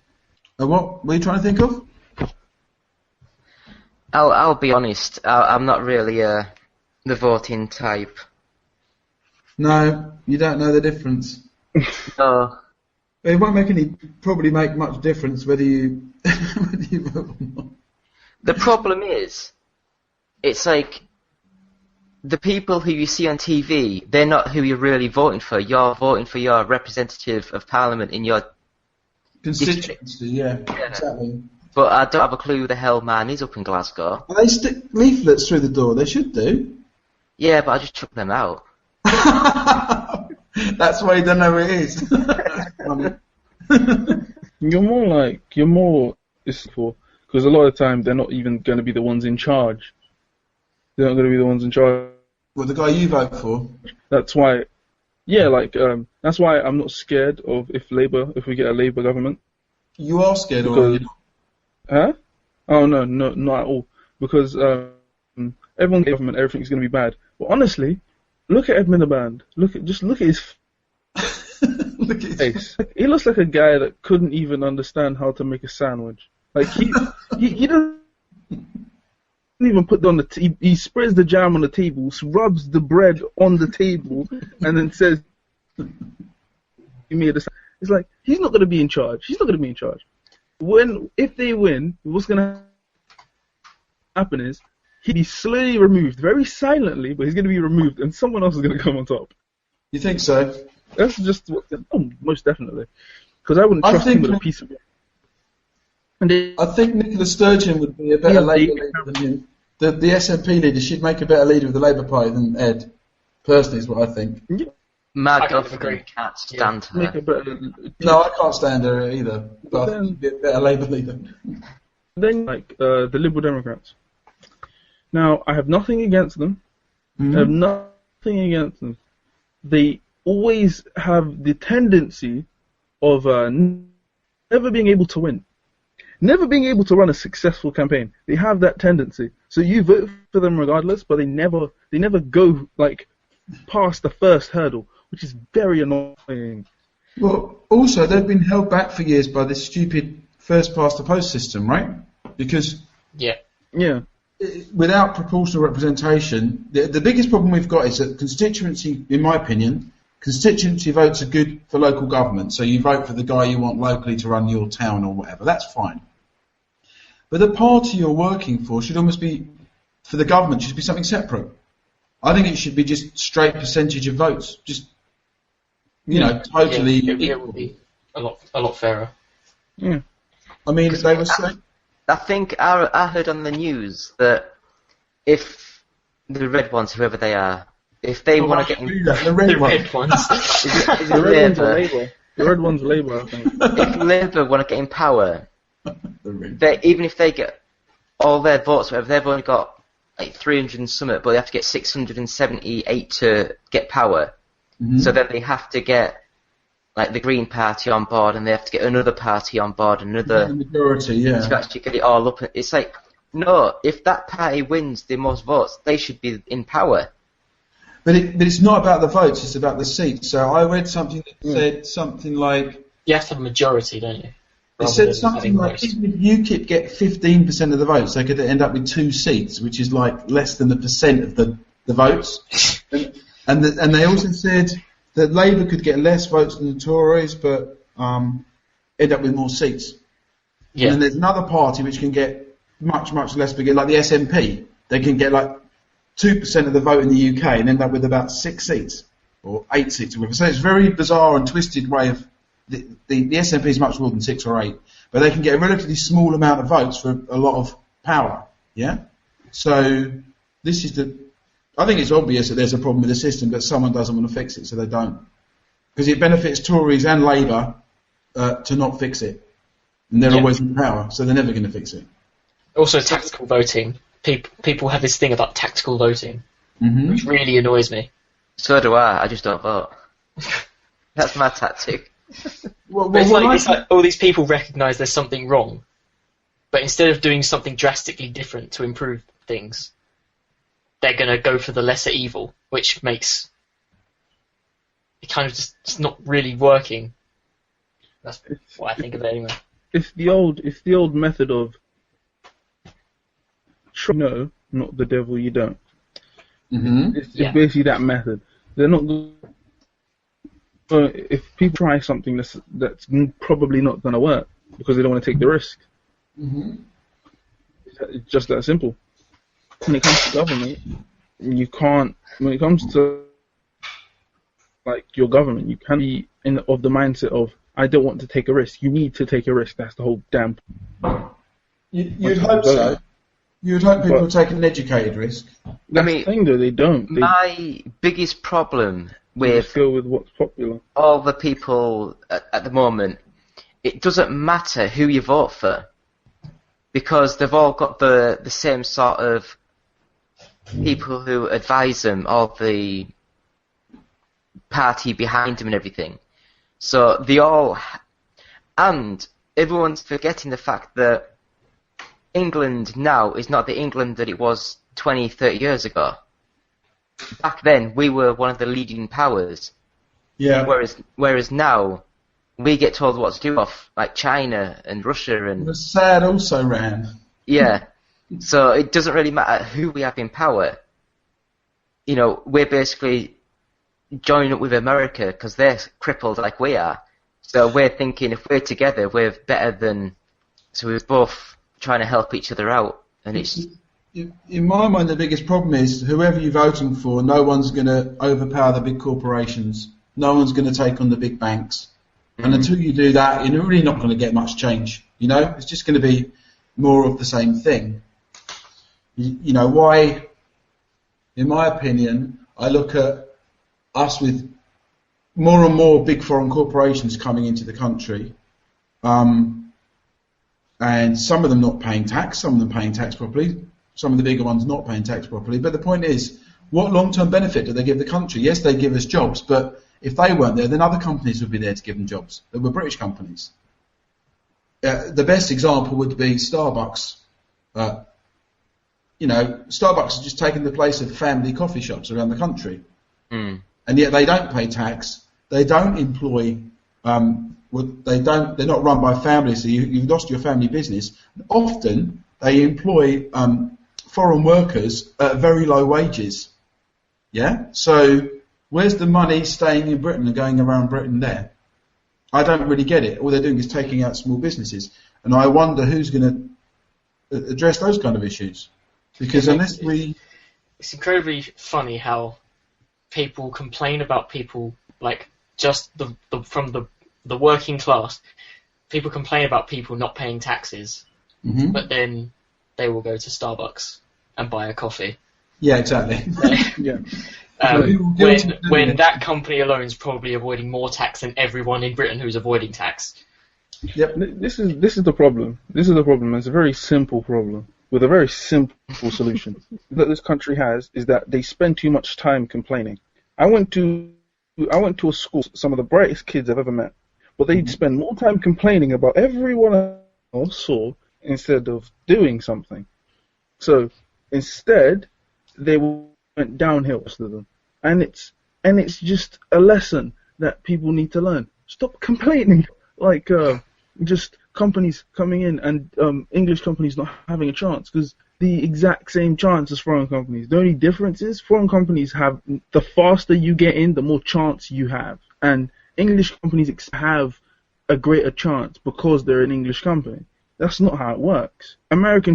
What were you trying to think of? I'll be honest. I'm not really the voting type. No, you don't know the difference. No. It won't probably make much difference whether you vote or not. The problem is, it's like the people who you see on TV, they're not who you're really voting for. You're voting for your representative of parliament in your constituency. Yeah, exactly. But I don't have a clue who the hell man is up in Glasgow. Well, they stick leaflets through the door. They should do. Yeah, but I just chuck them out. That's why you don't know who it is. Funny. You're more for because a lot of the time they're not even going to be the ones in charge. They're not going to be the ones in charge. Well, the guy you vote for. That's why. Yeah, that's why I'm not scared of if we get a Labour government. You are scared, or because, huh? Oh no, not at all. Because everyone's government, everything's going to be bad. But honestly, look at Ed Miliband. Look at his look at his face. He looks like a guy that couldn't even understand how to make a sandwich. Like he doesn't even put on he spreads the jam on the table, rubs the bread on the table, and then says, "You made a sandwich." It's like he's not going to be in charge. He's not going to be in charge. If they win, what's going to happen is he'd be slowly removed, very silently, but he's going to be removed, and someone else is going to come on top. You think so? That's just most definitely. Because I wouldn't trust him with a piece of it. I think Nicola Sturgeon would be a better Labour leader than him. The SNP leader should make a better leader of the Labour Party than Ed. Personally, is what I think. Yeah. Mad girlfriend can't stand her. No, I can't stand her either. But I think she'd be a better Labour leader. Then, the Liberal Democrats. Now, I have nothing against them. Mm-hmm. I have nothing against them. They always have the tendency of never being able to win, never being able to run a successful campaign. They have that tendency. So you vote for them regardless, but they never go like past the first hurdle, which is very annoying. Well, also they've been held back for years by this stupid first past the post system, right? Because Yeah. without proportional representation, the biggest problem we've got is that constituency, in my opinion, constituency votes are good for local government. So you vote for the guy you want locally to run your town or whatever. That's fine. But the party you're working for should almost be, for the government, should be something separate. I think it should be just straight percentage of votes. Just, totally. It would be a lot fairer. Yeah. I mean, they were saying. I think I heard on the news that if the red ones, whoever they are, if they want to get in, The red ones. is it The red ones are Labour? Labour. The red ones are Labour, I think. If Labour want to get in power, even if they get all their votes, whatever, they've only got like 300 and something, but they have to get 678 to get power. Mm-hmm. So then they have to get like the Green Party on board, and they have to get another party on board, another The majority, yeah. to actually get it all up. It's like, no, if that party wins the most votes, they should be in power. But it's not about the votes, it's about the seats. So I read something that said something like... You have to have a majority, don't you? It said something like, even if UKIP get 15% of the votes, they could end up with 2 seats, which is like less than 1% of the votes. and they also said that Labour could get less votes than the Tories, but end up with more seats. Yeah. And then there's another party which can get much, much less bigger, like the SNP. They can get like 2% of the vote in the UK and end up with about 6 seats, or 8 seats, or whatever. So it's a very bizarre and twisted way of... The SNP is much more than 6 or 8, but they can get a relatively small amount of votes for a lot of power, yeah? So this is the... I think it's obvious that there's a problem with the system, but someone doesn't want to fix it, so they don't. Because it benefits Tories and Labour to not fix it. And they're always in power, so they're never going to fix it. Also, tactical voting. People have this thing about tactical voting, which really annoys me. So do I just don't vote. That's my tactic. It's like all these people recognise there's something wrong, but instead of doing something drastically different to improve things, they're going to go for the lesser evil, which makes it kind of just not really working. That's what I think of it anyway. It's the old method of no, not the devil you don't. It's basically that method. They're not. If people try something that's probably not going to work because they don't want to take the risk. It's just that simple. When it comes to government, you can't. When it comes to like your government, you can't be of the mindset of I don't want to take a risk. You need to take a risk. That's the whole damn. You'd hope so. You'd hope people take an educated risk. That's the thing, though, they don't. My biggest problem with just go with what's popular. All the people at the moment, it doesn't matter who you vote for, because they've all got the same sort of people who advise them, all the party behind them and everything. So they all, and everyone's forgetting the fact that England now is not the England that it was 20, 30 years ago. Back then, we were one of the leading powers. Yeah. Whereas now, we get told what to do off, like China and Russia and... The sad also ran. Yeah. So it doesn't really matter who we have in power. You know, we're basically joining up with America because they're crippled like we are. So we're thinking if we're together, we're better than... So we're both trying to help each other out. And it's... In my mind, the biggest problem is whoever you're voting for, no one's going to overpower the big corporations. No one's going to take on the big banks. And until you do that, you're really not going to get much change. You know, it's just going to be more of the same thing. You know, why, in my opinion, I look at us with more and more big foreign corporations coming into the country, and some of them not paying tax, some of them paying tax properly, some of the bigger ones not paying tax properly. But the point is, what long-term benefit do they give the country? Yes, they give us jobs, but if they weren't there, then other companies would be there to give them jobs. They were British companies. The best example would be Starbucks. Starbucks has just taken the place of family coffee shops around the country. And yet they don't pay tax. They don't employ. They're not run by families, so you've lost your family business. Often they employ foreign workers at very low wages. Yeah. So where's the money staying in Britain and going around Britain there? I don't really get it. All they're doing is taking out small businesses, and I wonder who's going to address those kind of issues. Because it's incredibly funny how people complain about people like just from the working class. People complain about people not paying taxes, but then they will go to Starbucks and buy a coffee. Yeah, exactly. Yeah. When that company alone is probably avoiding more tax than everyone in Britain who's avoiding tax. Yep. This is the problem. This is the problem. It's a very simple problem with a very simple solution that this country has is that they spend too much time complaining. I went to a school, some of the brightest kids I've ever met, but they'd spend more time complaining about everyone else saw instead of doing something. So instead, they went downhill to them, and it's just a lesson that people need to learn. Stop complaining, like just companies coming in and English companies not having a chance, because the exact same chance as foreign companies. The only difference is foreign companies have, the faster you get in, the more chance you have, and English companies have a greater chance because they're an English company. That's not how it works. America,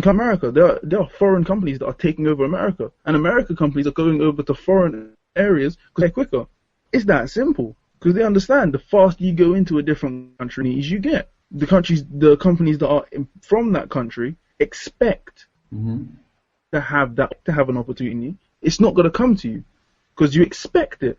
there are foreign companies that are taking over America, and American companies are going over to foreign areas because they're quicker. It's that simple, because they understand the faster you go into a different country, the easier you get. The companies that are from that country expect to have an opportunity. It's not going to come to you because you expect it.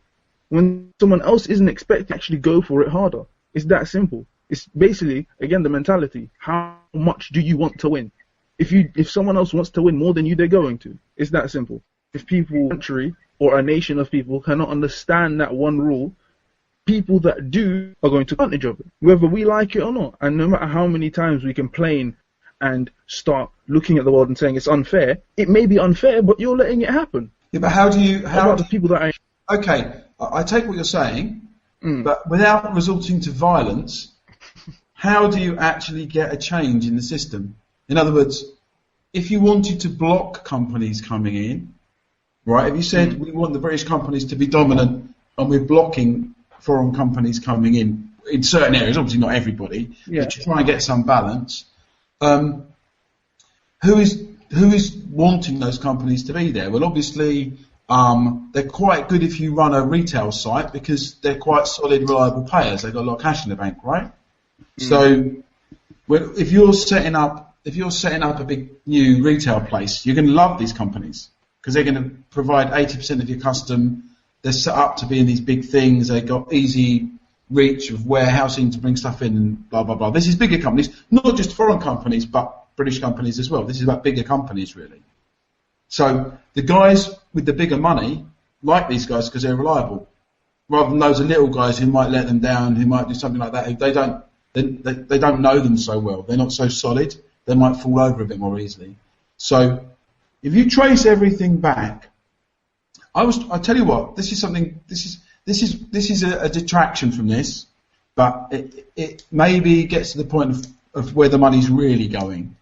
When someone else isn't expecting, actually go for it harder. It's that simple. It's basically, again, the mentality. How much do you want to win? If someone else wants to win more than you, they're going to. It's that simple. If a country or a nation of people cannot understand that one rule, people that do are going to take advantage of it, whether we like it or not. And no matter how many times we complain and start looking at the world and saying it's unfair, it may be unfair, but you're letting it happen. Yeah, but how do you... the people that Okay, I take what you're saying, but without resorting to violence, how do you actually get a change in the system? In other words, if you wanted to block companies coming in, right, if you said we want the British companies to be dominant and we're blocking foreign companies coming in certain areas, obviously not everybody, but to try and get some balance, who is wanting those companies to be there? Well, obviously, they're quite good if you run a retail site because they're quite solid, reliable payers. They've got a lot of cash in the bank, right? So, if you're setting up a big new retail place, you're going to love these companies because they're going to provide 80% of your custom. They're set up to be in these big things. They've got easy reach of warehousing to bring stuff in and blah, blah, blah. This is bigger companies, not just foreign companies, but British companies as well. This is about bigger companies, really. So the guys with the bigger money like these guys because they're reliable, rather than those little guys who might let them down, who might do something like that. Who they don't know them so well. They're not so solid. They might fall over a bit more easily. So if you trace everything back, I tell you what, this is a detraction from this, but it maybe gets to the point of where the money's really going.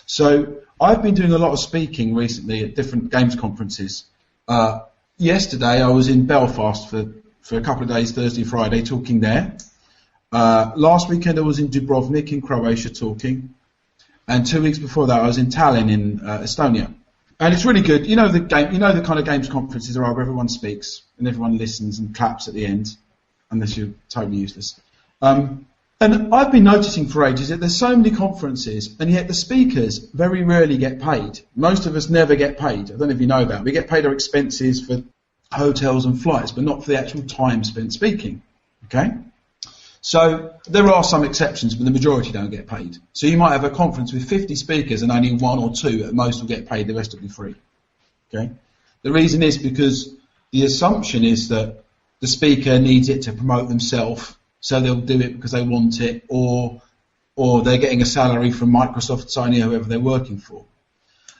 So I've been doing a lot of speaking recently at different games conferences. Yesterday I was in Belfast for a couple of days, Thursday, Friday, talking there. Last weekend I was in Dubrovnik in Croatia talking, and 2 weeks before that I was in Tallinn in Estonia. And it's really good. You know the kind of games conferences are where everyone speaks and everyone listens and claps at the end, unless you're totally useless. And I've been noticing for ages that there's so many conferences, and yet the speakers very rarely get paid. Most of us never get paid. I don't know if you know that. We get paid our expenses for hotels and flights, but not for the actual time spent speaking. Okay? So there are some exceptions, but the majority don't get paid. So you might have a conference with 50 speakers and only 1 or 2 at most will get paid, the rest will be free. Okay? The reason is because the assumption is that the speaker needs it to promote themselves, so they'll do it because they want it, or they're getting a salary from Microsoft, Sony, whoever they're working for.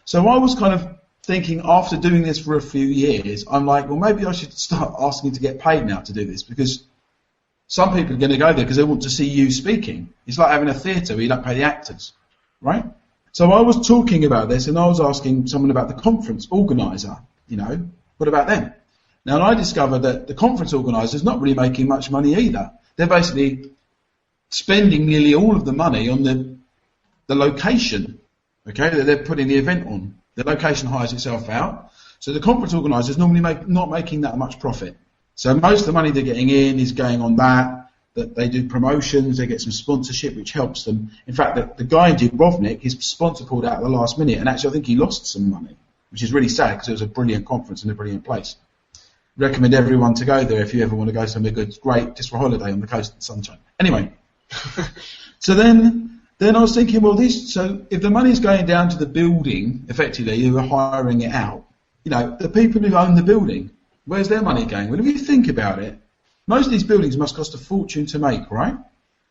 So I was kind of thinking, after doing this for a few years, I'm like, well, maybe I should start asking to get paid now to do this, because some people are going to go there because they want to see you speaking. It's like having a theatre where you don't pay the actors, right? So I was talking about this, and I was asking someone about the conference organiser, what about them? Now, and I discovered that the conference organiser is not really making much money either. They're basically spending nearly all of the money on the location, okay, that they're putting the event on. The location hires itself out. So the conference organiser is normally not making that much profit. So most of the money they're getting in is going on that they do promotions, they get some sponsorship, which helps them. In fact, the guy in Dubrovnik, his sponsor pulled out at the last minute, and actually I think he lost some money, which is really sad because it was a brilliant conference and a brilliant place. Recommend everyone to go there if you ever want to go somewhere good. It's great, just for a holiday on the coast in sunshine. Anyway, so then I was thinking, well, so if the money's going down to the building, effectively, who are hiring it out, the people who own the building, where's their money going? Well, if you think about it, most of these buildings must cost a fortune to make, right?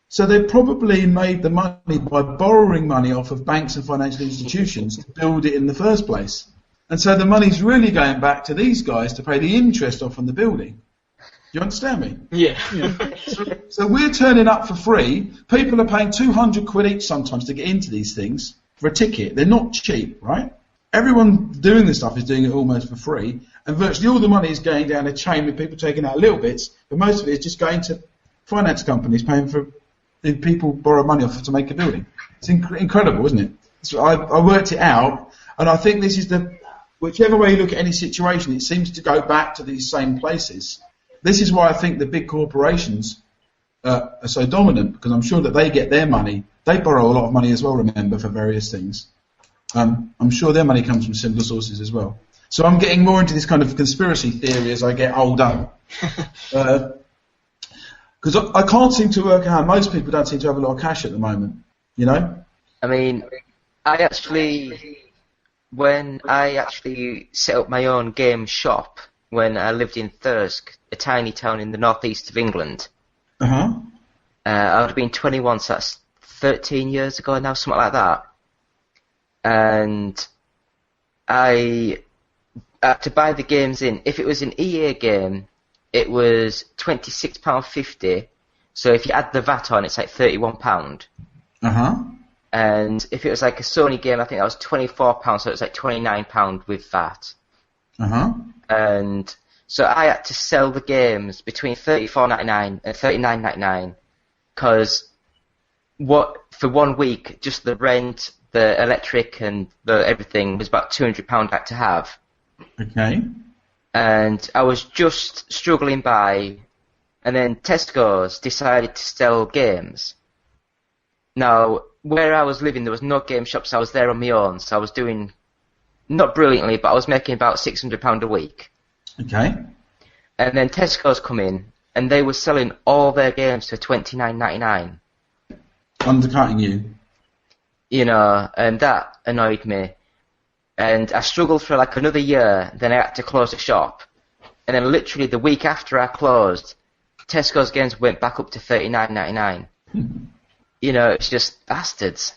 So they probably made the money by borrowing money off of banks and financial institutions to build it in the first place. And so the money's really going back to these guys to pay the interest off on the building. Do you understand me? Yeah. So we're turning up for free. People are paying 200 quid each sometimes to get into these things for a ticket. They're not cheap, right? Everyone doing this stuff is doing it almost for free. And virtually all the money is going down a chain with people taking out little bits, but most of it is just going to finance companies paying for the people borrow money off to make a building. It's incredible, isn't it? So I worked it out, and I think this is whichever way you look at any situation, it seems to go back to these same places. This is why I think the big corporations are so dominant, because I'm sure that they get their money. They borrow a lot of money as well, remember, for various things. I'm sure their money comes from similar sources as well. So I'm getting more into this kind of conspiracy theory as I get older. Because I can't seem to work out, most people don't seem to have a lot of cash at the moment, I mean, when I actually set up my own game shop when I lived in Thirsk, a tiny town in the northeast of England, I would have been 21, so that's 13 years ago now, something like that. And to buy the games in, if it was an EA game, it was £26.50. So if you add the VAT on, it's like £31. And if it was like a Sony game, I think that was £24, so it's like £29 with VAT. And so I had to sell the games between $34.99 and $39.99, because for 1 week, just the rent, the electric, and the everything was about £200 I had to have. Okay. And I was just struggling by, and then Tesco's decided to sell games. Now, where I was living, there was no game shops. I was there on my own, so I was doing, not brilliantly, but I was making about £600 a week. Okay. And then Tesco's come in, and they were selling all their games for $29.99. Undercutting you. And that annoyed me. And I struggled for like another year, then I had to close the shop. And then literally the week after I closed, Tesco's games went back up to $39.99. It's just bastards,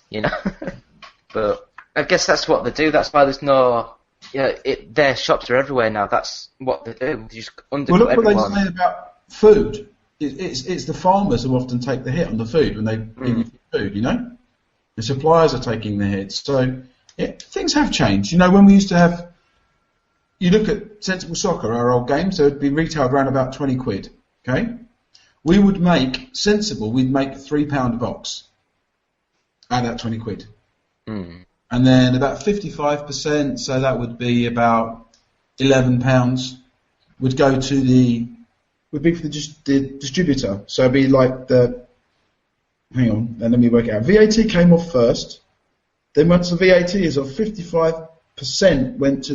But I guess that's what they do. That's why there's no, their shops are everywhere now. That's what they do. They just undercut everyone. Well, look what they say about food. It's the farmers who often take the hit on the food when they give you food, The suppliers are taking the hit. So, things have changed. When we used to have, you look at Sensible Soccer, our old games, so it'd be retailed around about 20 quid, okay? We would make, we'd make a £3 box out of that 20 quid. And then about 55%, so that would be about £11, would go to would be for the distributor. So it'd be like hang on, and let me work it out. VAT came off first. Then once the VAT is off, 55% went to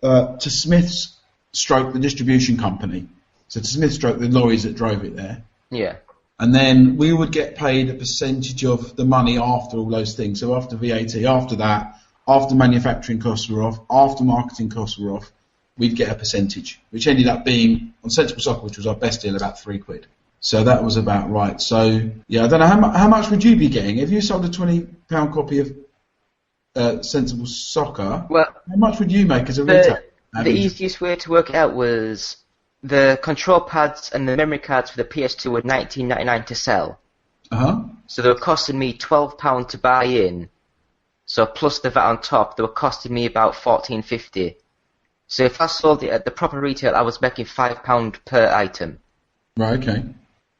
to Smith's stroke the distribution company. So to Smith's stroke the lorries that drove it there. Yeah. And then we would get paid a percentage of the money after all those things. So after VAT, after that, after manufacturing costs were off, after marketing costs were off, we'd get a percentage, which ended up being, on Sensible Soccer, which was our best deal, about £3. So that was about right. So, yeah, I don't know, how much would you be getting? If you sold a £20 copy of Sensible Soccer, how much would you make as a retailer? The easiest way to work it out was the control pads and the memory cards for the PS2 were $19.99 to sell. So they were costing me £12 to buy in. So plus the VAT on top, they were costing me about $14.50. So if I sold it at the proper retail, I was making £5 per item. Right, okay.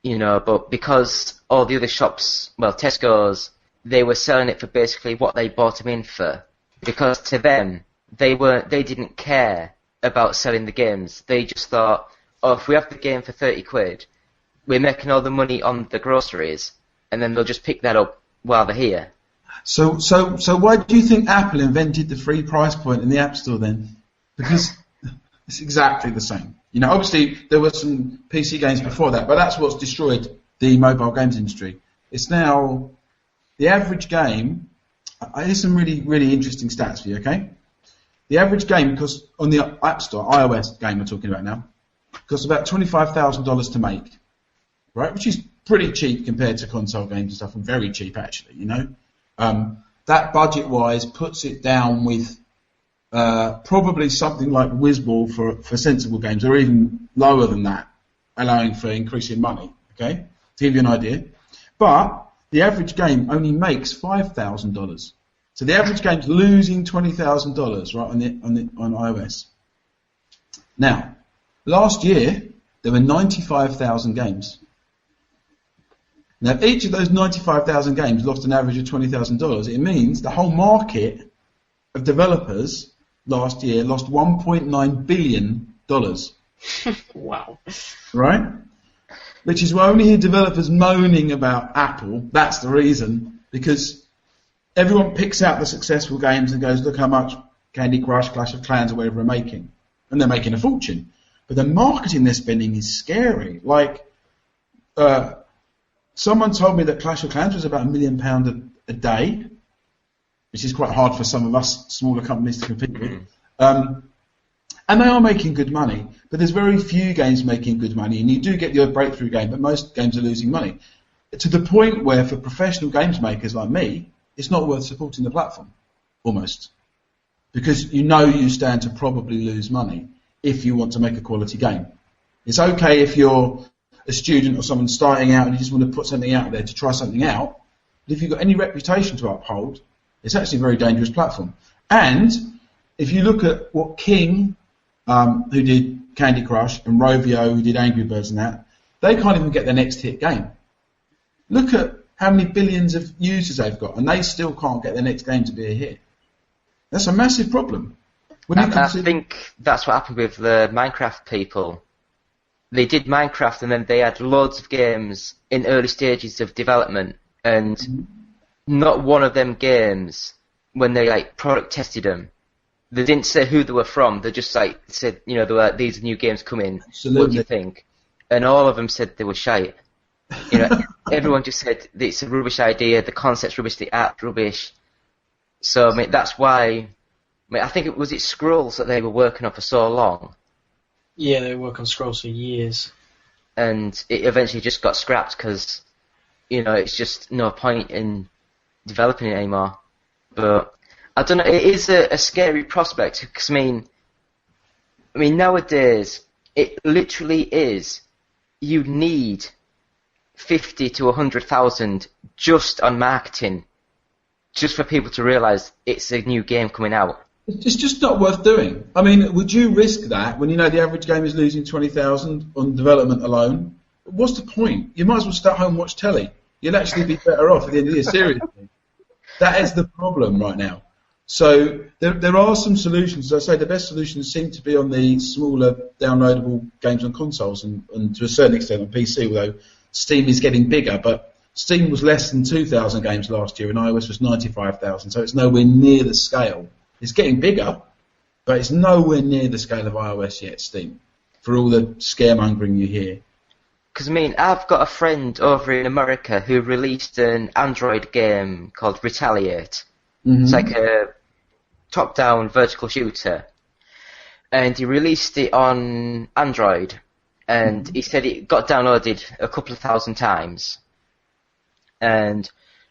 You know, but because all the other shops, well, Tesco's, they were selling it for basically what they bought them in for. Because to them, they didn't care about selling the games. They just thought, oh, if we have the game for £30, we're making all the money on the groceries, and then they'll just pick that up while they're here. So why do you think Apple invented the free price point in the App Store then? Because it's exactly the same. You know, obviously there were some PC games before that, but that's what's destroyed the mobile games industry. It's now the average game. Here's some really, really interesting stats for you, okay? The average game costs, on the App Store, iOS game we're talking about now, costs about $25,000 to make, right? Which is pretty cheap compared to console games and stuff, and very cheap actually, you know? That budget-wise puts it down with probably something like Whizball for sensible games, or even lower than that, allowing for increasing money, okay? To give you an idea. But the average game only makes $5,000. So the average game's losing $20,000, right, on iOS. Now, last year, there were 95,000 games. Now, if each of those 95,000 games lost an average of $20,000, it means the whole market of developers last year lost $1.9 billion. Wow. Right? Which is why only hear developers moaning about Apple. That's the reason. Because everyone picks out the successful games and goes, look how much Candy Crush, Clash of Clans, or whatever are making. And they're making a fortune. But the marketing they're spending is scary. Like, someone told me that Clash of Clans was about £1 million a day, which is quite hard for some of us smaller companies to compete with. And they are making good money, but there's very few games making good money, and you do get the odd breakthrough game, but most games are losing money. To the point where, for professional games makers like me, it's not worth supporting the platform, almost. Because you know you stand to probably lose money if you want to make a quality game. It's okay if you're a student or someone starting out and you just want to put something out there to try something out, but if you've got any reputation to uphold, it's actually a very dangerous platform. And if you look at what King, who did Candy Crush, and Rovio, who did Angry Birds and that, they can't even get their next hit game. Look at how many billions of users they've got, and they still can't get their next game to be a hit. That's a massive problem. I think that's what happened with the Minecraft people. They did Minecraft, and then they had loads of games in early stages of development, and not one of them games, when they product tested them, they didn't say who they were from. They just said, you know, there were these new games coming. Absolutely. What do you think? And all of them said they were shite. You know, everyone just said it's a rubbish idea. The concept's rubbish. The art rubbish. So I mean, that's why. I think it was Scrolls that they were working on for so long. Yeah, they work on Scrolls for years. And it eventually just got scrapped because, you know, it's just no point in developing it anymore. But I don't know. It is a scary prospect because I mean, nowadays it literally is. You need 50 to 100,000 just on marketing, just for people to realise it's a new game coming out. It's just not worth doing. I mean, would you risk that when you know the average game is losing 20,000 on development alone? What's the point? You might as well stay at home and watch telly. You'll actually be better off at the end of the year. Seriously. That is the problem right now. So there are some solutions. As I say, the best solutions seem to be on the smaller downloadable games on consoles and to a certain extent on PC, although Steam is getting bigger. But Steam was less than 2,000 games last year and iOS was 95,000, so it's nowhere near the scale. It's getting bigger, but it's nowhere near the scale of iOS yet, Steam, for all the scaremongering you hear. Because, I've got a friend over in America who released an Android game called Retaliate. Mm-hmm. It's like a top-down vertical shooter. and he released it on Android, and he said it got downloaded a couple of thousand times, and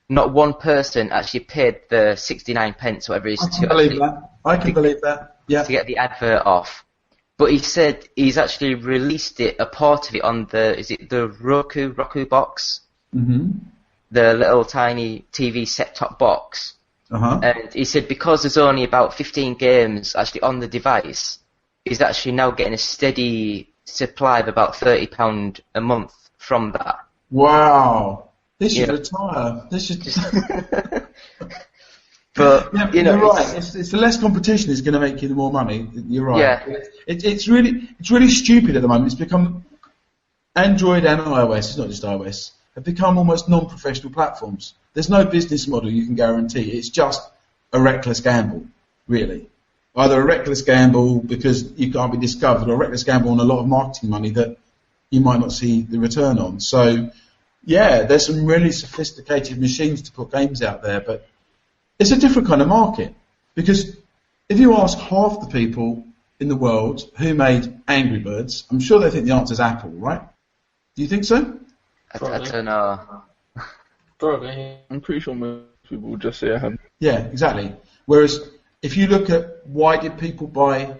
not one person actually paid the 69 pence, whatever it is, I can believe that. I can believe that. Yeah. To get the advert off. But he said he's actually released it, a port of it on the Roku box? Mm-hmm. The little tiny TV set-top box. Uh-huh. And he said because there's only about 15 games actually on the device, he's actually now getting a steady supply of about £30 a month from that. Wow. This should retire. This should. But yeah, you know, you're right. It's the less competition is going to make you the more money. You're right. Yeah. It's really stupid at the moment. It's become Android and iOS. It's not just iOS. Have become almost non-professional platforms. There's no business model you can guarantee. It's just a reckless gamble, really. Either a reckless gamble because you can't be discovered, or a reckless gamble on a lot of marketing money that you might not see the return on. So, yeah, there's some really sophisticated machines to put games out there, but it's a different kind of market. Because if you ask half the people in the world who made Angry Birds, I'm sure they think the answer is Apple, right? Do you think so? I don't know. Probably. I'm pretty sure most people would just say I have. Yeah, exactly. Whereas if you look at why did people buy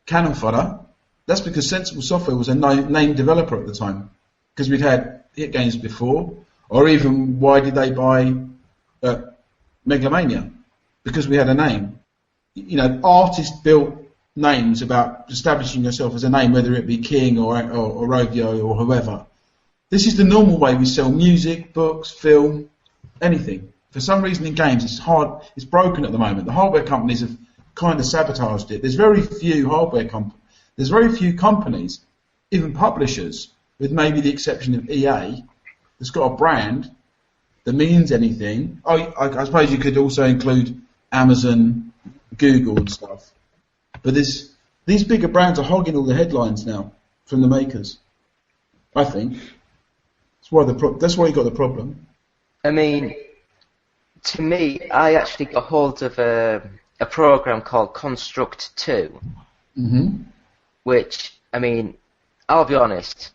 Cannon Fodder, that's because Sensible Software was a named developer at the time. Because we'd had hit games before. Or even why did they buy Megalomania? Because we had a name. You know, artists built names about establishing yourself as a name, whether it be King or Rovio or whoever. This is the normal way we sell music, books, film, anything. For some reason in games it's hard, it's broken at the moment. The hardware companies have kind of sabotaged it. There's very few there's very few companies, even publishers, with maybe the exception of EA, that's got a brand that means anything. Oh, I suppose you could also include Amazon, Google and stuff. But these bigger brands are hogging all the headlines now from the makers, I think. That's why you got the problem. I mean, to me, I actually got hold of a program called Construct 2, which, I mean, I'll be honest,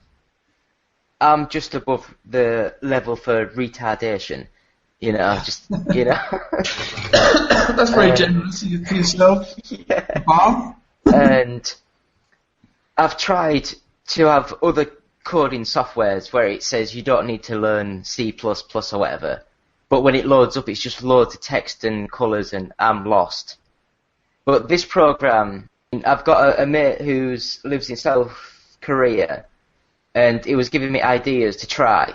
I'm just above the level for retardation. You know, That's very generous for yourself. Yeah. Wow. And I've tried to have other coding softwares where it says you don't need to learn C++ or whatever, but when it loads up it's just loads of text and colours and I'm lost. But this program, I've got a mate who lives in South Korea and he was giving me ideas to try.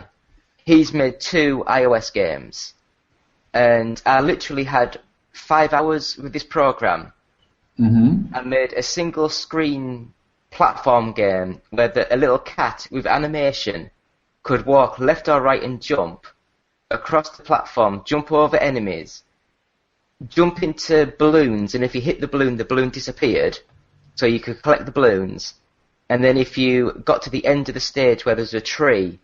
He's made 2 iOS games and I literally had 5 hours with this program. I made a single screen platform game where a little cat with animation could walk left or right and jump across the platform, jump over enemies, jump into balloons, and if you hit the balloon disappeared, so you could collect the balloons, and then if you got to the end of the stage where there's a tree,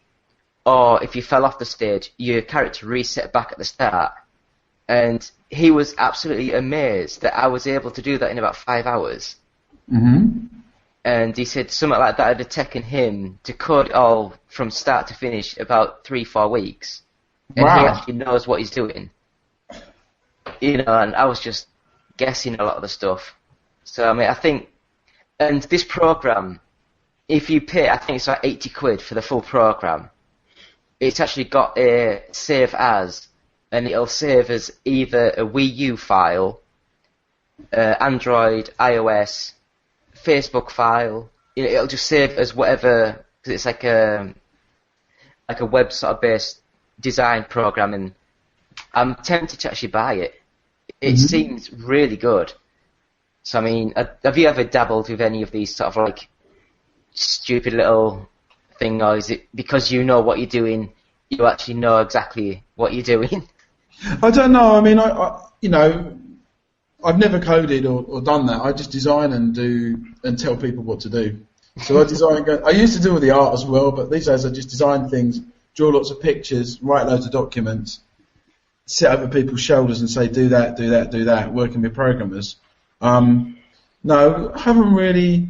or if you fell off the stage, your character reset back at the start. And he was absolutely amazed that I was able to do that in about 5 hours. And he said something like that had taken him to code it all from start to finish about 3-4 weeks. And he actually knows what he's doing. You know, and I was just guessing a lot of the stuff. So, I mean, I think, and this program, if you pay, I think it's like 80 quid for the full program, it's actually got a save as, and it'll save as either a Wii U file, Android, iOS, Facebook file. You know, it'll just save as whatever, because it's like a web sort of based design program, and I'm tempted to actually buy it. It seems really good. So I mean, have you ever dabbled with any of these sort of like stupid little thing, or is it because you know what you're doing, you actually know exactly what you're doing? I don't know. I mean, I've never coded or done that. I just design and tell people what to do. So I design. I used to do all the art as well, but these days I just design things, draw lots of pictures, write loads of documents, sit over people's shoulders and say do that, do that, do that. Working with programmers. No, haven't really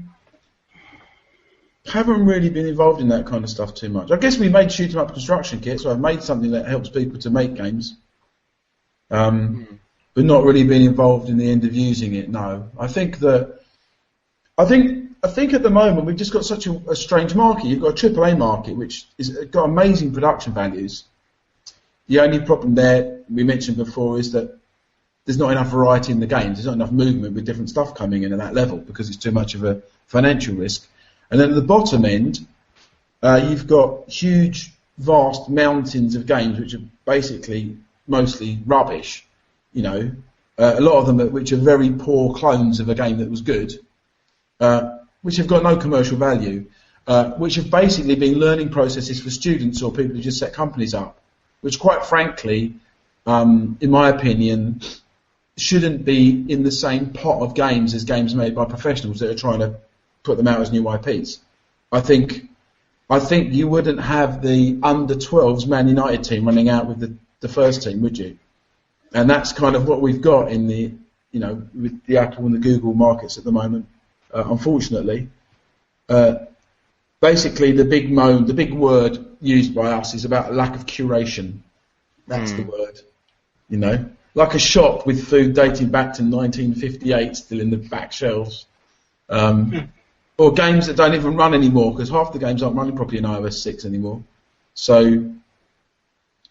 been involved in that kind of stuff too much. I guess we made shoot 'em up construction kits, so I've made something that helps people to make games. But not really been involved in the end of using it. No, I think at the moment we've just got such a strange market. You've got a AAA market which has got amazing production values. The only problem there we mentioned before is that there's not enough variety in the games. There's not enough movement with different stuff coming in at that level because it's too much of a financial risk. And then at the bottom end, you've got huge, vast mountains of games which are basically mostly rubbish. You know, a lot of them which are very poor clones of a game that was good, which have got no commercial value, which have basically been learning processes for students or people who just set companies up, which quite frankly, in my opinion, shouldn't be in the same pot of games as games made by professionals that are trying to put them out as new IPs. I think you wouldn't have the under 12s Man United team running out with the first team, would you? And that's kind of what we've got in the, you know, with the Apple and the Google markets at the moment, unfortunately. Basically, the big word used by us is about a lack of curation. That's the word, you know. Like a shop with food dating back to 1958 still in the back shelves. Or games that don't even run anymore, because half the games aren't running properly in iOS 6 anymore. So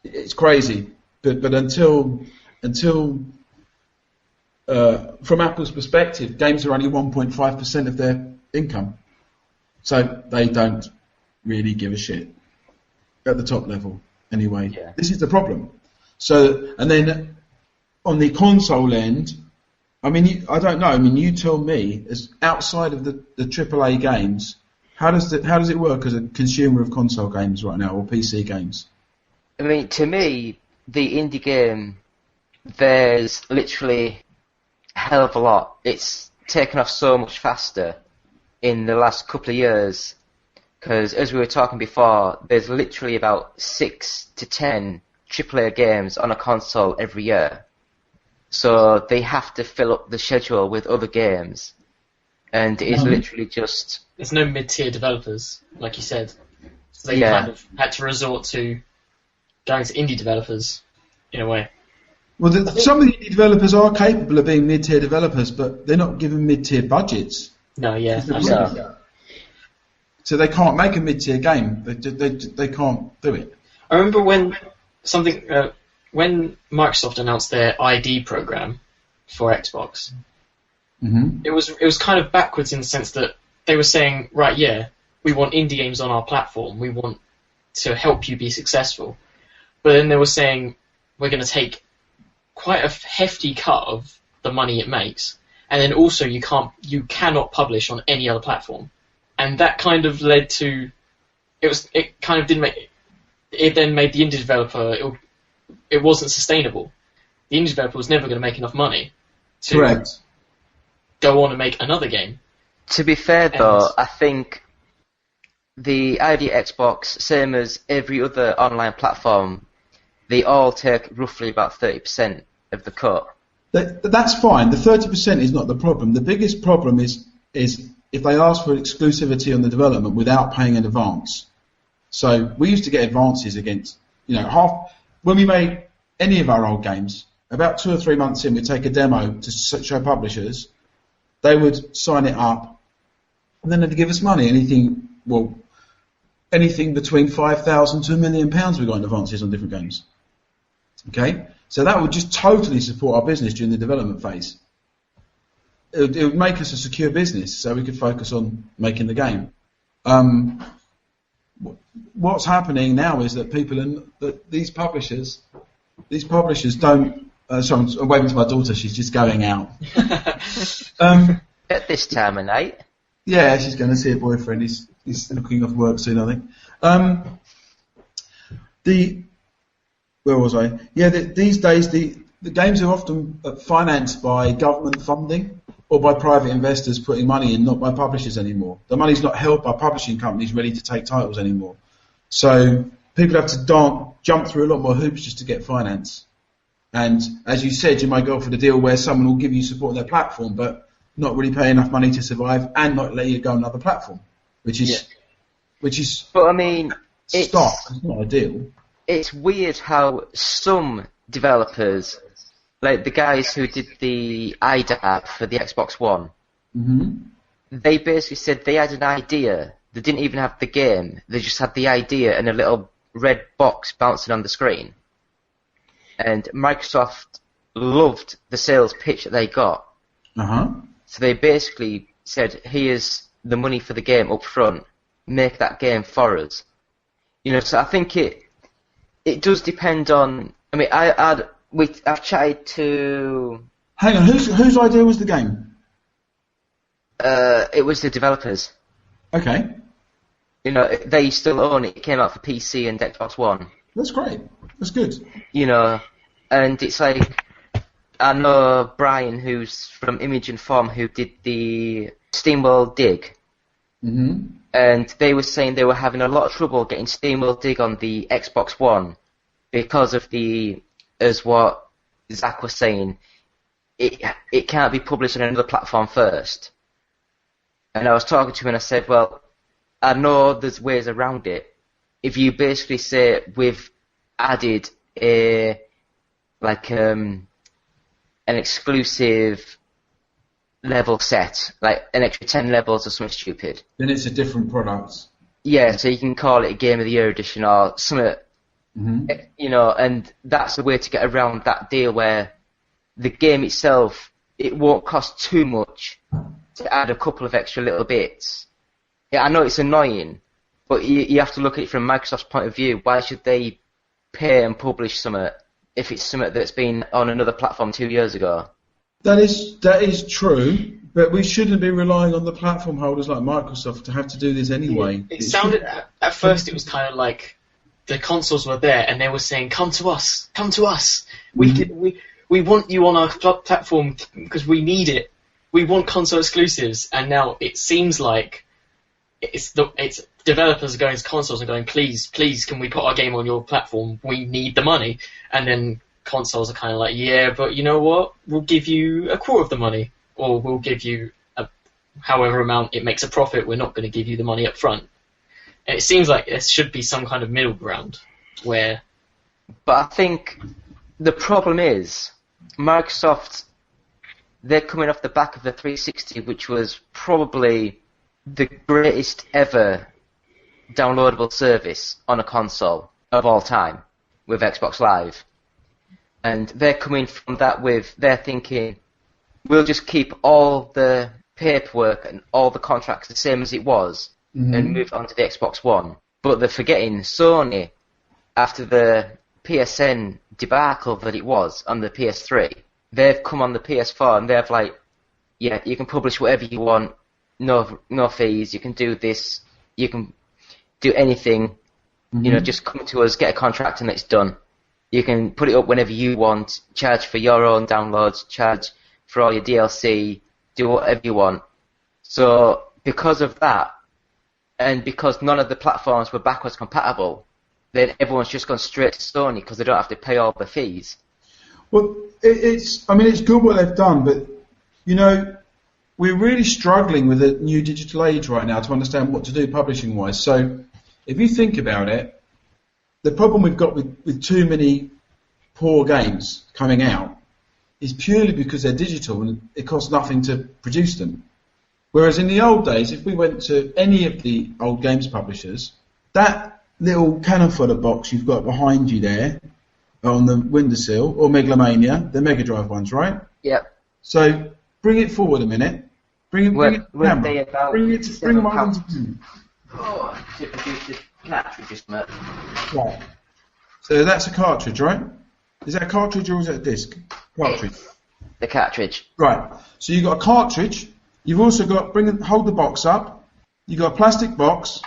it's crazy. But until from Apple's perspective, games are only 1.5% of their income. So they don't really give a shit at the top level anyway. Yeah. This is the problem. So, and then on the console end, I mean, I don't know. I mean, you tell me, as outside of the AAA games, how does it work as a consumer of console games right now or PC games? I mean, to me, the indie game, there's literally a hell of a lot. It's taken off so much faster in the last couple of years, because as we were talking before, there's literally about 6 to 10 AAA games on a console every year. So they have to fill up the schedule with other games, and it is literally just... There's no mid-tier developers, like you said. So they kind of had to resort to going to indie developers, in a way. Well, some of the indie developers are capable of being mid-tier developers, but they're not given mid-tier budgets. No, yeah, absolutely. So they can't make a mid-tier game. They can't do it. I remember when Microsoft announced their ID program for Xbox, it was kind of backwards in the sense that they were saying, right, yeah, we want indie games on our platform. We want to help you be successful. But then they were saying, we're going to take quite a hefty cut of the money it makes, and then also you cannot publish on any other platform. And that kind of led to it then made the indie developer it wasn't sustainable. The indie developer was never going to make enough money to go on and make another game. To be fair though, I think the ID Xbox, same as every other online platform, they all take roughly about 30% of the cut. That's fine. The 30% is not the problem. The biggest problem is if they ask for exclusivity on the development without paying in advance. So we used to get advances against, when we made any of our old games, about 2 or 3 months in, we'd take a demo to show publishers. They would sign it up, and then they'd give us money. Anything between £5,000 to £1 million we got in advances on different games. Okay, so that would just totally support our business during the development phase. It would make us a secure business, so we could focus on making the game. What's happening now is that these publishers don't. Sorry, I'm waving to my daughter. She's just going out. At this time of night. Yeah, she's going to see her boyfriend. He's looking off work soon, I think. Where was I? Yeah, these days the games are often financed by government funding or by private investors putting money in, not by publishers anymore. The money's not held by publishing companies ready to take titles anymore. So people have to jump through a lot more hoops just to get finance. And as you said, you might go for the deal where someone will give you support on their platform, but not really pay enough money to survive, and not let you go on another platform, which is But I mean, stock. It's not ideal. It's weird how some developers, like the guys who did the IDA app for the Xbox One, they basically said they had an idea. They didn't even have the game. They just had the idea and a little red box bouncing on the screen. And Microsoft loved the sales pitch that they got. So they basically said, here's the money for the game up front. Make that game for us. You know, so I think it does depend on. I mean, I've chatted to. Hang on, whose idea was the game? It was the developers. Okay. You know, they still own it. It came out for PC and Xbox One. That's great. That's good. You know, and it's like, I know Brian, who's from Image and Form, who did the SteamWorld Dig. And they were saying they were having a lot of trouble getting SteamWorld Dig on the Xbox One because of as what Zach was saying, it can't be published on another platform first. And I was talking to him and I said, well, I know there's ways around it. If you basically say we've added an exclusive level set, like an extra 10 levels or something stupid, then it's a different product. Yeah, so you can call it a Game of the Year edition or something, you know, and that's the way to get around that deal where the game itself, it won't cost too much to add a couple of extra little bits. Yeah, I know it's annoying, but you have to look at it from Microsoft's point of view. Why should they pay and publish something if it's something that's been on another platform 2 years ago? That is true, but we shouldn't be relying on the platform holders like Microsoft to have to do this anyway. It sounded, at first it was kind of like the consoles were there and they were saying, come to us, we want you on our platform because we need it. We want console exclusives. And now it seems like it's developers are going to consoles and going, please, can we put our game on your platform? We need the money. And then consoles are kind of like, yeah, but you know what? We'll give you a quarter of the money, or we'll give you however amount it makes a profit. We're not going to give you the money up front. And it seems like there should be some kind of middle ground where. But I think the problem is Microsoft. They're coming off the back of the 360, which was probably the greatest ever downloadable service on a console of all time with Xbox Live. And they're coming from that with, they're thinking, we'll just keep all the paperwork and all the contracts the same as it was and move on to the Xbox One. But they're forgetting Sony, after the PSN debacle that it was on the PS3, they've come on the PS4 and they've like, yeah, you can publish whatever you want, no fees, you can do this, you can do anything, you know, just come to us, get a contract and it's done. You can put it up whenever you want, charge for your own downloads, charge for all your DLC, do whatever you want. So because of that, and because none of the platforms were backwards compatible, then everyone's just gone straight to Sony because they don't have to pay all the fees. Well, it's good what they've done, but, you know, we're really struggling with the new digital age right now to understand what to do publishing-wise. So if you think about it, the problem we've got with too many poor games coming out is purely because they're digital and it costs nothing to produce them. Whereas in the old days, if we went to any of the old games publishers, that little cannon fodder box you've got behind you there on the windowsill, or Megalomania, the Mega Drive ones, right? Yep. So bring it forward a minute. Bring it to camera. Bring them on to camera. Oh, to produce the cartridges, mate. Right. So that's a cartridge, right? Is that a cartridge or is that a disc? Cartridge. The cartridge. Right. So you've got a cartridge. You've also got hold the box up. You've got a plastic box.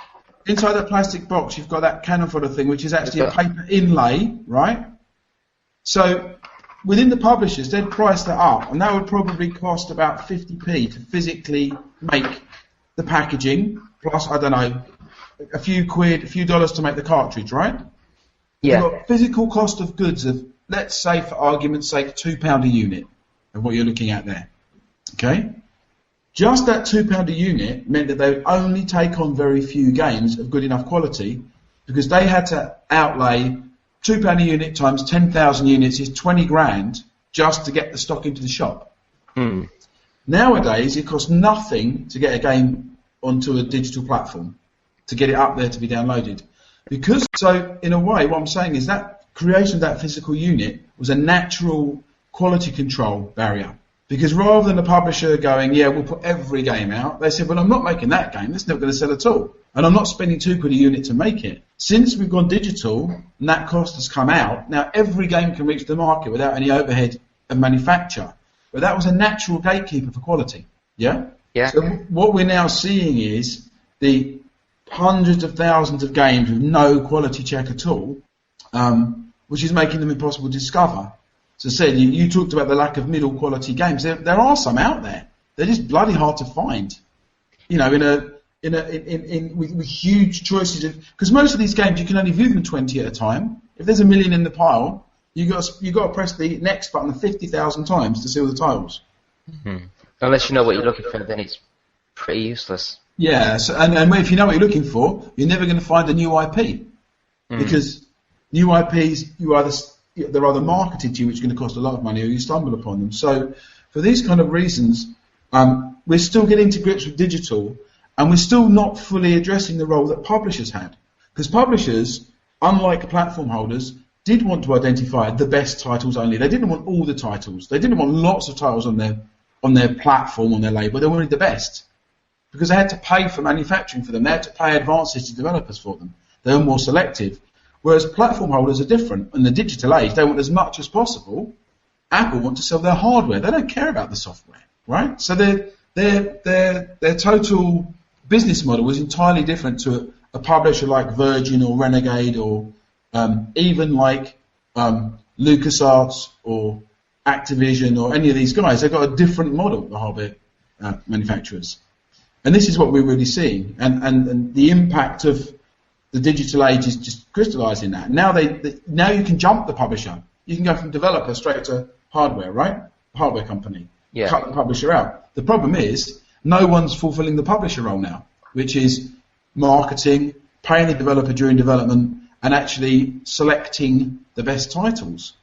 Inside that plastic box, you've got that cannon fodder thing, which is actually a paper inlay, right? So within the publishers, they'd price that up, and that would probably cost about 50p to physically make the packaging, plus, I don't know, a few dollars to make the cartridge, right? Yeah. You've got physical cost of goods of, let's say, for argument's sake, £2 a unit of what you're looking at there. Okay? Just that £2 a unit meant that they would only take on very few games of good enough quality, because they had to outlay £2 a unit times 10,000 units is 20 grand just to get the stock into the shop. Nowadays, it costs nothing to get a game onto a digital platform, to get it up there to be downloaded. So, in a way, what I'm saying is that creation of that physical unit was a natural quality control barrier. Because rather than the publisher going, yeah, we'll put every game out, they said, well, I'm not making that game. That's not going to sell at all. And I'm not spending £2 a unit to make it. Since we've gone digital and that cost has come out, now every game can reach the market without any overhead of manufacture. But that was a natural gatekeeper for quality. Yeah? Yeah. So what we're now seeing is the hundreds of thousands of games with no quality check at all, which is making them impossible to discover. So I said, you talked about the lack of middle quality games. There are some out there. They're just bloody hard to find. You know, with huge choices of, because most of these games you can only view them 20 at a time. If there's a million in the pile, you got to press the next button 50,000 times to see all the titles. Unless you know what you're looking for, then it's pretty useless. Yeah, so, and if you know what you're looking for, you're never going to find a new IP, because new IPs they're either marketed to you, which is going to cost a lot of money, or you stumble upon them. So for these kind of reasons, we're still getting to grips with digital, and we're still not fully addressing the role that publishers had. Because publishers, unlike platform holders, did want to identify the best titles only. They didn't want all the titles. They didn't want lots of titles on their platform, on their label. They wanted the best. Because they had to pay for manufacturing for them. They had to pay advances to developers for them. They were more selective. Whereas platform holders are different. In the digital age, they want as much as possible. Apple want to sell their hardware. They don't care about the software, right? So their total business model was entirely different to a publisher like Virgin or Renegade or even like LucasArts or Activision or any of these guys. They've got a different model, the hardware manufacturers. And this is what we're really seeing. And the impact of the digital age is just crystallising that. Now now you can jump the publisher. You can go from developer straight to hardware, right? Hardware company. Yeah. Cut the publisher out. The problem is no one's fulfilling the publisher role now, which is marketing, paying the developer during development, and actually selecting the best titles.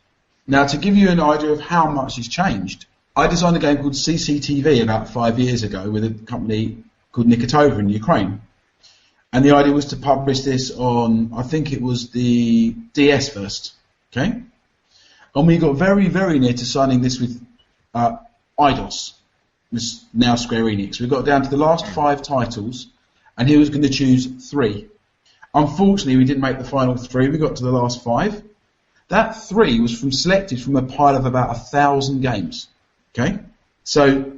Now, to give you an idea of how much has changed, I designed a game called CCTV about 5 years ago with a company called Nikotova in Ukraine. And the idea was to publish this on, I think it was the DS first, okay? And we got very, very near to signing this with Eidos, now Square Enix. We got down to the last 5 titles, and he was going to choose 3. Unfortunately, we didn't make the final 3. We got to the last 5. That 3 was selected from a pile of about 1,000 games, okay? So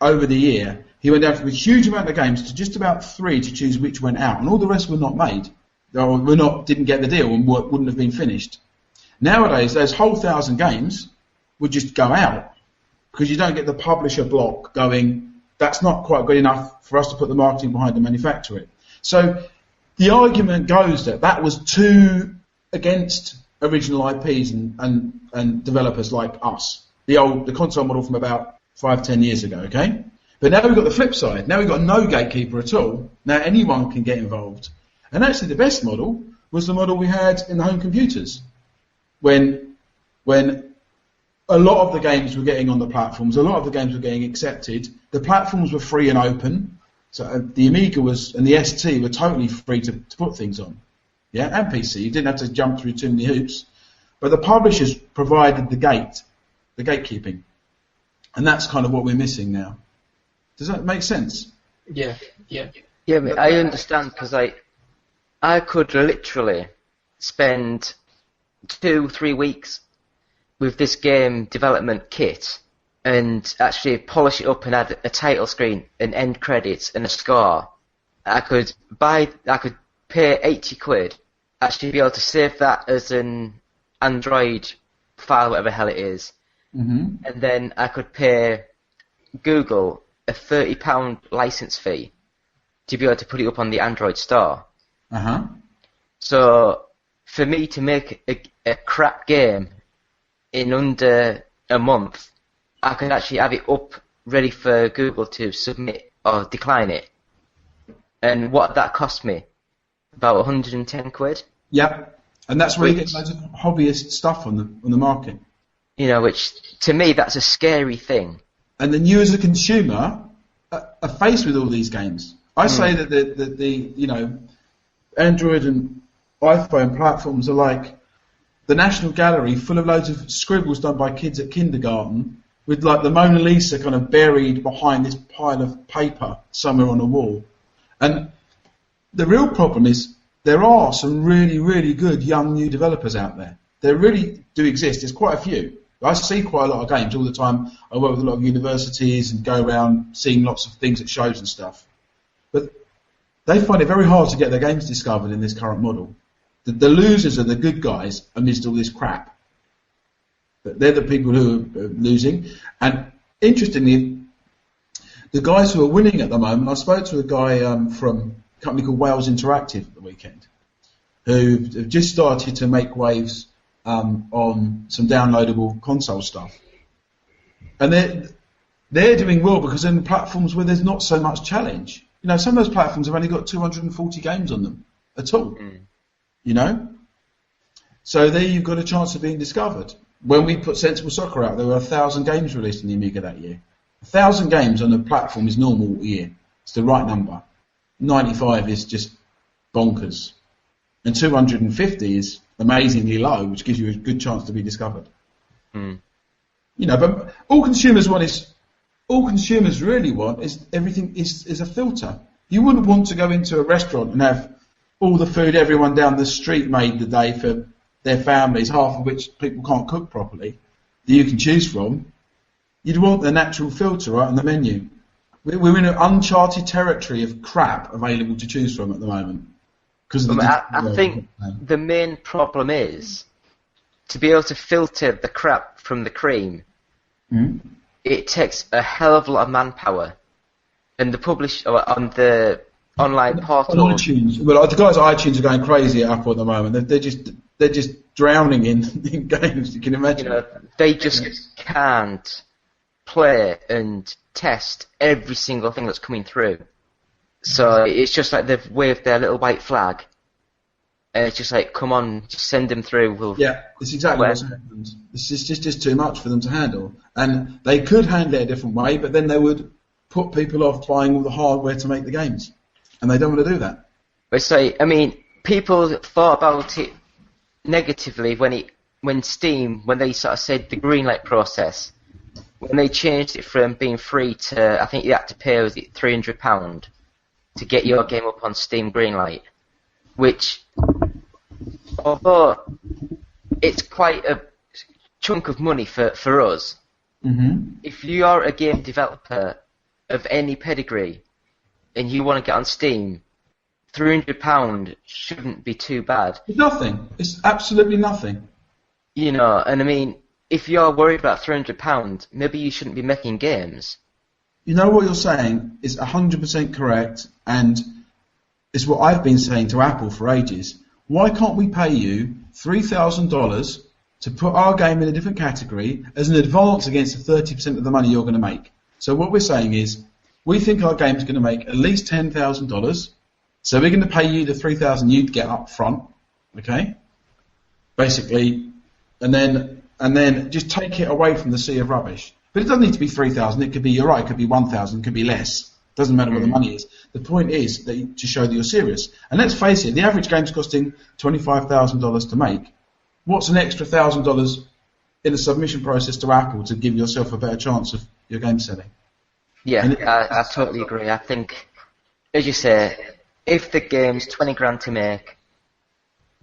over the year, he went down from a huge amount of games to just about 3 to choose which went out, and all the rest were not made, or didn't get the deal and wouldn't have been finished. Nowadays, those whole 1,000 games would just go out because you don't get the publisher block going, that's not quite good enough for us to put the marketing behind to manufacture it. So the argument goes that was too against original IPs and developers like us, the console model from about 5-10 years ago, okay? But now we've got the flip side. Now we've got no gatekeeper at all. Now anyone can get involved. And actually the best model was the model we had in the home computers. When a lot of the games were getting on the platforms, a lot of the games were getting accepted, the platforms were free and open. So the Amiga and the ST were totally free to put things on. Yeah, and PC. You didn't have to jump through too many hoops. But the publishers provided the gatekeeping. And that's kind of what we're missing now. Does that make sense? Yeah. Yeah, but I understand, because I could literally spend 2-3 weeks with this game development kit and actually polish it up and add a title screen, an end credits, and a score. I could pay 80 quid, actually be able to save that as an Android file, whatever the hell it is, and then I could pay Google a £30 license fee to be able to put it up on the Android store. So for me to make a crap game in under a month, I could actually have it up ready for Google to submit or decline it. And what that cost me? About 110 quid. Yep. And that's where you get loads of hobbyist stuff on the market. You know, which to me that's a scary thing. And then you as a consumer are faced with all these games. I say that the Android and iPhone platforms are like the National Gallery full of loads of scribbles done by kids at kindergarten with like the Mona Lisa kind of buried behind this pile of paper somewhere on a wall. And the real problem is there are some really, really good young new developers out there. They really do exist. There's quite a few. I see quite a lot of games all the time. I work with a lot of universities and go around seeing lots of things at shows and stuff. But they find it very hard to get their games discovered in this current model. The losers are the good guys amidst all this crap. But they're the people who are losing. And interestingly, the guys who are winning at the moment, I spoke to a guy from a company called Wales Interactive at the weekend, who have just started to make waves on some downloadable console stuff. And they're doing well because they're in platforms where there's not so much challenge. You know, some of those platforms have only got 240 games on them at all. You know? So there you've got a chance of being discovered. When we put Sensible Soccer out, there were 1,000 games released in the Amiga that year. 1,000 games on a platform is normal a year. It's the right number. 95 is just bonkers. And 250 is amazingly low, which gives you a good chance to be discovered. You know, but all consumers really want is everything is a filter. You wouldn't want to go into a restaurant and have all the food everyone down the street made the day for their families, half of which people can't cook properly, that you can choose from. You'd want the natural filter right on the menu. We're in an uncharted territory of crap available to choose from at the moment. I think the main problem is to be able to filter the crap from the cream. It takes a hell of a lot of manpower, and the on the online portal. On iTunes, well, the guys at iTunes are going crazy at Apple at the moment. They're just drowning in games. You can imagine. You know, they just can't play and test every single thing that's coming through. So it's just like they've waved their little white flag, and it's just like, come on, just send them through. Yeah, it's exactly what's happened. It's just too much for them to handle. And they could handle it a different way, but then they would put people off buying all the hardware to make the games. And they don't want to do that. But so, I mean, people thought about it negatively when Steam, when they sort of said the greenlight process, when they changed it from being free to, I think you had to pay, was it £300 to get your game up on Steam Greenlight, which, although it's quite a chunk of money for us, if you are a game developer of any pedigree and you want to get on Steam, £300 shouldn't be too bad. It's nothing. It's absolutely nothing. You know, and I mean, if you're worried about £300, maybe you shouldn't be making games. You know what you're saying is 100% correct, and it's what I've been saying to Apple for ages. Why can't we pay you $3,000 to put our game in a different category as an advance against the 30% of the money you're going to make? So what we're saying is, we think our game is going to make at least $10,000, so we're going to pay you the $3,000 you'd get up front, okay? Basically, and then just take it away from the sea of rubbish. But it doesn't need to be 3,000. It could be, you're right, it could be 1,000, it could be less. Doesn't matter what the money is. The point is that to show that you're serious. And let's face it, the average game's costing $25,000 to make. What's an extra $1,000 in the submission process to Apple to give yourself a better chance of your game selling? Yeah, I totally agree. I think, as you say, if the game's 20 grand to make,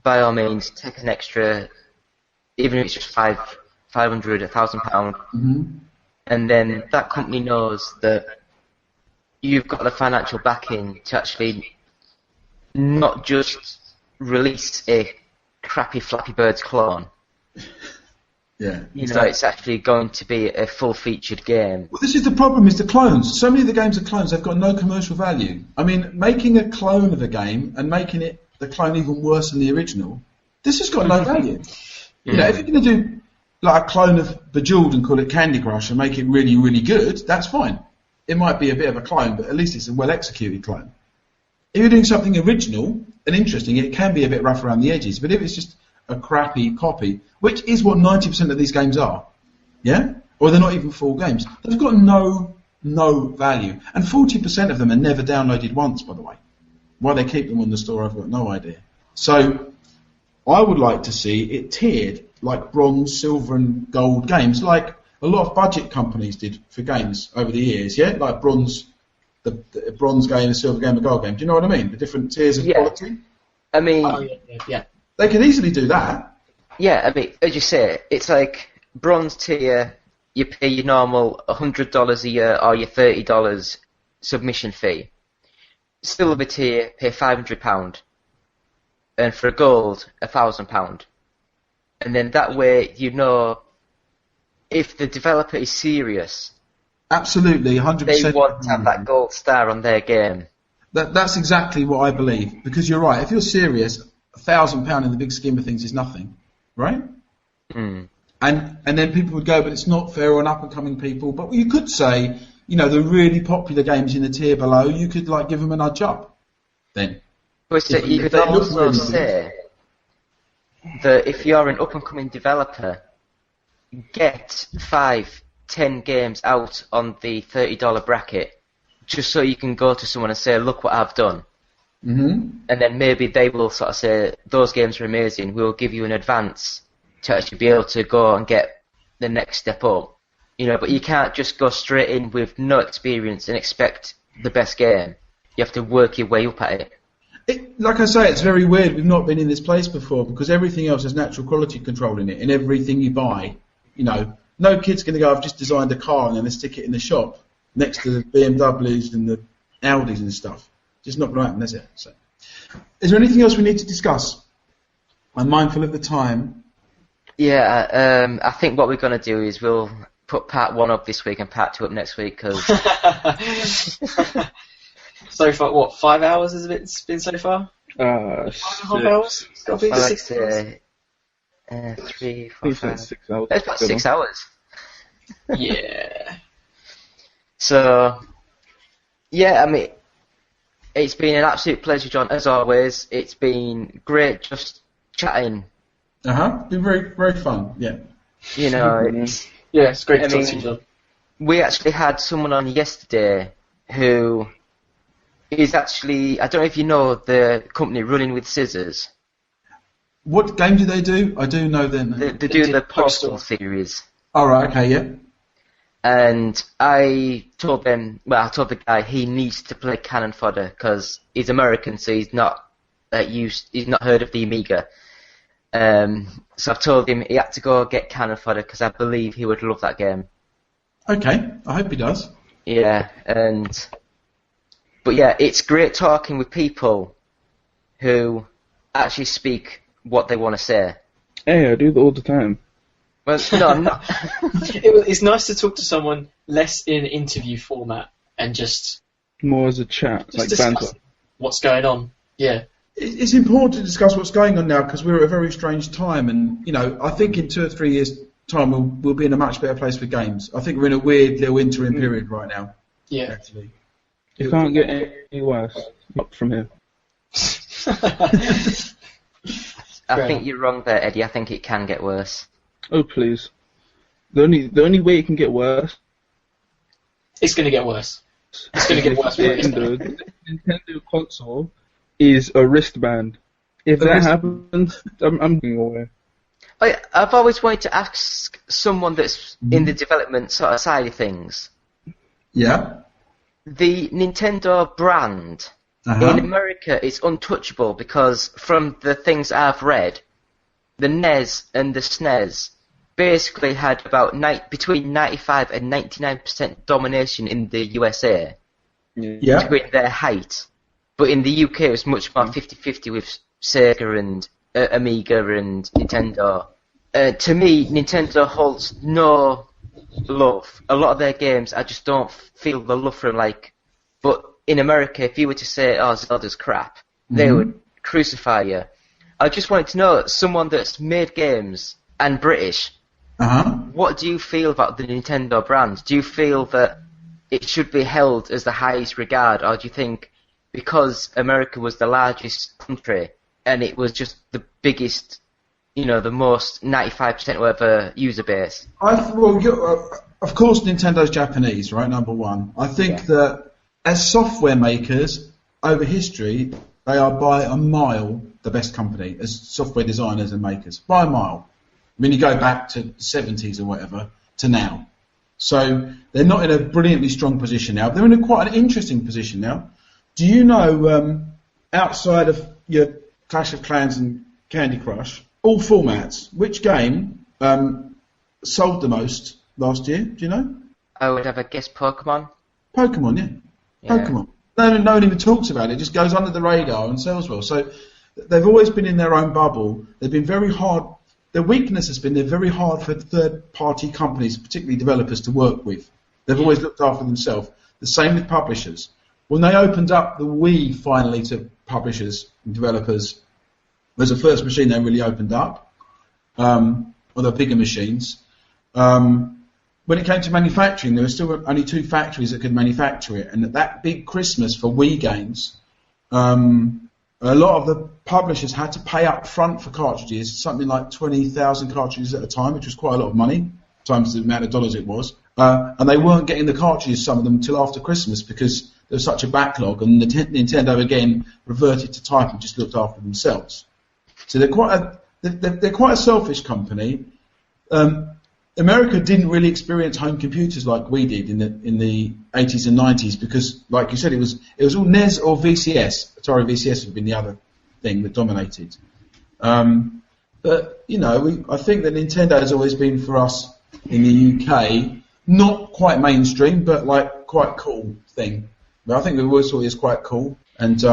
by all means, take an extra, even if it's just £500, £1,000, and then that company knows that you've got the financial backing to actually not just release a crappy Flappy Birds clone. Yeah, you know, it's actually going to be a full-featured game. Well, this is the problem, is the clones. So many of the games are clones, they've got no commercial value. I mean, making a clone of a game and making the clone even worse than the original, this has got no value. You know, if you're going to do, like a clone of Bejeweled and call it Candy Crush and make it really, really good, that's fine. It might be a bit of a clone, but at least it's a well-executed clone. If you're doing something original and interesting, it can be a bit rough around the edges. But if it's just a crappy copy, which is what 90% of these games are, yeah? Or they're not even full games. They've got no value. And 40% of them are never downloaded once, by the way. Why they keep them on the store, I've got no idea. So I would like to see it tiered like bronze, silver and gold games, like a lot of budget companies did for games over the years, yeah? Like bronze, the bronze game, the silver game, the gold game. Do you know what I mean? The different tiers of quality? I mean... yeah. They could easily do that. Yeah, I mean, as you say, it's like bronze tier, you pay your normal $100 a year or your $30 submission fee. Silver tier, pay £500. And for gold, £1,000. And then that way, you know, if the developer is serious, absolutely, 100%. They want to have that gold star on their game. That's exactly what I believe. Because you're right. If you're serious, £1,000 in the big scheme of things is nothing, right? Mm. And then people would go, but it's not fair on up and coming people. But you could say, you know, the really popular games in the tier below, you could like give them a nudge up. Then. But you could also say that if you're an up and coming developer, get 5-10 games out on the $30 bracket, just so you can go to someone and say, look what I've done. Mm-hmm. And then maybe they will sort of say, those games are amazing, we'll give you an advance to actually be able to go and get the next step up. You know, but you can't just go straight in with no experience and expect the best game. You have to work your way up at it. Like I say, it's very weird. We've not been in this place before because everything else has natural quality control in it. In everything you buy, you know, no kid's going to go, I've just designed a car and then stick it in the shop next to the BMWs and the Audis and stuff. Just not going to happen, is it? So, is there anything else we need to discuss? I'm mindful of the time. Yeah, I think what we're going to do is we'll put part 1 up this week and part 2 up next week because... So far, what, 5 hours has it been so far? 5.5 hours? It's got to be 6 hours. 3, 4, 5... 6 hours. It's about 6 hours. Yeah. So, yeah, I mean, it's been an absolute pleasure, John, as always. It's been great just chatting. Been very, very fun, yeah. You know, it's... Yeah, it's great to talk to you, John. We actually had someone on yesterday who... is actually, I don't know if you know the company Running with Scissors. What game do they do? I do know them. They do the Postal series. Oh, right, okay, yeah. And I told them, well, I told the guy he needs to play Cannon Fodder because he's American, so he's not he's not heard of the Amiga. So I've told him he had to go get Cannon Fodder because I believe he would love that game. Okay, I hope he does. Yeah, but yeah, it's great talking with people who actually speak what they want to say. Hey, I do that all the time. Well, no, I'm not. It's nice to talk to someone less in interview format and just... More as a chat, just like banter. What's going on, yeah. It's important to discuss what's going on now because we're at a very strange time and, you know, I think in 2 or 3 years' time we'll be in a much better place for games. I think we're in a weird little interim period right now. Yeah. Actually. It can't get any worse. Not from here. I think you're wrong there, Eddie. I think it can get worse. Oh please! The only way it can get worse. It's going to get worse. It's going to get worse. The Nintendo console is a wristband. If that happens, I'm going away. I've always wanted to ask someone that's in the development sort of side of things. Yeah. The Nintendo brand in America is untouchable because from the things I've read, the NES and the SNES basically had about between 95 and 99% domination in the USA between their height. But in the UK it was much more 50-50 with Sega and Amiga and Nintendo. To me, Nintendo holds no love. A lot of their games, I just don't feel the love for them. But in America, if you were to say, "Oh, Zelda's crap," they would crucify you. I just wanted to know someone that's made games and British. What do you feel about the Nintendo brand? Do you feel that it should be held as the highest regard, or do you think because America was the largest country and it was just the biggest, the most 95% whatever user base? Of course, Nintendo's Japanese, right? Number one. I think that as software makers over history, they are by a mile the best company as software designers and makers, by a mile. I mean, you go back to the 70s or whatever to now. So they're not in a brilliantly strong position now. They're in quite an interesting position now. Do you know, outside of your Clash of Clans and Candy Crush, all formats, which game sold the most last year? Do you know? I would have a guess Pokemon. Pokemon, yeah. Pokemon. No one even talks about it. It just goes under the radar and sells well. So they've always been in their own bubble. They've been very hard. Their weakness has been they're very hard for third-party companies, particularly developers, to work with. They've always looked after themselves. The same with publishers. When they opened up the Wii finally to publishers and developers, it was the first machine they really opened up, or the bigger machines. When it came to manufacturing, there were still only 2 factories that could manufacture it, and at that big Christmas for Wii games, a lot of the publishers had to pay up front for cartridges, something like 20,000 cartridges at a time, which was quite a lot of money, times the amount of dollars it was. And they weren't getting the cartridges, some of them, until after Christmas because there was such a backlog. And Nintendo again reverted to type and just looked after themselves. So they're quite a selfish company. America didn't really experience home computers like we did in the 80s and 90s because, like you said, it was all NES or VCS. Atari VCS had been the other thing that dominated. But I think that Nintendo has always been for us in the UK not quite mainstream, but like quite cool thing. But I think the always thought it was quite cool. And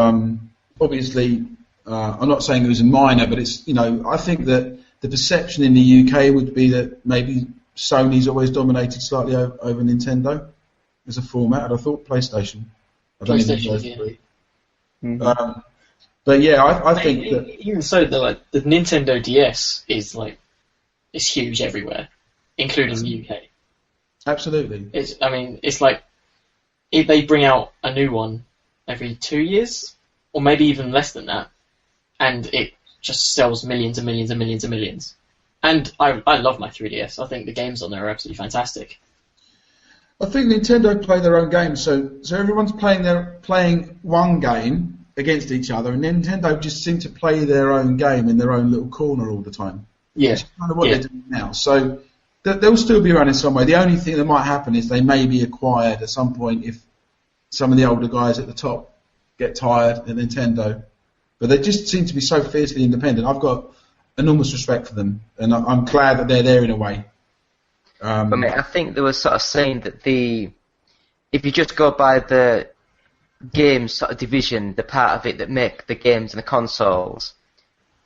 obviously, I'm not saying it was a minor, but it's I think that the perception in the UK would be that maybe Sony's always dominated slightly over Nintendo as a format, and I thought PlayStation. I don't even know if you agree. But yeah, I think that even so, the Nintendo DS is huge everywhere, including the UK. Absolutely. It's like if they bring out a new one every 2 years, or maybe even less than that, and it just sells millions and millions and millions and millions. And I love my 3DS. I think the games on there are absolutely fantastic. I think Nintendo play their own games, so everyone's playing one game against each other, and Nintendo just seem to play their own game in their own little corner all the time. Yeah. That's kind of what they're doing now. So they'll still be around in some way. The only thing that might happen is they may be acquired at some point if some of the older guys at the top get tired of Nintendo. But they just seem to be so fiercely independent. I've got enormous respect for them, and I'm glad that they're there in a way. I think they were sort of saying that if you just go by the games sort of division, the part of it that make the games and the consoles,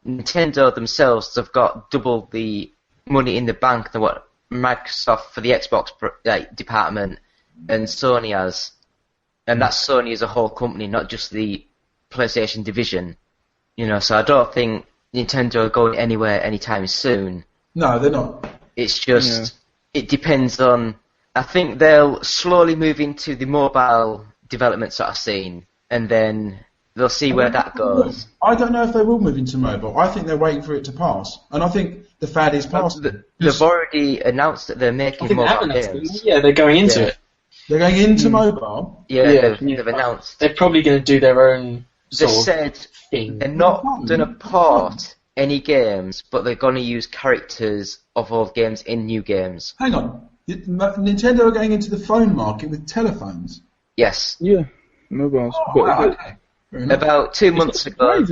Nintendo themselves have got double the money in the bank than what Microsoft for the Xbox department and Sony has. And that's Sony as a whole company, not just the PlayStation division. So I don't think Nintendo are going anywhere anytime soon. No, they're not. It's just, it depends on, I think they'll slowly move into the mobile development sort of scene, and then they'll see where that goes. I don't know if they will move into mobile. I think they're waiting for it to pass. And I think the fad is past. They've already announced that they're making mobile games. Yeah, they're going into it. They're going into mobile? Yeah, they've announced. They're probably going to do their own They said thing. They're not going to port any games, but they're going to use characters of old games in new games. Hang on. Nintendo are going into the phone market with telephones? Yes. Yeah, mobiles. Okay. About 2 months ago,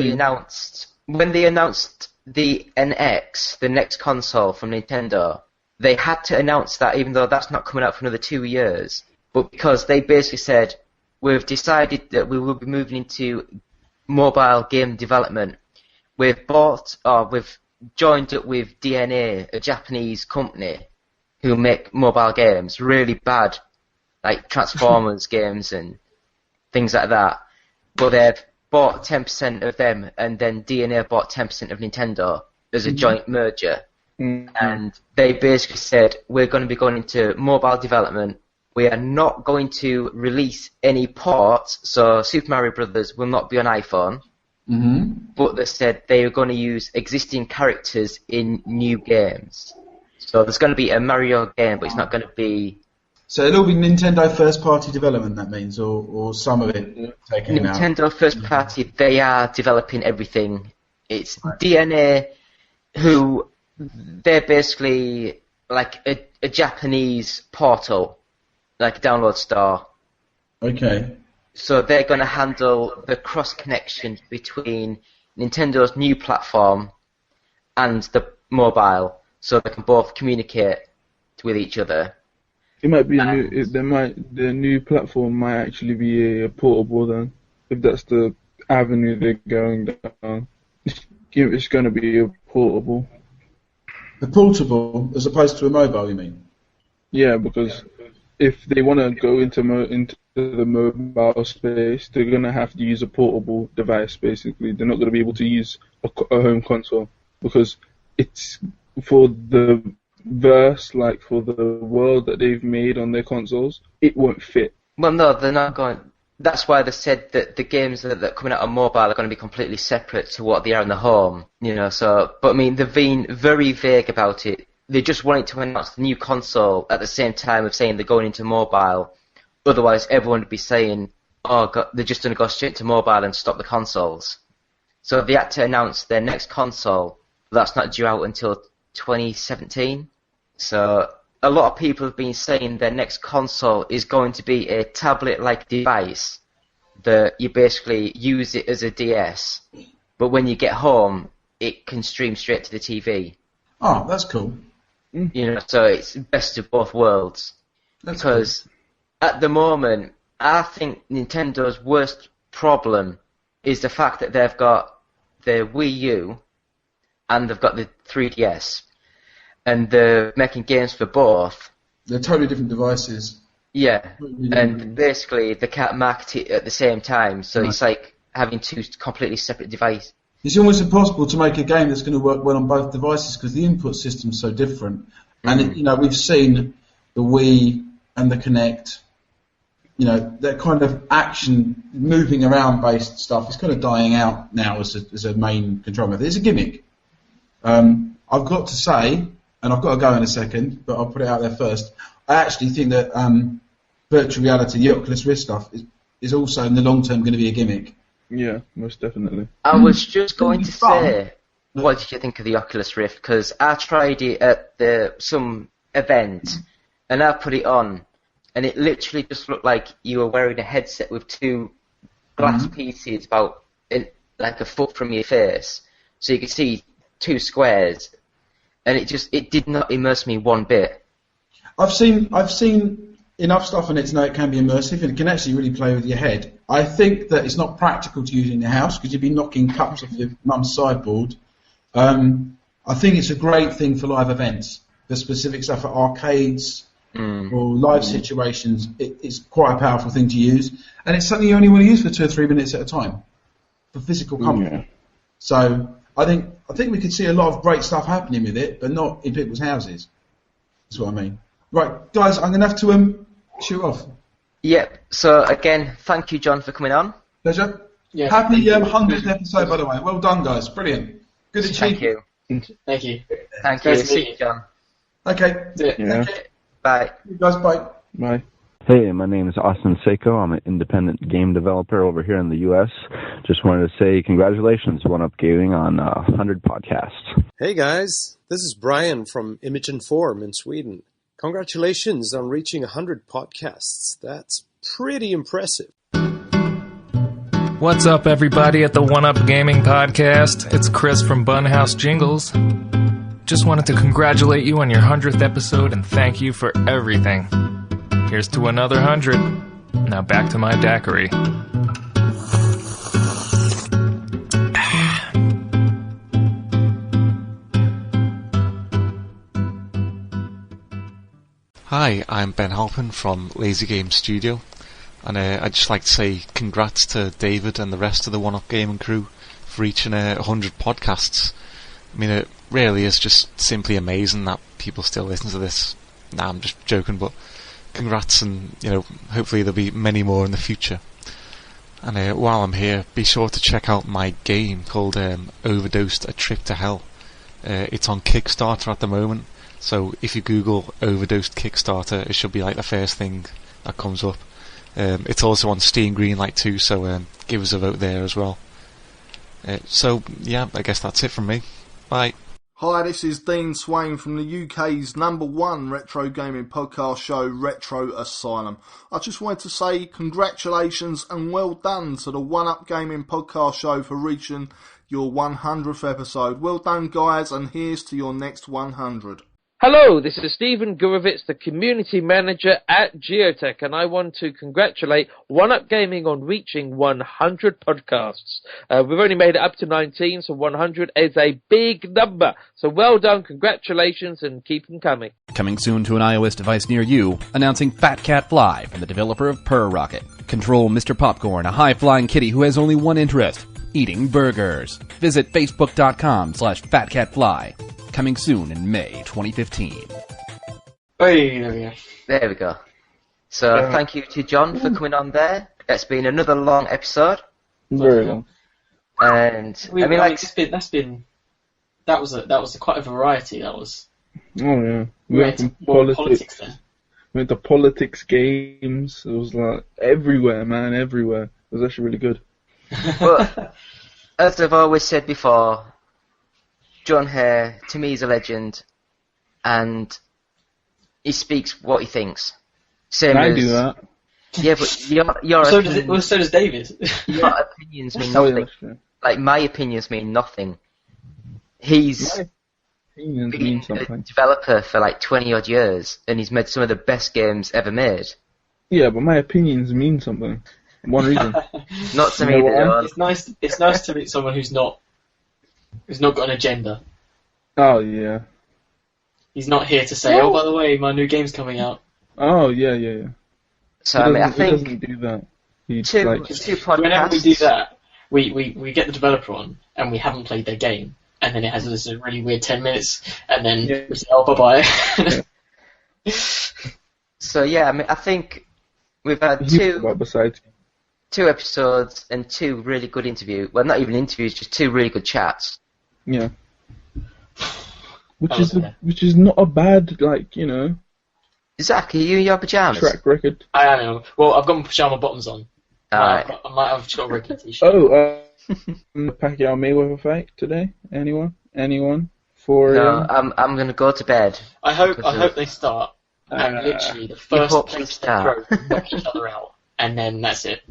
when they announced the NX, the next console from Nintendo, they had to announce that even though that's not coming out for another 2 years. But because they basically said, we've decided that we will be moving into mobile game development. We've joined up with DNA, a Japanese company who make mobile games, really bad, like Transformers games and things like that. But they've bought 10% of them, and then DNA bought 10% of Nintendo as a joint merger. And they basically said, we're going to be going into mobile development. We are not going to release any ports, so Super Mario Brothers will not be on iPhone. But they said they are going to use existing characters in new games. So there's going to be a Mario game, but it's not going to be... So it'll be Nintendo first-party development, that means, or some of it taken out? Nintendo first-party, they are developing everything. It's DNA, who... They're basically like a Japanese portal, like a download store. Okay. So they're going to handle the cross-connection between Nintendo's new platform and the mobile, so they can both communicate with each other. It might be the new platform might actually be a portable then, if that's the avenue they're going down. It's going to be a portable. A portable as opposed to a mobile, you mean? Yeah, because if they want to go into the mobile space, they're going to have to use a portable device, basically. They're not going to be able to use a home console, because it's for the verse, like for the world that they've made on their consoles, it won't fit. Well, no, they're not going... That's why they said that the games that are coming out on mobile are going to be completely separate to what they are in the home, you know, so... But, I mean, they've been very vague about it. They just wanted to announce the new console at the same time of saying they're going into mobile. Otherwise, everyone would be saying, oh, God, they're just going to go straight to mobile and stop the consoles. So they had to announce their next console. That's not due out until 2017. So... A lot of people have been saying their next console is going to be a tablet-like device that you basically use it as a DS, but when you get home, it can stream straight to the TV. Oh, that's cool. You know, so it's best of both worlds. Because at the moment, I think Nintendo's worst problem is the fact that they've got the Wii U and they've got the 3DS. And they're making games for both. They're totally different devices. Yeah, and basically they can't market it at the same time, so it's like having two completely separate devices. It's almost impossible to make a game that's going to work well on both devices because the input system's so different. And you know, we've seen the Wii and the Kinect. You know, that kind of action, moving around based stuff is kind of dying out now as a main control method. It's a gimmick. I've got to say. And I've got to go in a second, but I'll put it out there first. I actually think that virtual reality, the Oculus Rift stuff, is also in the long term going to be a gimmick. Yeah, most definitely. I was just going to say, what did you think of the Oculus Rift? Because I tried it at some event, and I put it on, and it literally just looked like you were wearing a headset with two glass pieces about like a foot from your face, so you could see two squares. And it did not immerse me one bit. I've seen enough stuff on it to know it can be immersive and it can actually really play with your head. I think that it's not practical to use in your house because you'd be knocking cups off your mum's sideboard. I think it's a great thing for live events. The specific stuff for arcades or live situations, it's quite a powerful thing to use. And it's something you only want to use for 2 or 3 minutes at a time for physical comfort. Yeah. So I think we could see a lot of great stuff happening with it, but not in people's houses. That's what I mean. Right, guys, I'm going to have to shoot off. Yep. So again, thank you, John, for coming on. Pleasure. Yeah. Happy 100th episode, by the way. Well done, guys. Brilliant. Good achievement. Thank you. Thank you. Thank you. See you, John. Okay. Yeah. Bye. You guys, bye. Bye. Hey, my name is Austin Seiko. I'm an independent game developer over here in the U.S. Just wanted to say congratulations, One Up Gaming, on 100 podcasts. Hey guys, this is Brian from Image and Form in Sweden. Congratulations on reaching 100 podcasts. That's pretty impressive. What's up, everybody, at the One Up Gaming podcast? It's Chris from Bunhouse Jingles. Just wanted to congratulate you on your 100th episode and thank you for everything. Here's to another 100. Now back to my daiquiri. Hi, I'm Ben Halpin from Lazy Game Studio, and I'd just like to say congrats to David and the rest of the One Up Gaming crew for reaching 100 podcasts. I mean, really is just simply amazing that people still listen to this. Nah, I'm just joking, but congrats, and hopefully there'll be many more in the future. And while I'm here, be sure to check out my game called Overdosed: A Trip to Hell. It's on Kickstarter at the moment, so if you Google Overdosed Kickstarter, it should be like the first thing that comes up. It's also on Steam Greenlight too, so give us a vote there as well. So yeah, I guess that's it from me. Bye. Hi, this is Dean Swain from the UK's #1 retro gaming podcast show, Retro Asylum. I just wanted to say congratulations and well done to the One Up Gaming podcast show for reaching your 100th episode. Well done, guys, and here's to your next 100. Hello, this is Stephen Gurovitz, the Community Manager at Geotech, and I want to congratulate One Up Gaming on reaching 100 podcasts. We've only made it up to 19, so 100 is a big number. So well done, congratulations, and keep them coming. Coming soon to an iOS device near you, announcing Fat Cat Fly from the developer of Purr Rocket. Control Mr. Popcorn, a high-flying kitty who has only one interest: eating burgers. Visit facebook.com/fatcatfly. Coming soon in May 2015. Hey, there we go. There we go. So thank you to John for coming on there. It's been another long episode. Very long. And that was quite a variety. That was. Oh yeah. We went from politics then. We went to politics, games. It was like everywhere, man, everywhere. It was actually really good. But as I've always said before, Jon Hare, to me, is a legend, and he speaks what he thinks. Same I as, do that. Yeah, but your so opinions, does David. Your opinions mean nothing. Like, my opinions mean nothing. He's been a developer for like 20 odd years, and he's made some of the best games ever made. Yeah, but my opinions mean something. One reason. Not to me, they don't. It's nice to meet someone who's not got an agenda. Oh yeah. He's not here to say, oh, by the way, my new game's coming out. Oh yeah. So I think he doesn't do that. Two podcasts. Whenever we do that, we get the developer on and we haven't played their game, and then it has this really weird 10 minutes, and then we say, oh, bye bye. So yeah, I think we've had two episodes and two really good interviews. Well, not even interviews, just two really good chats. Yeah. Which is not a bad, Zach, are you in your pajamas? track record. I am. Well, I've got my pyjama bottoms on. Alright. I've just got a regular t-shirt. Pacquiao Mayweather fight today? Anyone? For No, I'm gonna go to bed. I hope they start. And literally the first punch they throw, knock each other out, and then that's it.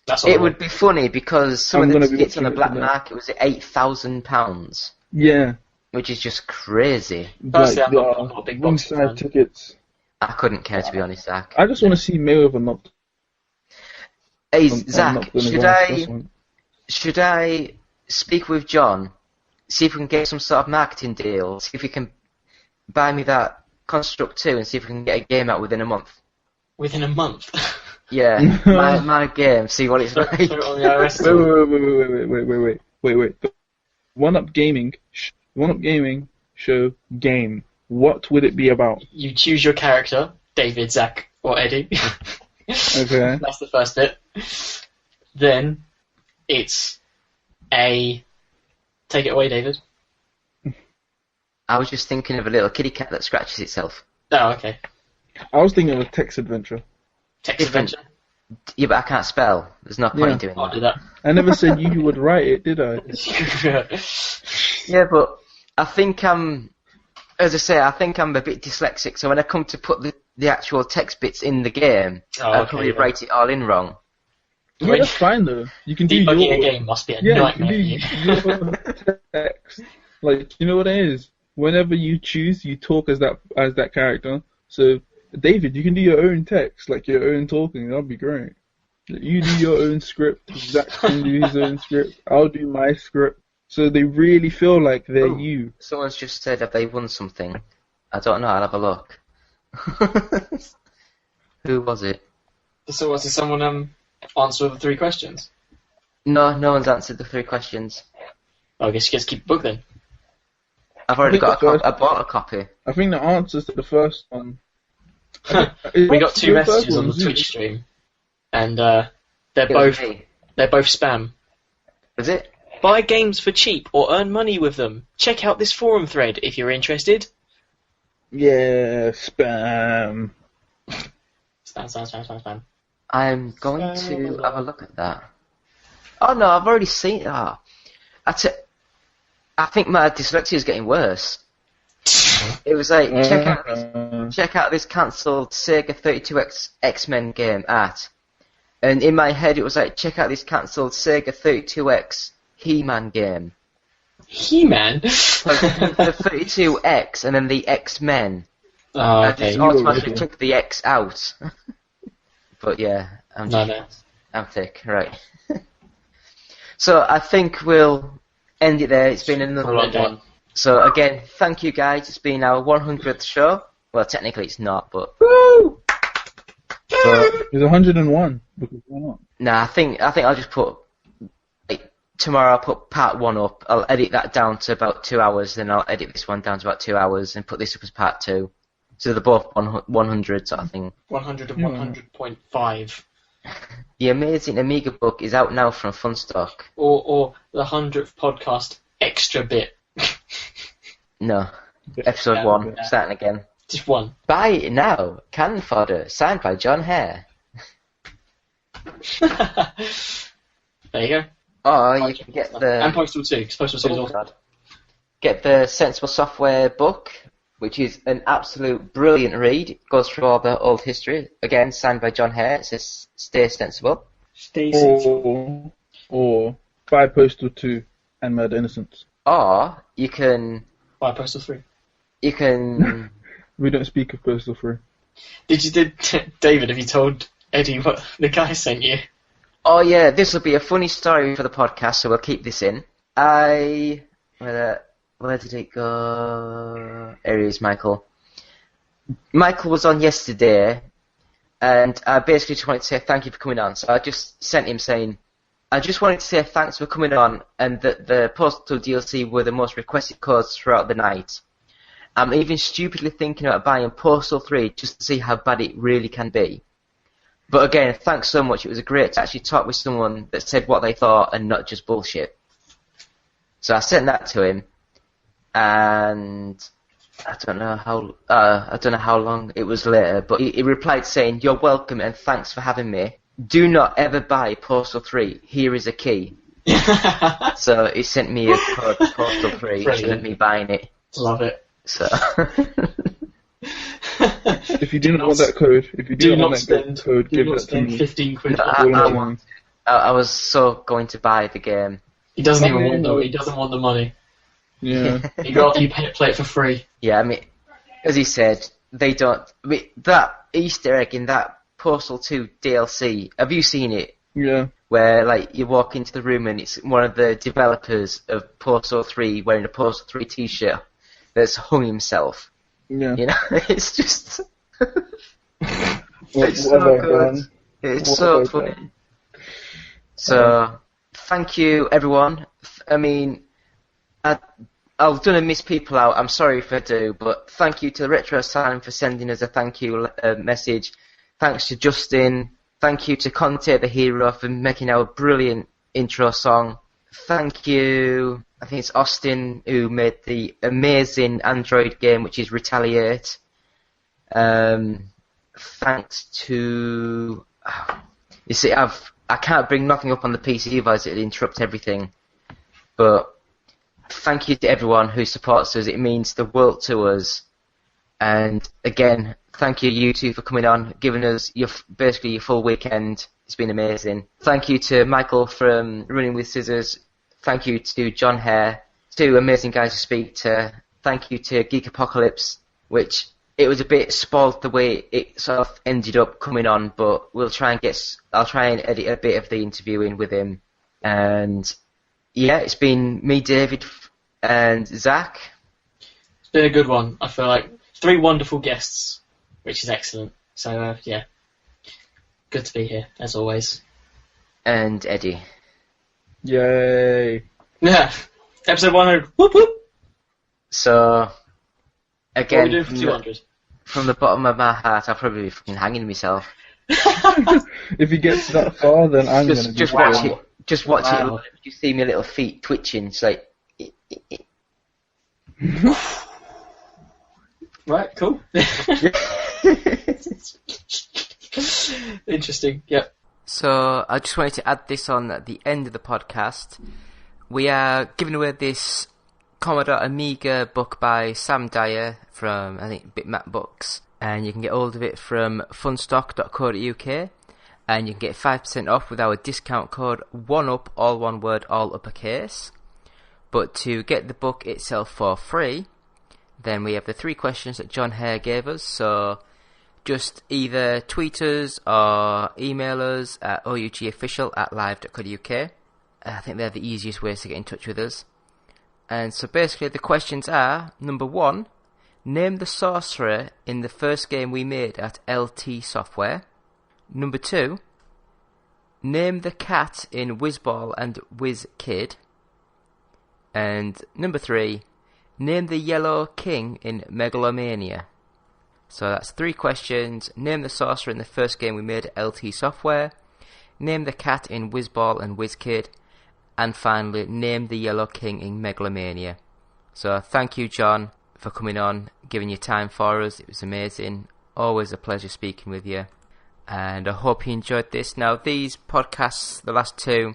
That's all It would be funny because some of the tickets on the black market was at £8,000. Yeah. Which is just crazy. Personally, I'm not a big boxing fan. tickets. I couldn't care, to be honest, Zach. I just want to see Mayweather knocked. Hey, Zach, should I speak with John, see if we can get some sort of marketing deal, see if we can buy me that Construct 2 and see if we can get a game out within a month? Within a month? Yeah, my game, see what it's like. Wait. One Up Gaming show game. What would it be about? You choose your character, David, Zach, or Eddie. Okay. That's the first bit. Then it's a... Take it away, David. I was just thinking of a little kitty cat that scratches itself. Oh, okay. I was thinking of a text adventure. Text adventure? Yeah, but I can't spell. There's no point in doing I'll do that. I never said you would write it, did I? Yeah, but I think as I say, I think I'm a bit dyslexic, so when I come to put the actual text bits in the game, I'll probably write it all in wrong. Yeah, that's fine though. You can do debugging a game must be a nightmare. You can do text. Like, you know what it is? Whenever you choose, you talk as that character. So, David, you can do your own text, like your own talking. That'd be great. You do your own script. Zach can do his own script. I'll do my script. So they really feel like they're you. Someone's just said that they won something. I don't know. I'll have a look. Who was it? So was it someone answer the 3 questions? No one's answered the 3 questions. I guess you guys keep the book then. I've already got I bought a copy. I think the answers to the first one. We got 2 messages on the Twitch stream, and they're both spam. Is it? Buy games for cheap or earn money with them. Check out this forum thread if you're interested. Yeah, spam. Spam. I'm going to have a look at that. Oh no, I've already seen that. I think my dyslexia is getting worse. It was like, check out this cancelled Sega 32X X-Men game at. And in my head it was like, check out this cancelled Sega 32X He-Man game. He-Man? The 32X and then the X-Men. Oh, okay. I just automatically took the X out. But yeah, I'm thick, right. So I think we'll end it there. It's been another one. So again, thank you guys. It's been our 100th show. Well, technically it's not, but... Woo! It's 101. Because why not? Nah, I think I'll just put... tomorrow I'll put part 1 up. I'll edit that down to about 2 hours, then I'll edit this one down to about 2 hours and put this up as part 2. So they're both 100 sort of thing. 100 and 100.5. The Amazing Amiga book is out now from Funstock. Or the 100th podcast extra bit. No. Episode 1, starting again. Just 1. Buy it now. Cannon fodder, signed by Jon Hare. There you go. Or you can get the... And Postal 2, because Postal 2 is also... Get the Sensible Software book, which is an absolute brilliant read. It goes through all the old history. Again, signed by Jon Hare. It says, stay sensible. Stay sensible. Or buy Postal 2 and Murder Innocence. Or you can... Buy Postal 3. You can... We don't speak of Postal 3. David, have you told Eddie what the guy sent you? Oh yeah, this will be a funny story for the podcast, so we'll keep this in. Where did it go? There he is, Michael. Michael was on yesterday, and I basically just wanted to say thank you for coming on. So I just sent him saying, I just wanted to say thanks for coming on, and that the Postal DLC were the most requested codes throughout the night. I'm even stupidly thinking about buying Postal 3 just to see how bad it really can be. But again, thanks so much. It was great to actually talk with someone that said what they thought and not just bullshit. So I sent that to him, and I don't know how long it was later, but he replied saying, "You're welcome and thanks for having me. Do not ever buy Postal 3. Here is a key." So he sent me a code for Postal 3 instead of me buying it. Love it. So if you didn't want that code, give that to me. 15 quid. I was so going to buy the game. He doesn't even want he doesn't want the money. Yeah. you play it for free. Yeah, I mean, as he said, they don't. I mean, that Easter egg in that Postal 2 DLC. Have you seen it? Yeah. Where like you walk into the room and it's one of the developers of Postal 3 wearing a Postal 3 T-shirt that's hung himself. Yeah. You know, it's just. It's so good. It's so funny. So, thank you, everyone. I mean, I'm gonna miss people out. I'm sorry if I do, but thank you to the Retro Asylum for sending us a thank you message. Thanks to Justin. Thank you to Conte the Hero for making our brilliant intro song. Thank you. I think it's Austin who made the amazing Android game, which is Retaliate. Thanks to... You see, I can't bring nothing up on the PC, otherwise it'd interrupt everything. But thank you to everyone who supports us. It means the world to us. And again, thank you two for coming on, giving us basically your full weekend. It's been amazing. Thank you to Michael from Running with Scissors. Thank you to Jon Hare, 2 amazing guys to speak to. Thank you to Geek Apocalypse, which it was a bit spoiled the way it sort of ended up coming on, but I'll try and edit a bit of the interview in with him. And yeah, it's been me, David, and Zach. It's been a good one. I feel like 3 wonderful guests, which is excellent. So yeah, good to be here as always. And Eddie. Yay! Yeah, episode 100. Whoop whoop. So, What are again, we doing for 200? From the bottom of my heart, I'll probably be fucking hanging myself. If he gets that far, then I'm going to just watch it. Just watch it live. You see my little feet twitching. It's like. Right, cool. Interesting, yep. So I just wanted to add this on at the end of the podcast. We are giving away this Commodore Amiga book by Sam Dyer from, I think, Bitmap Books. And you can get hold of it from funstock.co.uk. And you can get 5% off with our discount code 1UP, all one word, all uppercase. But to get the book itself for free, then we have the 3 questions that Jon Hare gave us. So just either tweet us or email us at ougofficial@live.co.uk. I think they're the easiest ways to get in touch with us. And so basically the questions are, number 1, name the sorcerer in the first game we made at LT Software. Number 2, name the cat in Whizball and WizKid. And number 3, name the Yellow King in Megalomania. So that's 3 questions. Name the sorcerer in the first game we made at LT Software. Name the cat in Whizball and WizKid. And finally, name the Yellow King in Megalomania. So thank you, John, for coming on, giving your time for us. It was amazing. Always a pleasure speaking with you. And I hope you enjoyed this. Now, these podcasts, the last 2,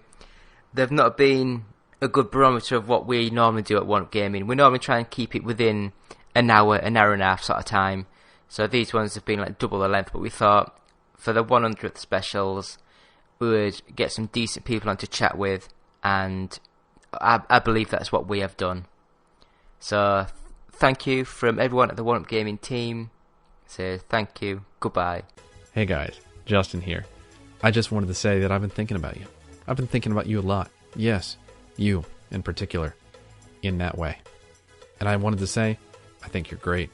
they've not been a good barometer of what we normally do at One Up Gaming. We normally try and keep it within an hour and a half sort of time. So these ones have been like double the length, but we thought for the 100th specials, we would get some decent people on to chat with, and I believe that's what we have done. So thank you from everyone at the One Up Gaming team. So thank you. Goodbye. Hey guys, Justin here. I just wanted to say that I've been thinking about you. I've been thinking about you a lot. Yes, you in particular, in that way. And I wanted to say, I think you're great.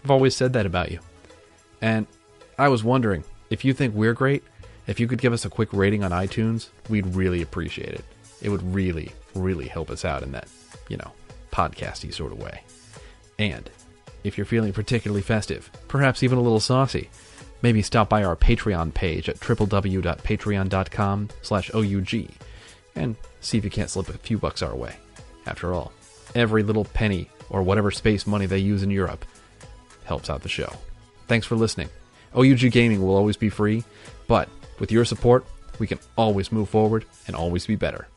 I've always said that about you. And I was wondering, if you think we're great, if you could give us a quick rating on iTunes, we'd really appreciate it. It would really, really help us out in that, podcasty sort of way. And if you're feeling particularly festive, perhaps even a little saucy, maybe stop by our Patreon page at www.patreon.com/OUG and see if you can't slip a few bucks our way. After all, every little penny or whatever space money they use in Europe helps out the show. Thanks for listening. OUG Gaming will always be free, but with your support, we can always move forward and always be better.